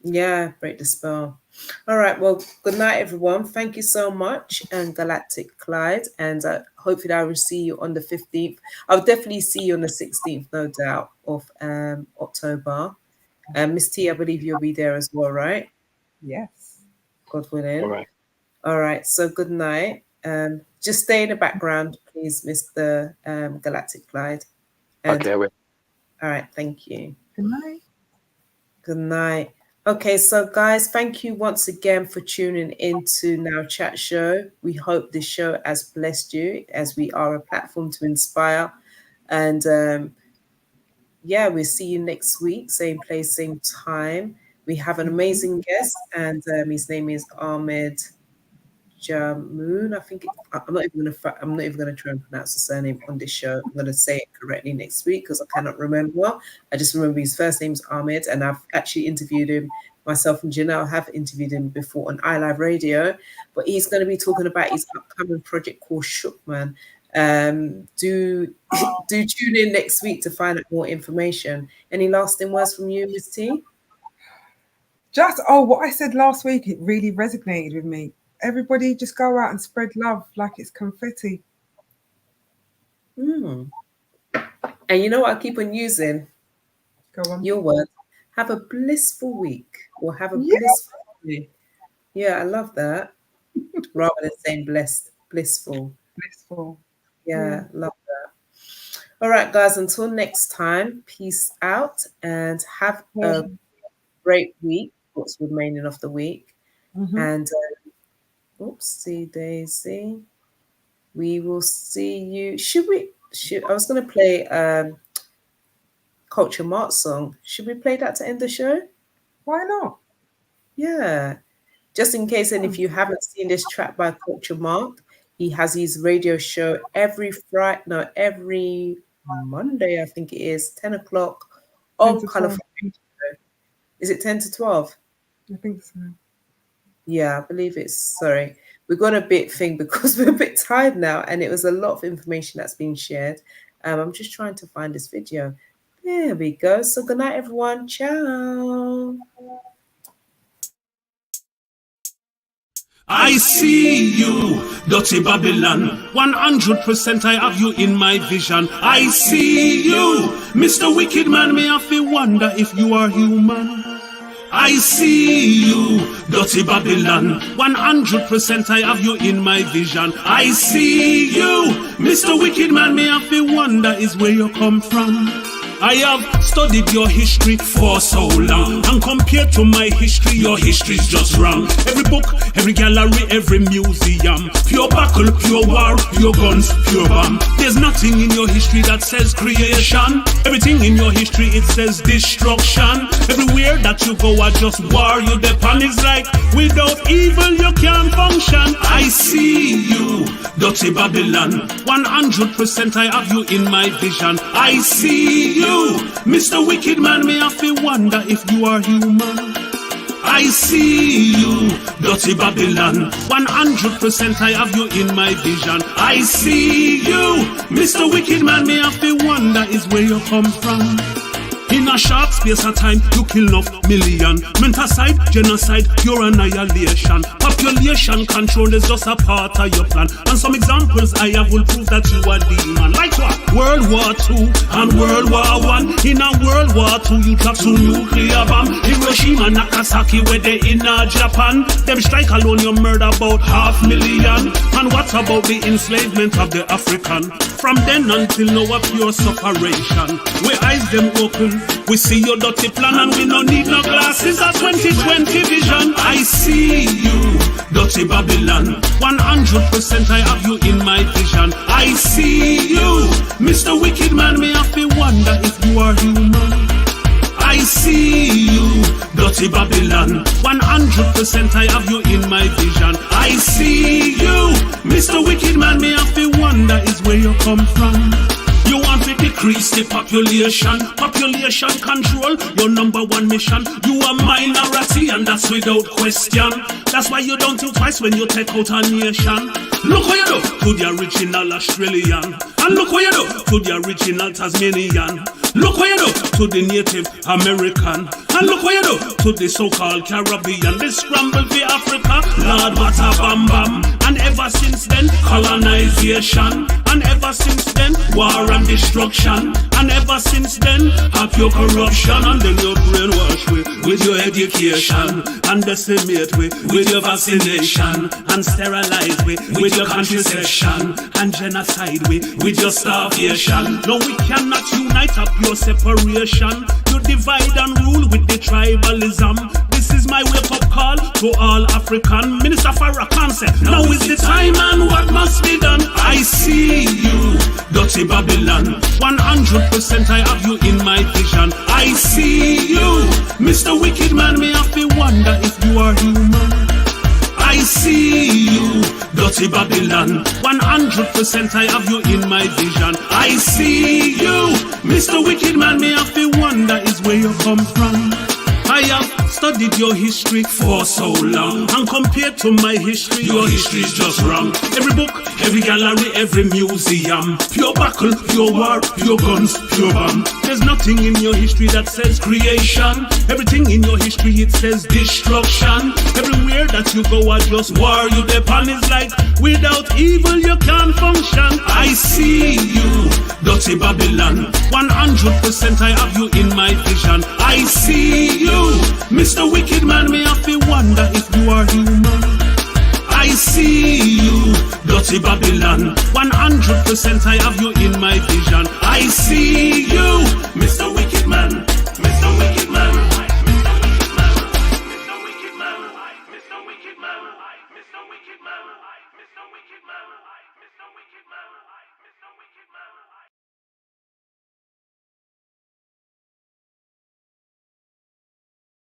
Yeah, break the spell. All right. Well, good night, everyone. Thank you so much, and Galactic Clyde. And hopefully, I will see you on the 15th. I'll definitely see you on the 16th, no doubt, of October. Miss T, I believe you'll be there as well, right? Yes. God willing. All right. All right. So good night. Just stay in the background, please, Mr. Galactic Clyde. And okay. All right, thank you. Good night. Good night. Okay, so guys, thank you once again for tuning into Now Chat Show. We hope this show has blessed you, as we are a platform to inspire. And yeah, we'll see you next week, same place, same time. We have an amazing guest, and his name is Ahmed Jamoon. I think I'm not even gonna try and pronounce the surname on this show. I'm gonna say it correctly next week because I cannot remember. I just remember his first name's Ahmed, and I've actually interviewed him. Myself and Janelle have interviewed him before on iLive Radio, but he's going to be talking about his upcoming project called Shookman. Do tune in next week to find out more information. Any lasting words from you, Ms. T? Just what I said last week, it really resonated with me. Everybody just go out and spread love like it's confetti. And you know what I keep on using? Go on. Your word. Have a blissful week, or have a blissful day. Yeah, I love that. Rather than saying blessed, blissful. Blissful. Yeah, love that. All right, guys, until next time, peace out and have a great week, what's remaining of the week. And oopsie daisy. We will see you. I was going to play Culture Mart song. Should we play that to end the show? Why not? Yeah. Just in case, and if you haven't seen this track by Culture Mart, he has his radio show every Monday, I think it is, 10 o'clock on Colourful Radio. Is it 10 to 12? I think so. Yeah, I believe it's, sorry. We got a bit thing because we're a bit tired now, and it was a lot of information that's been shared. I'm just trying to find this video. There we go. So good night, everyone. Ciao. I see you, dirty Babylon. 100% I have you in my vision. I see you, Mr. Wicked Man. Me have to wonder if you are human. I see you, dirty Babylon. 100% I have you in my vision. I see you, Mr. Wicked Man. Me have to wonder is where you come from. I have studied your history for so long, and compared to my history, your history's just wrong. Every book, every gallery, every museum, pure battle, pure war, pure guns, pure bomb. There's nothing in your history that says creation. Everything in your history, it says destruction. Everywhere that you go, I just war you. The pan is like, without evil you can't function. I see you, dirty Babylon. 100% I have you in my vision. I see you, Mr. Wicked Man. Me have to wonder if you are human. I see you, dirty Babylon. 100% I have you in my vision. I see you, Mr. Wicked Man. Me have to wonder is where you come from. In a short space of time, you kill enough million. Menticide, genocide, pure annihilation. Population control is just a part of your plan. And some examples I have will prove that you are demon. Like what? World War II and World War I. In a World War II, you drop some nuclear bomb. Hiroshima, Nagasaki, where they in Japan. Them strike alone, you murder about 500,000. And what about the enslavement of the African? From then until now, a pure separation. We eyes them open. We see your dirty plan and we no need no glasses. A 2020 vision. I see you, dirty Babylon. 100% I have you in my vision. I see you, Mr. Wicked Man. Me have to wonder if you are human. I see you, dirty Babylon. 100% I have you in my vision. I see you, Mr. Wicked Man. Me have to wonder is where you come from. You want to decrease the population. Population control, your number one mission. You are minority and that's without question. That's why you don't think twice when you take out a nation. Look what you do to the original Australian. And look what you do to the original Tasmanian. Look what you do to the Native American. And look what you do to the so-called Caribbean. They scramble for Africa, Lord, what a bam bam. And ever since then, colonization. And ever since then, war and destruction. And ever since then, have your corruption. And then you brainwash with your education. And decimate with your vaccination. And sterilize with your contraception. And genocide with your starvation. No, we cannot unite up your separation. You divide and rule with the tribalism. This is my wake-up call to all African. Minister Farrakhan said, now is the time and what must be done. I see you, dirty Babylon. 100% I have you in my vision. I see you, Mr. Wicked Man. Me have to wonder if you are human. I see you, dirty Babylon. 100% I have you in my vision. I see you, Mr. Wicked Man. Me have to wonder is where you come from. I have studied your history for so long, and compared to my history, your history is just wrong. Every book, every gallery, every museum, pure battle, pure war, pure guns, pure bomb. There's nothing in your history that says creation. Everything in your history, it says destruction. Everywhere that you go, I just war you depend. It's like without evil you can't function. I see you, dirty Babylon. 100% I have you in my vision. I see you, Mr. Wicked Man. Me have to wonder if you are human. I see you, dirty Babylon. 100% I have you in my vision. I see you, Mr. Wicked Man. Mr. Wicked Man. Mr. Wicked Man. Mr. Wicked Man. Mr. Wicked Man. Mr. Wicked Man. Mr. Wicked Man.